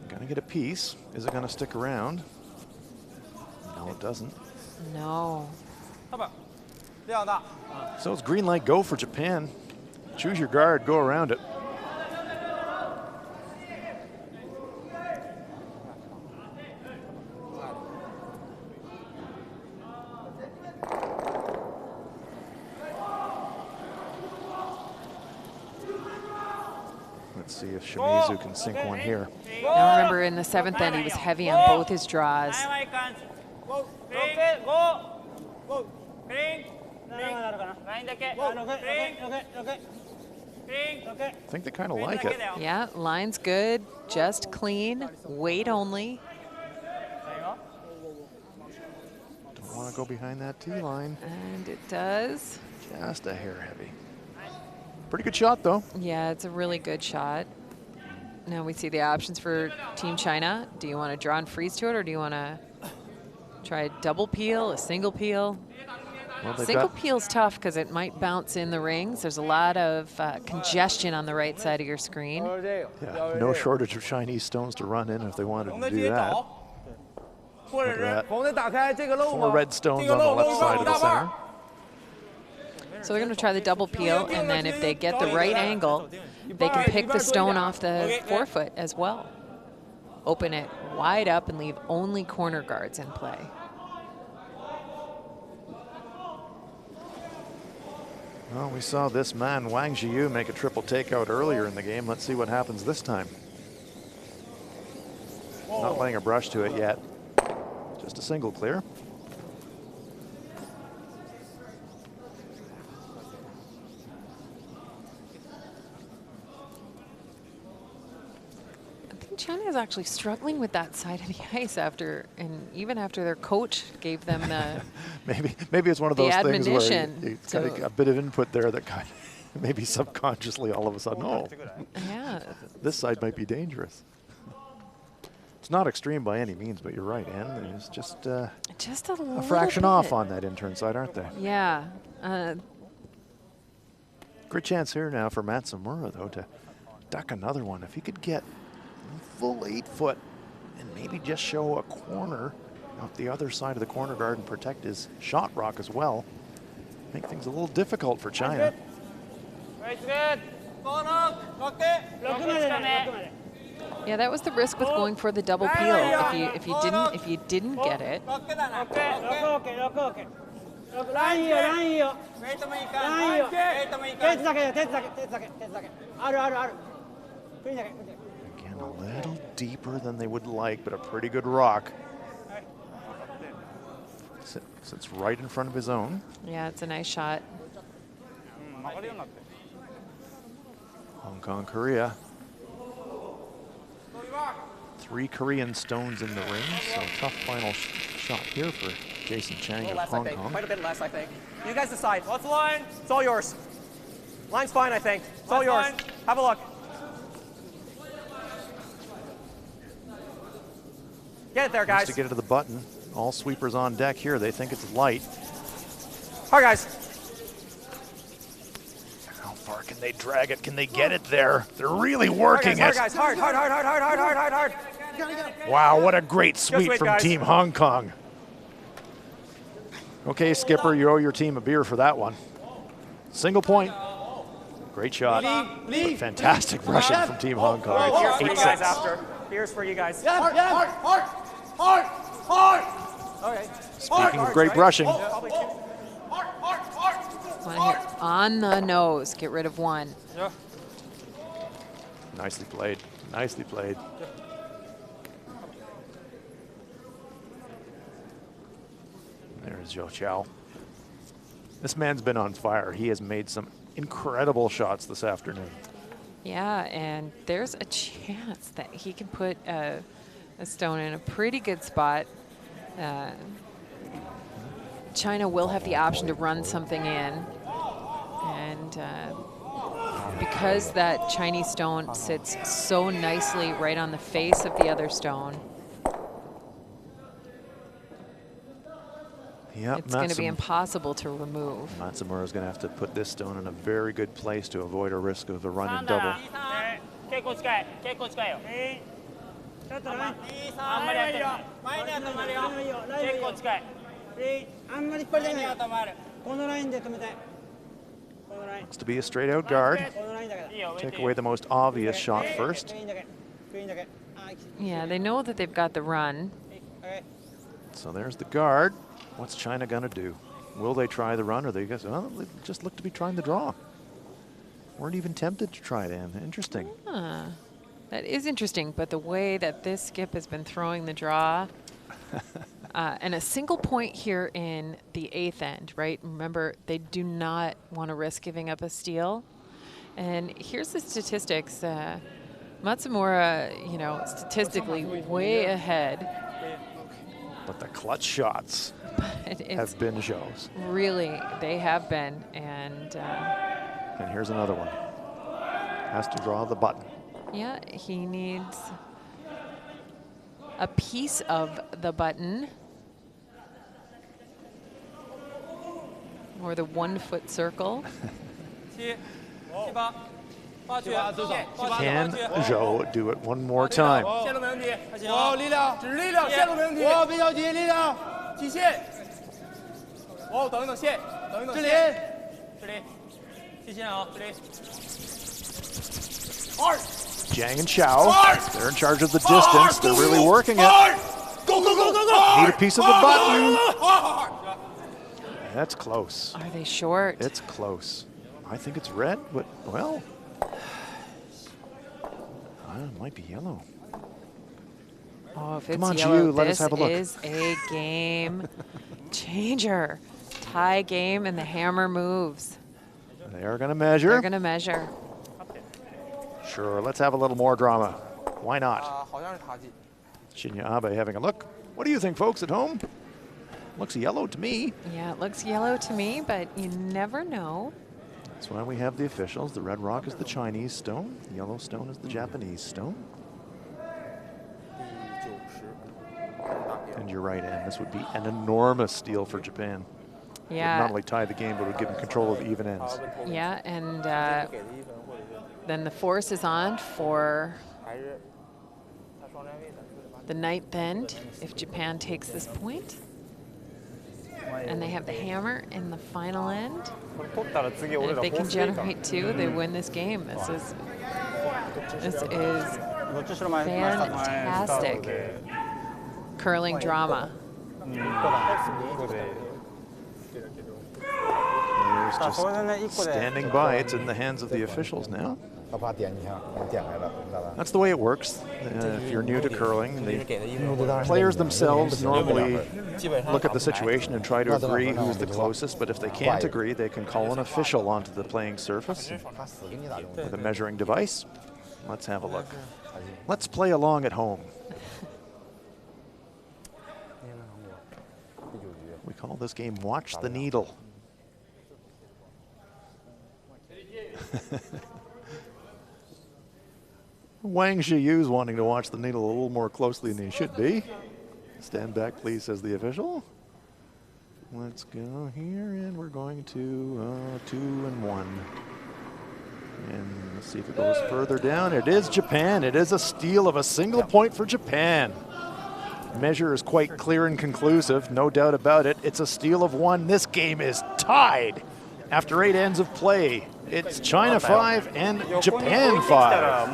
Gonna get a piece. Is it gonna stick around? No, it doesn't. No. So it's green light go for Japan. Choose your guard, go around it. Let's see if Shimizu can sink one here. Now remember, in the seventh end, he was heavy on both his draws. I think they kind of like it. Yeah, line's good, just clean, weight only. Don't want to go behind that T line. And it does. Just a hair heavy. Pretty good shot, though. Yeah, it's a really good shot. Now we see the options for Team China. Do you want to draw and freeze to it, or do you want to try a double peel, a single peel? Well, single peel's tough because it might bounce in the rings. There's a lot of congestion on the right side of your screen. Yeah, no shortage of Chinese stones to run in if they wanted to do that. Look at that. 4 red stones on the left side of the center. So they're going to try the double peel, and then if they get the right angle, they can pick the stone off the forefoot as well. Open it wide up and leave only corner guards in play. Well, we saw this man, Wang Jiyu, make a triple takeout earlier in the game. Let's see what happens this time. Not laying a brush to it yet. Just a single clear. China is actually struggling with that side of the ice even after their coach gave them the maybe it's one of those things where you got so a bit of input there that kind of maybe subconsciously all of a sudden, oh, yeah, this side might be dangerous. It's not extreme by any means, but you're right, Ann. There's just a fraction off on that intern side, aren't they? Yeah. Great chance here now for Matsumura, though, to duck another one. If he could get full 8 foot and maybe just show a corner off the other side of the corner guard and protect his shot rock as well, make things a little difficult for China. Yeah, that was the risk with going for the double peel. If you didn't get it. Again, a little deeper than they would like, but a pretty good rock. Sits right in front of his own. Yeah, it's a nice shot. Hong Kong, Korea. 3 Korean stones in the ring, so tough final shot here for Jason Chang of Hong Kong. Quite a bit less, I think. You guys decide. What's the line? It's all yours. Line's fine, I think. It's all yours. Have a look. Get it there, guys. To get it to the button. All sweepers on deck here. They think it's light. Hard, guys. How far can they drag it? Can they get it there? They're really working hard, guys, hard, hard, hard, hard, hard, hard, hard, hard, hard. Wow, what a great sweep from guys. Team Hong Kong. Okay, Skipper, you owe your team a beer for that one. Single point. Great shot. Fantastic rushing from Team Hong Kong. Beers for you guys after. Beers for you guys. Hard. Okay. Speaking of great brushing. On the nose, get rid of one. Yeah. Nicely played. Nicely played. There's Zhou Qiao. This man's been on fire. He has made some incredible shots this afternoon. Yeah, and there's a chance that he can put a stone in a pretty good spot. China will have the option to run something in. And because that Chinese stone sits so nicely right on the face of the other stone, yep, it's going to be impossible to remove. Matsumura is going to have to put this stone in a very good place to avoid a risk of a run and double. Looks to be a straight out guard. Take away the most obvious shot first. Yeah, they know that they've got the run. So there's the guard. What's China going to do? Will they try the run, or they just look to be trying the draw? Weren't even tempted to try it in. Interesting. That is interesting, but the way that this skip has been throwing the draw, and a single point here in the 8th end, right? Remember, they do not want to risk giving up a steal. And here's the statistics. Matsumura, you know, statistically way ahead. But the clutch shots have been shows. Really, they have been. And here's another one. Has to draw the button. Yeah, he needs a piece of the button. Or the 1 foot circle. Can Zhou do it one more time? Jiang and Qiao, they're in charge of the distance. They're really working it. Need a piece of the button. That's close. Are they short? It's close. I think it's red, but, well, it might be yellow. Oh, if it's Come on, yellow, Jiu, let us have a look. This is a game changer. Tie game, and the hammer moves. They are going to measure. They're going to measure. Sure, let's have a little more drama. Why not? Shinya Abe having a look. What do you think, folks at home? Looks yellow to me. Yeah, it looks yellow to me, but you never know. That's why we have the officials. The red rock is the Chinese stone. The yellow stone is the Japanese stone. And you're right, Ann. This would be an enormous steal for Japan. Yeah. It would not only tie the game, but would give them control of the even ends. Yeah, and then the force is on for the 9th end if Japan takes this point. And they have the hammer in the final end. And if they can generate 2, they win this game. This is fantastic curling drama. Just standing by. It's in the hands of the officials now. That's the way it works. If you're new to curling, the players themselves normally look at the situation and try to agree who's the closest, but if they can't agree, they can call an official onto the playing surface with a measuring device. Let's have a look. Let's play along at home. We call this game Watch the Needle. Wang Zhiyu's wanting to watch the needle a little more closely than he should be. Stand back, please, says the official. Let's go here, and we're going to 2 and 1. And let's see if it goes further down. It is Japan. It is a steal of a single point for Japan. Measure is quite clear and conclusive, no doubt about it. It's a steal of 1. This game is tied after 8 ends of play. It's China 5 and Japan 5.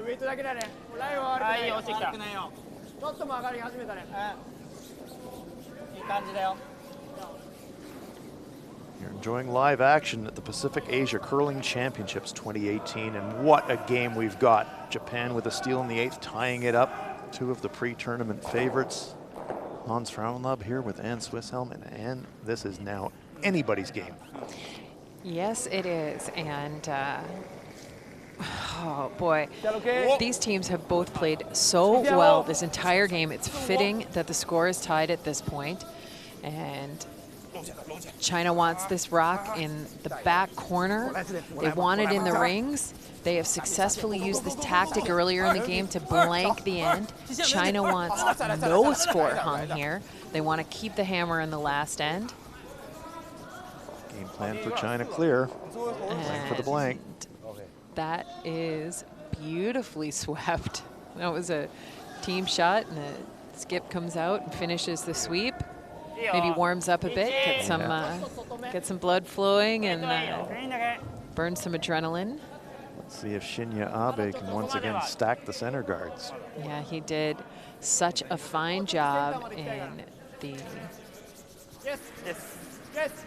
ウェイトだけだね。ラインは悪くないよ。落ちてきた。ちょっとも上がり始めたね。いい感じだよ。You're enjoying live action at the Pacific Asia Curling Championships 2018, and what a game we've got. Japan with a steal in the 8th, tying it up. 2 of the pre-tournament favorites. Hans Frauenlob here with Anne Swisshelm, and this is now anybody's game. Yes, it is, and oh boy, these teams have both played so well this entire game. It's fitting that the score is tied at this point, and China wants this rock in the back corner. They want it in the rings. They have successfully used this tactic earlier in the game to blank the end. China wants no score hung here. They want to keep the hammer in the last end. Game plan for China clear. For the blank. That is beautifully swept. That was a team shot, and the skip comes out and finishes the sweep. Maybe warms up a bit, get some blood flowing, and burn some adrenaline. Let's see if Shinya Abe can once again stack the center guards. Yeah, he did such a fine job in the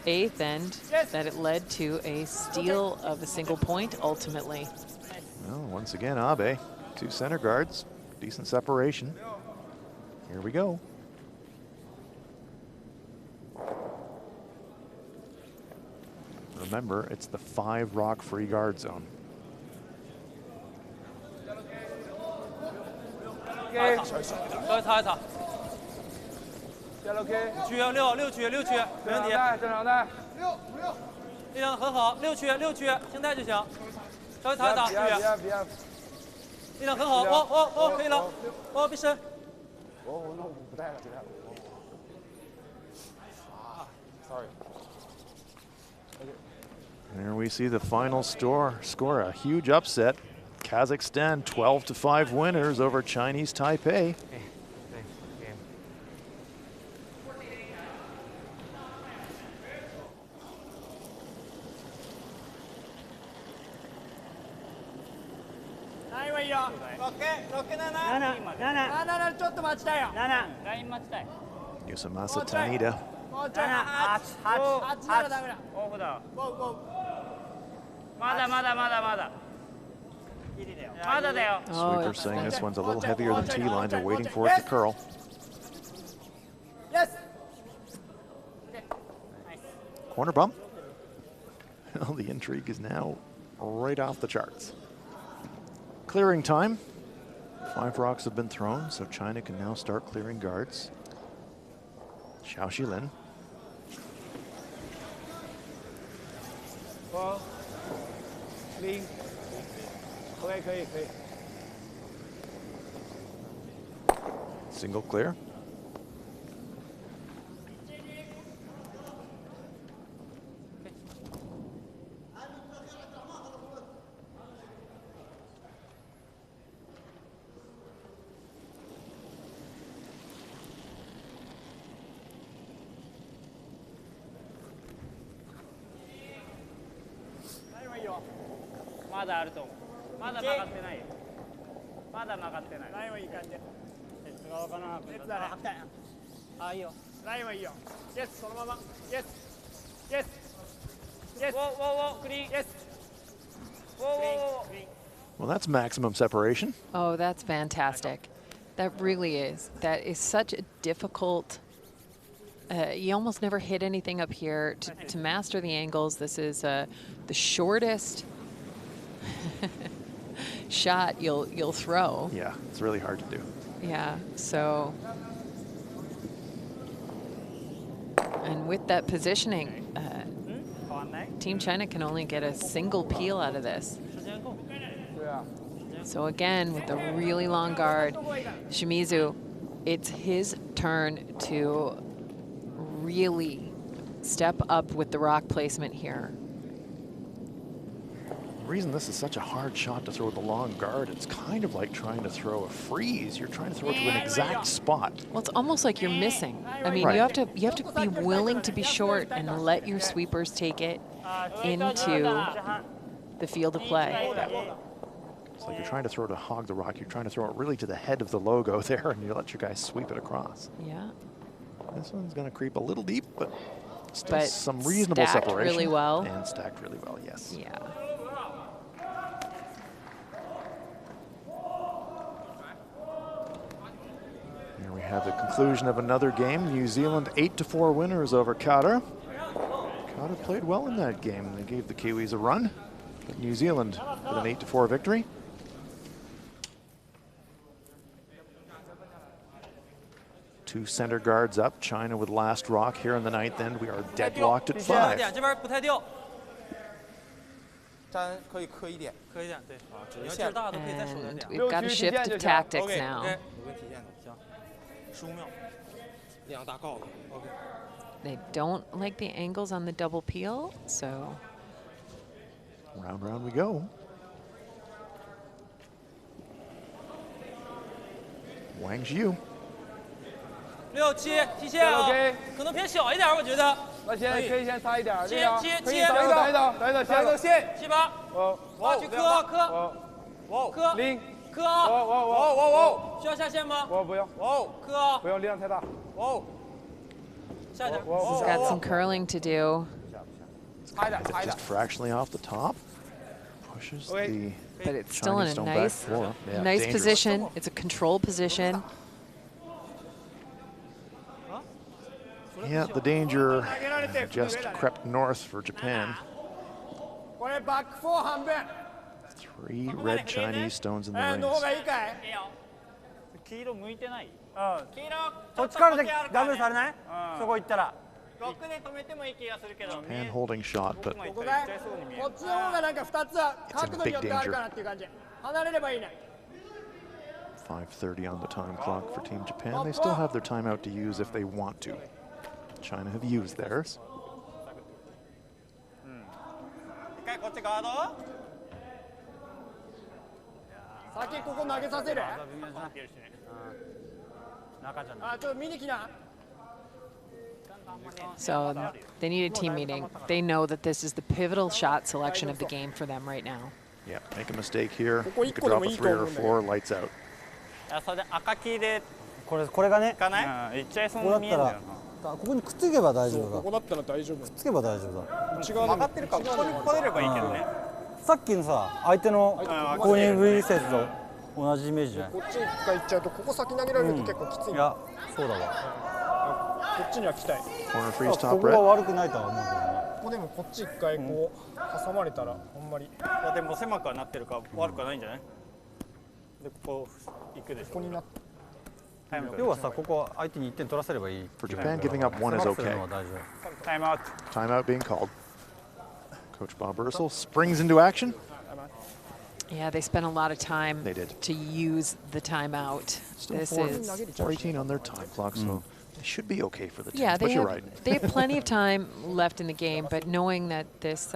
8th end that it led to a steal of a single point ultimately. Well, once again, Abe, 2 center guards, decent separation. Here we go. Remember, it's the 5 rock free guard zone. Okay. 6局6局6局，没问题。正常带。力量很好，6局，轻带就行。稍微擦一擦，注意。力量很好，哦，可以了。哦，别深。不带了，不带了。Sorry. There we see the final score, a huge upset. Kazakhstan 12-5 winners over Chinese Taipei. Yusamasa Tanida. Sweeper saying this one's a little heavier than T-line. They're waiting for it to curl. Yes. Corner bump. Well, the intrigue is now right off the charts. Clearing time. 5 rocks have been thrown, so China can now start clearing guards. Xiao Xilin. Single clear. Well, that's maximum separation. Oh, that's fantastic. That really is. That is such a difficult. You almost never hit anything up here to master the angles. This is the shortest shot you'll throw. Yeah, it's really hard to do. Yeah, so. And with that positioning, Team China can only get a single peel out of this. So again, with a really long guard, Shimizu, it's his turn to really step up with the rock placement here. The reason this is such a hard shot to throw with the long guard, it's kind of like trying to throw a freeze. You're trying to throw it to an exact spot. Well, it's almost like you're missing. I mean, right. you have to be willing to be short and let your sweepers take it into the field of play. It's like you're trying to throw to hog the rock. You're trying to throw it really to the head of the logo there, and you let your guys sweep it across. Yeah. This one's going to creep a little deep, but still some reasonable stacked separation. Really well. And stacked really well, yes. Yeah. Here we have the conclusion of another game. New Zealand 8-4 winners over Qatar. Qatar played well in that game. They gave the Kiwis a run. But New Zealand with an 8-4 victory. Two center guards up. China with last rock here in the ninth end. We are deadlocked at 5. And we've got a shift of tactics now. They don't like the angles on the double peel, so. Round we go. Wang Zhu. 6、7提线啊，可能偏小一点，我觉得。那现在可以先差一点，切等一等，下一个线，7、8，我去磕，零，磕啊，需要下线吗？不用，磕，不用，力量太大，下点。He's got some curling to do. Just fractionally off the top. Pushes the But it's still in a Chinese nice position. It's a controlled position. Yeah, the danger just crept north for Japan. 3 red Chinese stones in the rings. 黄色向いてない。そっちからでダブルされない？そこ行ったら。枠で止めてもいい気がするけど。Japan holding shot, but こっちの方がなんか2つ角度によってあるかなっていう感じ。離れればいいね。 5:30 on the time clock for Team Japan. They still have their timeout to use if they want to. China have used theirs. 一回こっちガード。先ここ投げさせる。あ、ちょっと見に来な。 So they need a team meeting. They know that this is the pivotal shot selection of the game for them right now. Yeah, make a mistake here. You could drop a 3 or a 4, lights out. それで赤黄でこれがね。いかない？いっちゃいそうに見えるんだよな。ここにくっつけば大丈夫だ。ここだったら大丈夫。くっつけば大丈夫だ。内側曲がってるからここに来れればいいけどね。さっきのさ、相手のコーニングリセスと同じイメージじゃない。こっちが行っちゃうとここ先投げられると結構きつい。いや、そうだわ。こっちには来たい。Corner freeze こ top こは red. 悪くないとは思うけどね。こでもこっち一回こう挟まれたらあんまり。いやでも狭くはなってるから悪くはないんじゃない？でここ行くでしょ。ここになって。要はさここ相手に1点取らせればいい。For Japan, giving up one is okay. Time out. Timeout being called. Coach Bob Ursel springs into action. Yeah, they spent a lot of time they did. To use the timeout. Still this is 4:18 on their time clock, so they should be okay for the 10. Yeah, but you're right. They have plenty of time left in the game, but knowing that this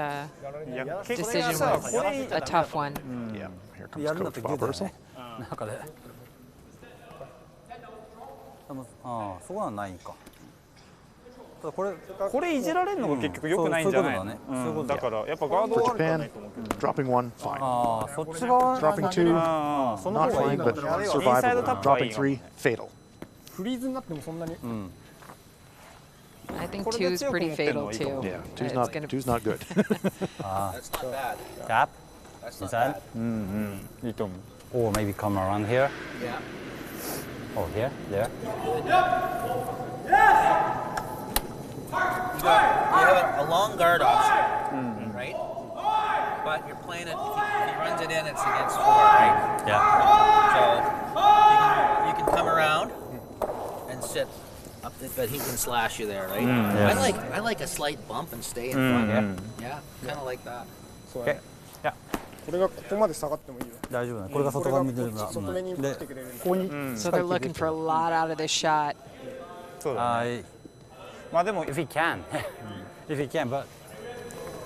decision was a tough one. Yeah, here comes Coach Bob Ursel. ああ、そうはないんか。これいじられるのが結局良くないんじゃないの？だからやっぱガードはあるかないと思うけど。Dropping one, fine. ああ、そっち側。Dropping two, not fine, but survivable. Dropping three, fatal. フリーズになってもそんなに。I think two's pretty fatal too. Yeah, two's not good. That's not bad. Gap. That's not bad. いいと思う。Or maybe come around here. Yeah. Oh, here, there. You have a long guard option, right? But you're playing it. If he runs it in, it's against 4, right? Yeah. So you can come around and sit up, but he can slash you there, right? Yes. I like a slight bump and stay in front. Yeah, kind of like that. Okay. Yeah. これがここまで下がってもいいよ。大丈夫だ。これが外側見てるから。外目に来てくれるんだ。ここに。So they're looking for a lot out of this shot. そうだね。まあでも if he can, if he can, but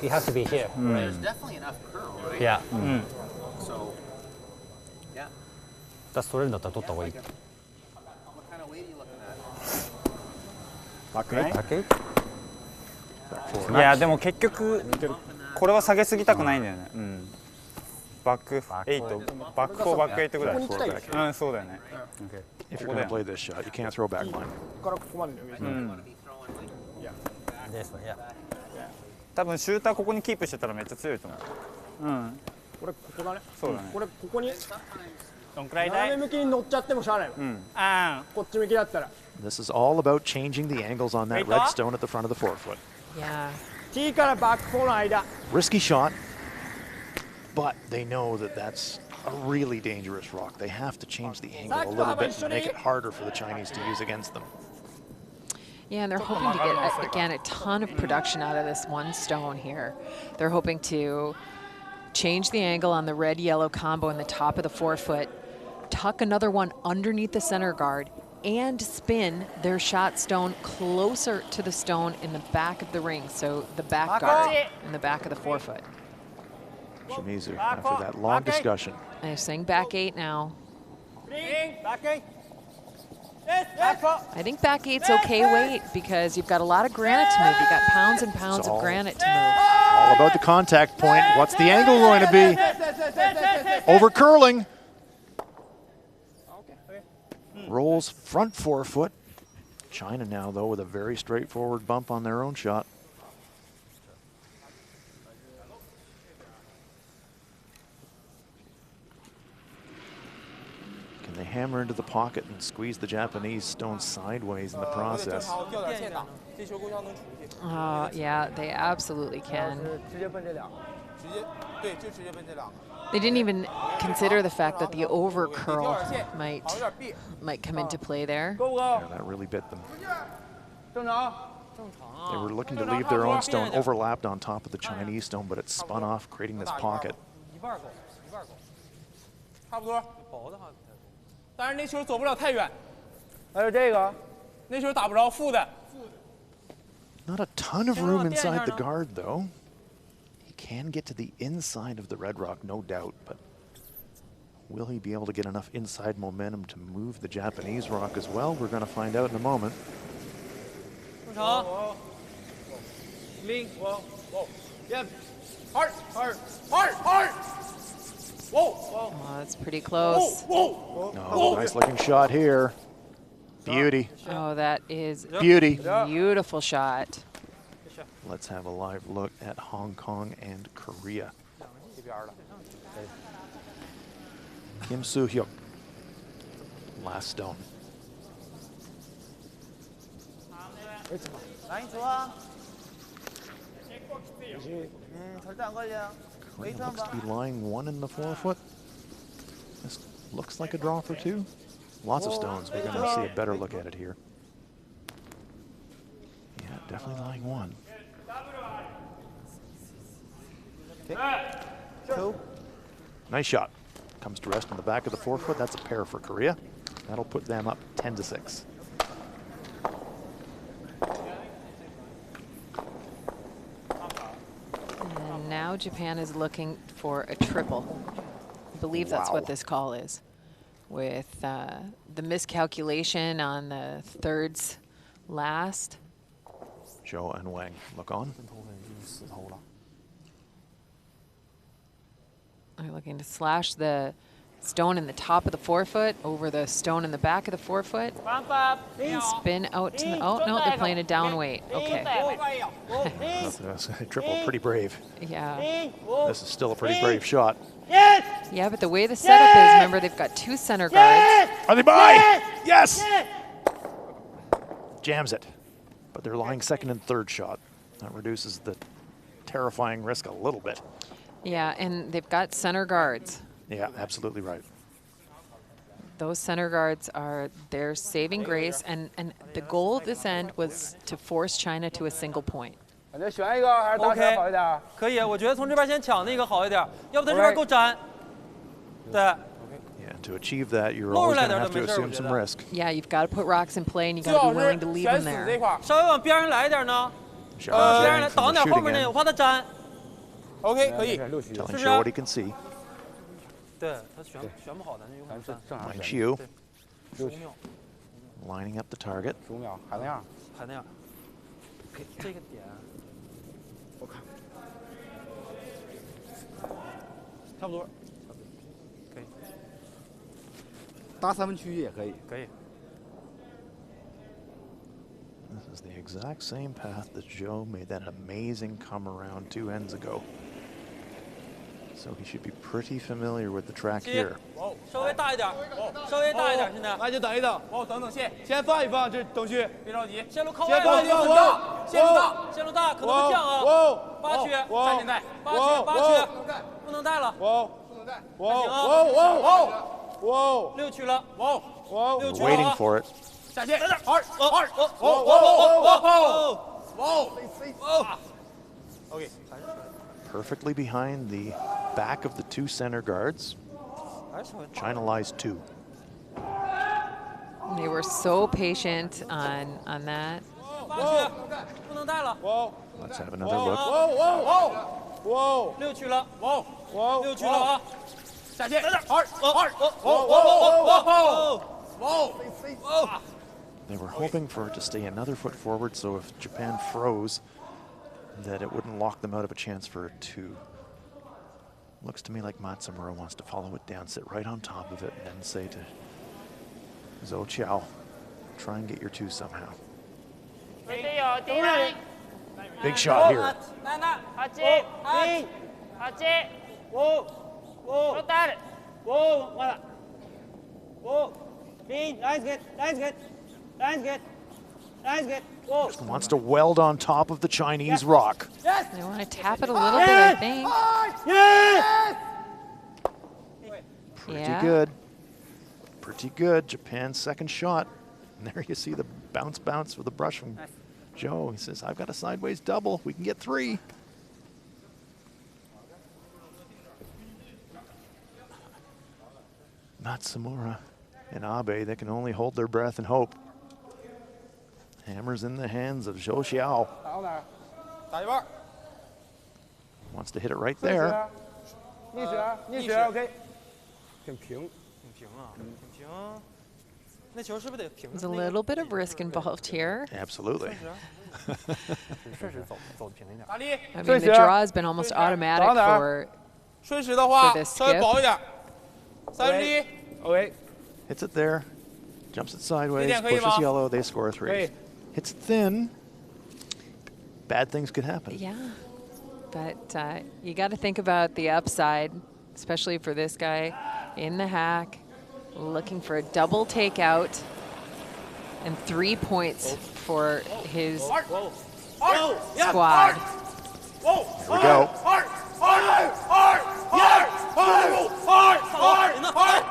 he has to be here. There's definitely enough curl, right? Yeah. So, yeah. だ取れるんだったら取った方がいい。What kind of weight are you looking at? バックエイト。バックエイト。いやでも結局これは下げすぎたくないんだよね。バック8、バック4、バック8ぐらい。うん、そうだよね。If you're going to play this shot, you can't throw back line. ここからここまでの上。多分シューターここにキープしてたらめっちゃ強いと思う。これここだね。そうだね。これここにどんくらいだい？斜め向きに乗っちゃってもしゃあないわ。こっち向きだったら。This is all about changing the angles on that red stone at the front of the forefoot. Yeah. T からバック4の間。Risky shot, but they know that that's a really dangerous rock. They have to change the angle a little bit and make it harder for the Chinese to use against them. Yeah, and they're hoping to get, again, a ton of production out of this one stone here. They're hoping to change the angle on the red-yellow combo in the top of the forefoot, tuck another one underneath the center guard, and spin their shot stone closer to the stone in the back of the ring, so the back guard in the back of the forefoot. Shimizu, after that long discussion. They're saying back 8 now. Back 8. I think back 8's okay weight because you've got a lot of granite to move. You've got pounds and pounds of granite to move. All about the contact point. What's the angle going to be? Over curling. Rolls front forefoot. China now, though, with a very straightforward bump on their own shot. Can they hammer into the pocket and squeeze the Japanese stone sideways in the process? Yeah, they absolutely can. They didn't even consider the fact that the over curl might come into play there. Yeah, that really bit them. They were looking to leave their own stone overlapped on top of the Chinese stone, but it spun off, creating this pocket. 但是那球走不了太远。还有这个，那球打不着负的。Not a ton of room inside the guard, though. He can get to the inside of the red rock, no doubt, but will he be able to get enough inside momentum to move the Japanese rock as well? We're going to find out in a moment. 正常。Yep. Hard. Whoa. Oh, that's pretty close. Oh, nice looking shot here. Beauty. Oh, that is beauty. Beautiful shot. Let's have a live look at Hong Kong and Korea. Kim Soo-hyuk. Last stone. Korea looks to be lying 1 in the forefoot. This looks like a draw for 2. Lots of stones. We're going to see a better look at it here. Yeah, definitely lying 1. Nice shot. Comes to rest on the back of the forefoot. That's a pair for Korea. That'll put them up 10-6. And now Japan is looking for a triple. I believe that's what this call is. With the miscalculation on the thirds last. Zhou and Wang look on. They're looking to slash the stone in the top of the forefoot over the stone in the back of the forefoot. And spin out to the, oh no, they're playing a down weight. Okay. That's triple, pretty brave. Yeah. This is still a pretty brave shot. Yeah, but the way the setup is, remember they've got 2 center guards. Are they by? Yes! Jams it. But they're lying second and third shot. That reduces the terrifying risk a little bit. Yeah, and they've got center guards. Yeah, absolutely right. Those center guards are their saving grace, and the goal of this end was to force China to a single point. OK， 可以，我觉得从这边先抢那个好一点，要不他这边够粘。对。Yeah, to achieve that, you're always going to have to assume some risk. Yeah, you've got to put rocks in play, and you've got to be willing to leave them there. 稍微往边上来一点呢，边上来挡点后面那个，我怕他粘。OK， 可以。Telling Zhou what he can see. 对他选不好，咱就有可能删。 Wang Xiu lining up the target. 15秒，还那样，还那样。这个点，我看，差不多，可以。搭3分区也可以。可以。 This is the exact same path that Zhou made that amazing come around 2 ends ago. So he should be pretty familiar with the track here. 稍微大一点，稍微大一点，现在。那就等一等。等等线，先放一放，这东西。别着急，线路靠外了，很大，线路大，线路大，可能会降啊。8区，3点带，8区，不能带了。不能带。6区了，6区了。 Waiting for it. 下线，2，OK。 Perfectly behind the back of the 2 center guards. China lies 2. They were so patient on that. Let's have another look. 6区了，6区了啊！下线They were hoping for it to stay another foot forward, so if Japan froze, that it wouldn't lock them out of a chance for a 2. Looks to me like Matsumura wants to follow it down, sit right on top of it, and then say to Zhou Qiao, try and get your 2 somehow. Big shot here. Just wants to weld on top of the Chinese rock. They want to tap it a little bit, I think. Pretty good. Pretty good. Japan's second shot. And there you see the bounce with the brush from Zhou. He says, I've got a sideways double. We can get 3. Matsumura and Abe, they can only hold their breath and hope. Hammers in the hands of Zhou Xiao. Wants to hit it right there. There's a little bit of risk involved here. Absolutely. I mean, the draw has been almost automatic for this skip. Hits it there. Jumps it sideways, pushes yellow, they score 3. Hits thin. Bad things could happen. Yeah, but you got to think about the upside, especially for this guy in the hack, looking for a double takeout and 3 points for his squad. Here we go.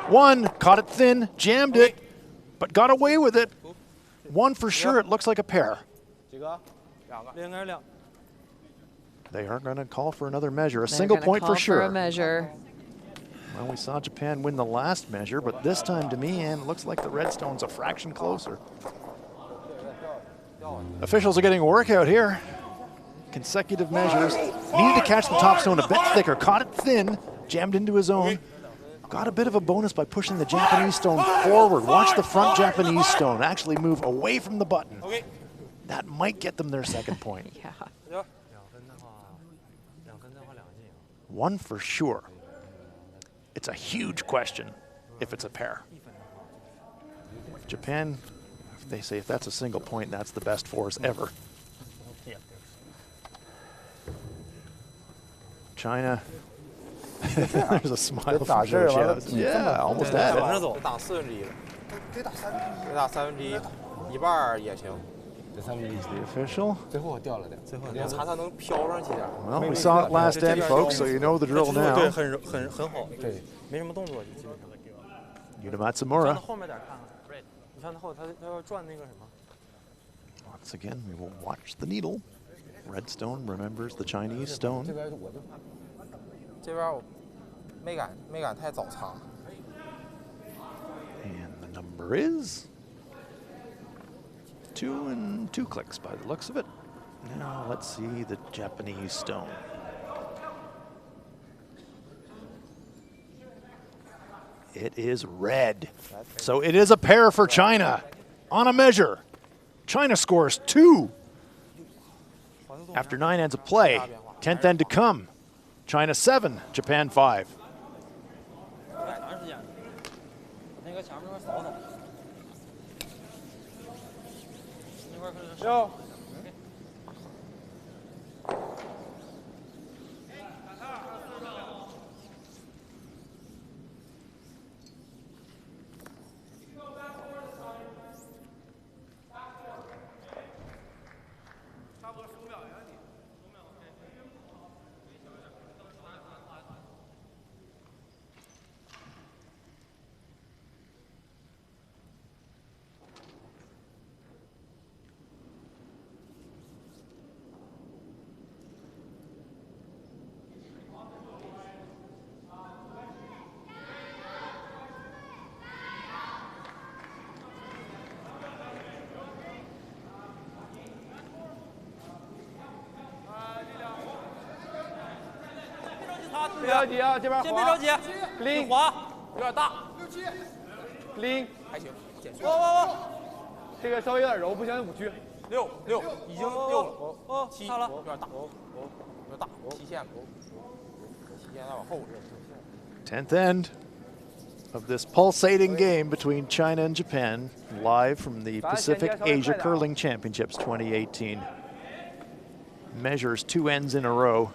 One, caught it thin, jammed it, but got away with it. One for sure, it looks like a pair. They are going to call for another measure, a single point for sure. For a measure. Well, we saw Japan win the last measure, but this time to me, and it looks like the red stone's a fraction closer. Officials are getting a workout here. Consecutive measures. Needed to catch the top stone a bit thicker, caught it thin, jammed into his own. Got a bit of a bonus by pushing the Japanese stone forward. Watch the front Japanese stone actually move away from the button. That might get them their second point. Yeah. One for sure. It's a huge question if it's a pair. Japan, they say if that's a single point, that's the best force ever. China, there's a smile from Zhou. Yeah, almost had it. 打1/4，可以打1/3，一半也行。 The official. 最后掉了点，最后查它能飘上去点。Well, we saw it last end, folks, so you know the drill now. 对，很好，对，没什么动作，基本上。Yuna 后面点看看，你看他后，他要转那个什么。 Once again, we will watch the needle. Red stone remembers the Chinese stone. 这边我没敢太早擦。 And the number is 2 and 2 clicks by the looks of it. Now let's see the Japanese stone. It is red. So it is a pair for China on a measure. China scores 2 after 9 ends of play. 10th end to come. China 7, Japan 5. Yo.别着急啊，这边先别着急，拎滑，有点大。拎还行，减速。这个稍微有点柔，不行5区。6，已经6了。7，差了，有点大，有点大，极限了，极限再往后。 10th end of this pulsating game between China and Japan, live from the Pacific Asia Curling Championships 2018. Measures 2 ends in a row,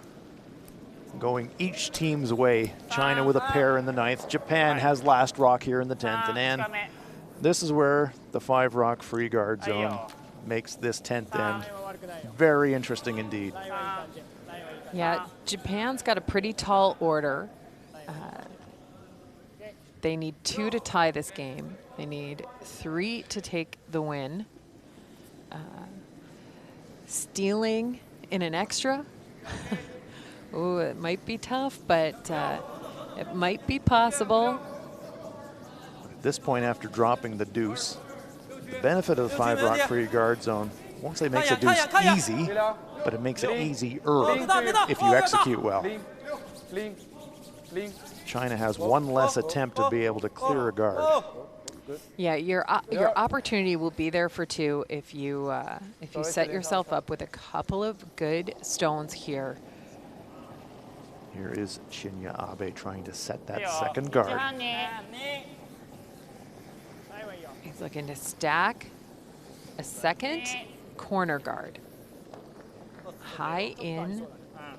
going each team's way. China with a pair in the 9th. Japan has last rock here in the 10th. And this is where the 5 rock free guard zone makes this 10th end very interesting indeed. Yeah, Japan's got a pretty tall order. They need 2 to tie this game. They need 3 to take the win. Stealing in an extra. Ooh, it might be tough, but it might be possible. At this point, after dropping the deuce, the benefit of the 5 rock free guard zone, I won't say makes a deuce easy, but it makes it easier if you execute well. China has 1 less attempt to be able to clear a guard. Yeah, your opportunity will be there for 2 if you set yourself up with a couple of good stones here. Here is Shinya Abe trying to set that second guard. He's looking to stack a second corner guard. High in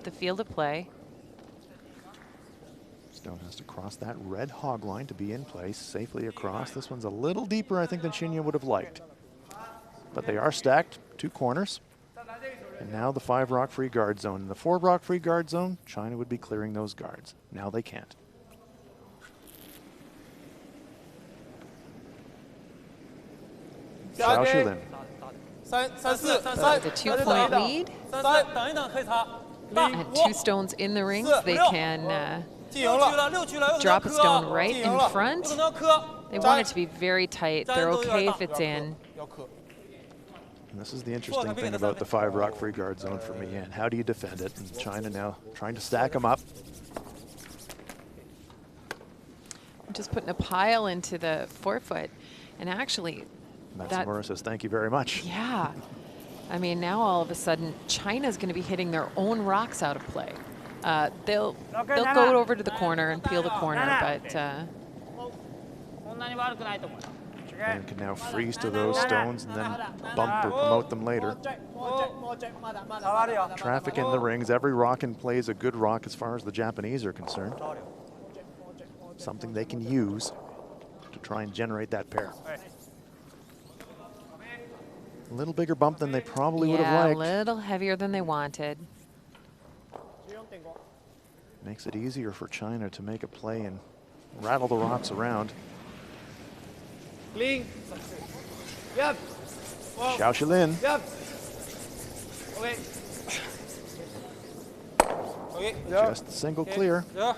the field of play. Stone has to cross that red hog line to be in place, safely across. This one's a little deeper, I think, than Shinya would have liked. But they are stacked, 2 corners. And now the 5 rock free guard zone. In the 4 rock free guard zone, China would be clearing those guards. Now they can't. Xiao Shilin. The 2-point lead. And 2 stones in the rings. They can drop a stone right in front. They want it to be very tight. They're okay if it's in. And this is the interesting thing about the 5 rock free guard zone for me. And how do you defend it? And China now trying to stack them up. Just putting a pile into the forefoot. And actually, Matsumura says, thank you very much. Yeah. I mean, now all of a sudden, China's going to be hitting their own rocks out of play. They'll go over to the corner and peel the corner, but... And can now freeze to those stones and then bump or promote them later. Traffic in the rings. Every rock in play is a good rock as far as the Japanese are concerned. Something they can use to try and generate that pair. A little bigger bump than they probably would have liked. Yeah, a little heavier than they wanted. Makes it easier for China to make a play and rattle the rocks around. Clean. Yep. Xiao Shilin. Yep. Okay. Okay. Just single clear. Yeah.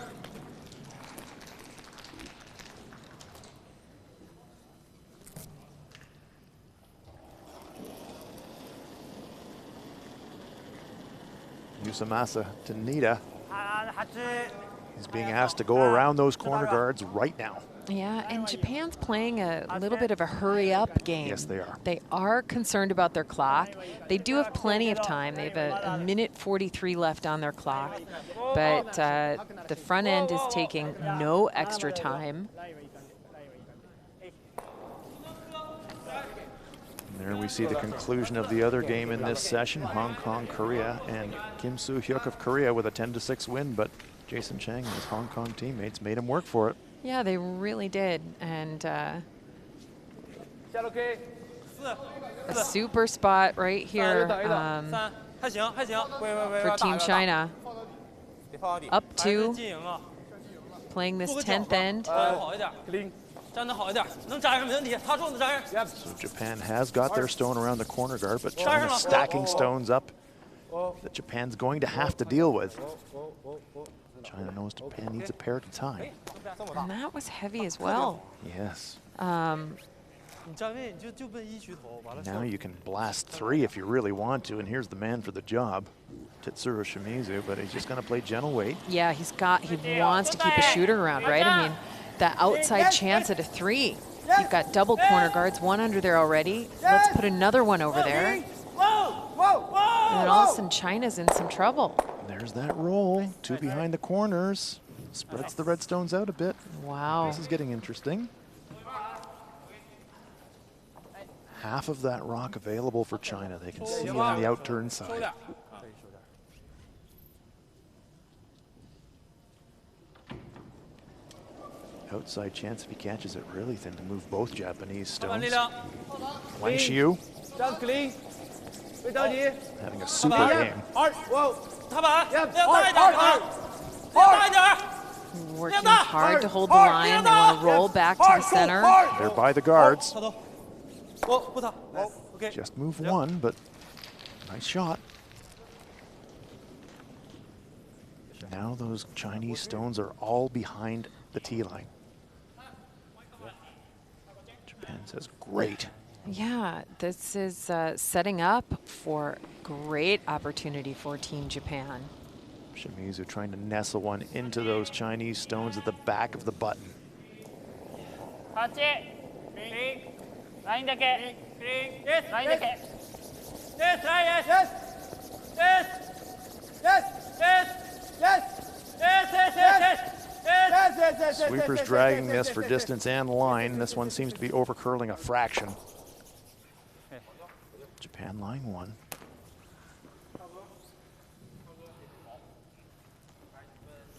Yusamasa Tanita. He's being asked to go around those corner guards right now. Yeah, and Japan's playing a little bit of a hurry-up game. Yes, they are. They are concerned about their clock. They do have plenty of time. They have a minute 43 left on their clock, but the front end is taking no extra time. And there we see the conclusion of the other game in this session, Hong Kong, Korea, and Kim Soo-hyuk of Korea with a 10-6 win, but Jason Chang and his Hong Kong teammates made him work for it. Yeah, they really did, and a super spot right here for Team China. Up 2, playing this 10th end. So Japan has got their stone around the corner guard, but China's stacking stones up that Japan's going to have to deal with. China knows Japan needs a pair at a time. And that was heavy as well. Yes. Now you can blast 3 if you really want to, and here's the man for the job, Tetsuro Shimizu, but he's just going to play gentle weight. Yeah, he wants to keep a shooter around, right? I mean, the outside chance at a 3. You've got double corner guards, 1 under there already. Let's put another one over there. And then all of a sudden, China's in some trouble. There's that roll, 2 behind the corners. Spreads the red stones out a bit. Wow. This is getting interesting. Half of that rock available for China. They can see it on the outturn side. Outside chance if he catches it really thin to move both Japanese stones. Wen Xiu having a super game. Working hard to hold the line. They want to roll back to the center. They're by the guards. Just move 1, but nice shot. Now those Chinese stones are all behind the tee line. Japan says, great. Yeah, this is setting up for great opportunity for Team Japan. Shimizu trying to nestle one into those Chinese stones at the back of the button. Sweeper's dragging this for distance and line. This one seems to be over curling a fraction. Japan line 1.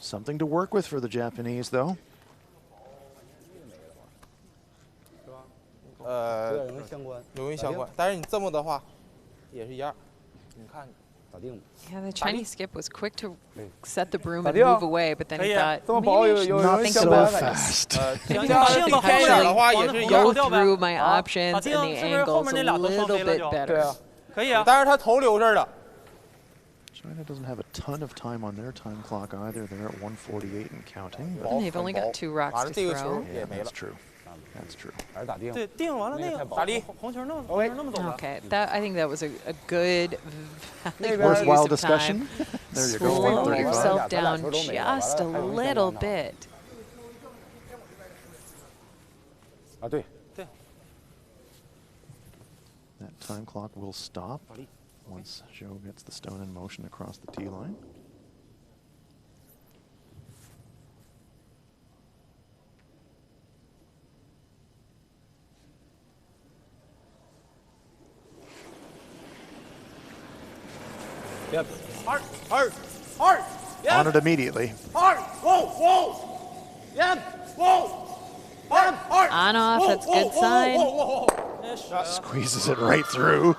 Something to work with for the Japanese, though. 有人相关，但是你这么的话，也是一样。你看， Yeah, the Chinese skip was quick to set the broom and move away, but then he thought, maybe I should not think so about fast. maybe I should actually go through my options and the angles a little bit better. China doesn't have a ton of time on their time clock either. They're at 1:48 and counting. But And they've only got 2 rocks to throw. yeah, that's true. That's true. Okay, that I think that was a good, worthwhile discussion. There you go. Slow 135. yourself down just a little bit. That time clock will stop once Zhou gets the stone in motion across the tee line. Yep. Hard, hard, hard. On it immediately. Hard. Whoa, whoa. Yep. Whoa. Hard, hard. On off, that's a good sign. Squeezes it right through.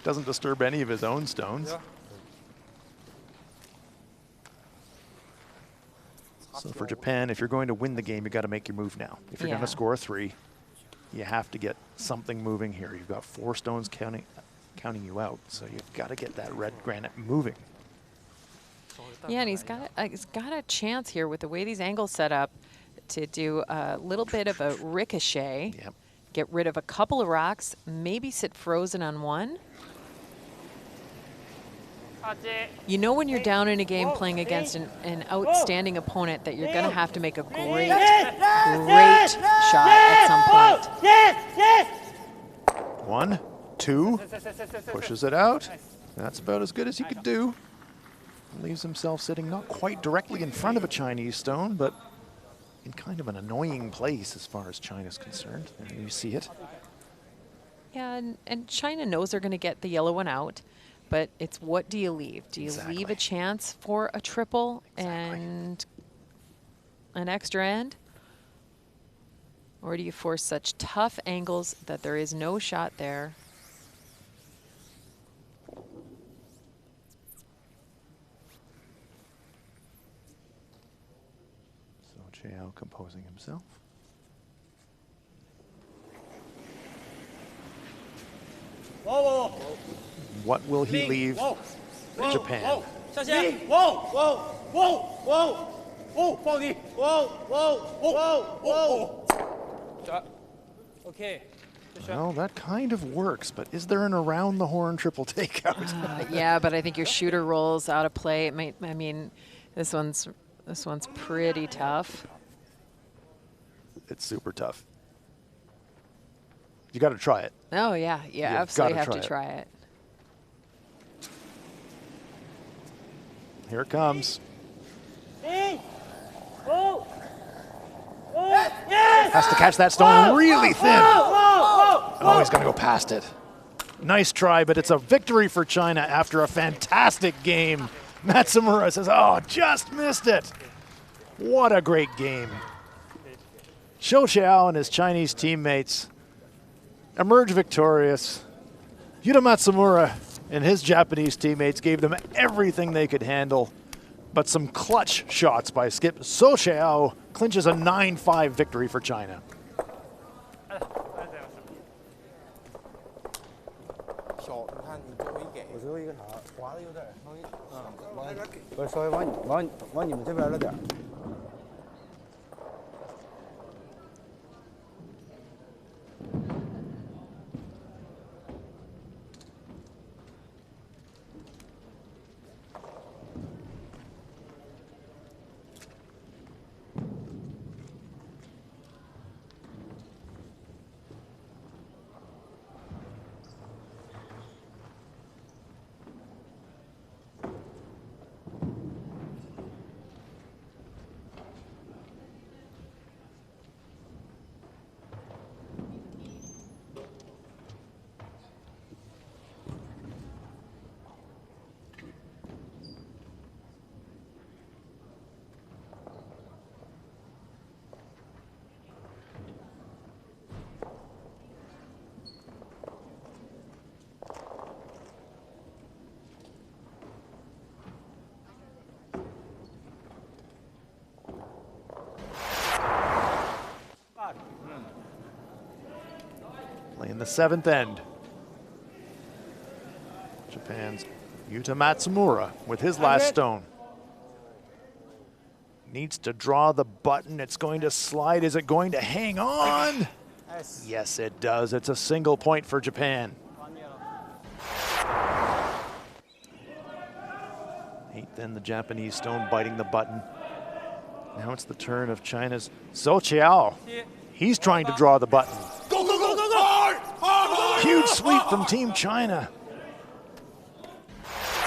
Doesn't disturb any of his own stones. Yeah. So for Japan, if you're going to win the game, you got to make your move now. If you're going to score 3, you have to get something moving here. You've got 4 stones counting you out, so you've got to get that red granite moving. Yeah, and he's got a chance here with the way these angles set up to do a little bit of a ricochet, get rid of a couple of rocks, maybe sit frozen on one. You know when you're down in a game playing against an outstanding opponent that you're going to have to make a great shot at some point. 1, 2, pushes it out. That's about as good as he could do. Leaves himself sitting not quite directly in front of a Chinese stone, but in kind of an annoying place as far as China's concerned. There you see it. Yeah, and China knows they're going to get the yellow one out, but it's what do you leave? Do you leave a chance for a triple and an extra end? Or do you force such tough angles that there is no shot there? So Chao composing himself. Whoa, whoa. What will he leave Japan? Whoa, whoa, whoa, whoa, whoa, whoa. Okay. Well, that kind of works, but is there an around the horn triple takeout? Yeah, but I think your shooter rolls out of play. It might. I mean, this one's pretty tough. It's super tough. You got to try it. Oh yeah, yeah, absolutely have to try it. Here it comes. Has to catch that stone really thin. Oh, he's going to go past it. Nice try, but it's a victory for China after a fantastic game. Matsumura says, oh, just missed it. What a great game. Zhou Xiao and his Chinese teammates emerge victorious. Yuta Matsumura and his Japanese teammates gave them everything they could handle, but some clutch shots by skip. Zhou Xiao clinches a 9-5 victory for China. seventh end. Japan's Yuta Matsumura with his last stone. Needs to draw the button. It's going to slide. Is it going to hang on? Yes, it does. It's a single point for Japan. Eighth end, the Japanese stone biting the button. Now it's the turn of China's Zhou Qiao. He's trying to draw the button. Huge sweep from Team China.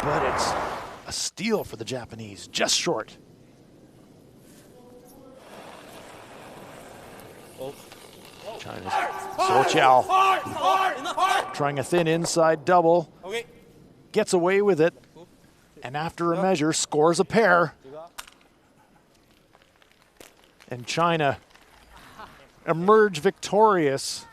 But it's a steal for the Japanese, just short. China's Zhou Qiao trying a thin inside double. Gets away with it. And after a measure, scores a pair. And China emerge victorious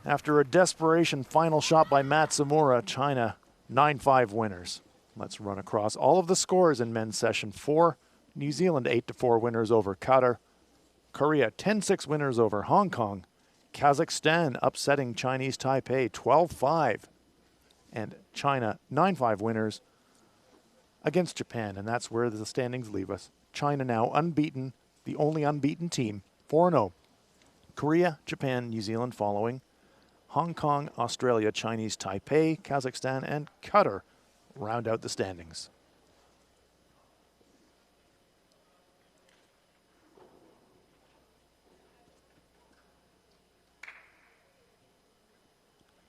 after a desperation final shot by Matsumura. China 9-5 winners. Let's run across all of the scores in men's session 4. New Zealand 8-4 winners over Qatar. Korea 10-6 winners over Hong Kong. Kazakhstan upsetting Chinese Taipei 12-5. And China 9-5 winners against Japan. And that's where the standings leave us. China now unbeaten, the only unbeaten team, 4-0. Korea, Japan, New Zealand following. Hong Kong, Australia, Chinese Taipei, Kazakhstan, and Qatar round out the standings.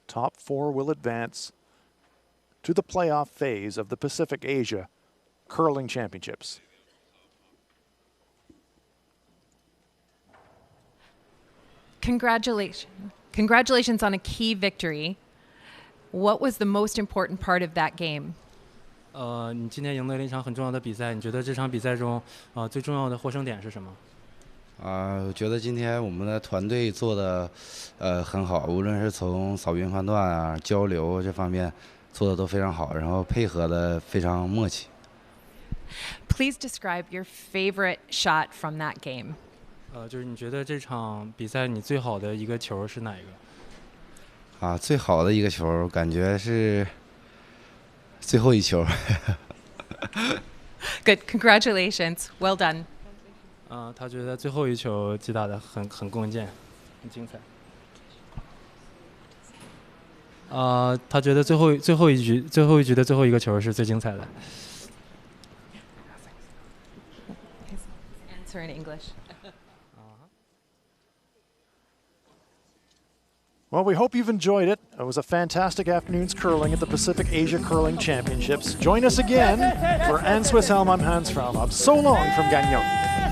Top 4 will advance to the playoff phase of the Pacific Asia Curling Championships. Congratulations on a key victory. What was the most important part of that game? 你今天赢得了一场很重要的比赛，你觉得这场比赛中最重要的获胜点是什么？我觉得今天我们的团队做的很好，无论是从扫云判断啊、交流这方面做的都非常好，然后配合的非常默契。Please describe your favorite shot from that game. 就是你觉得这场比赛你最好的一个球是哪一个？最好的一个球感觉是最后一球。Good, congratulations, well done. 他觉得最后一球击打的很关键，很精彩。他觉得最后一局的最后一个球是最精彩的。Answer in English. Well, we hope you've enjoyed it. It was a fantastic afternoon's curling at the Pacific Asia Curling Championships. Join us again for Anne Swisshelm. I'm Hans Frauenab. So long from Gangneung.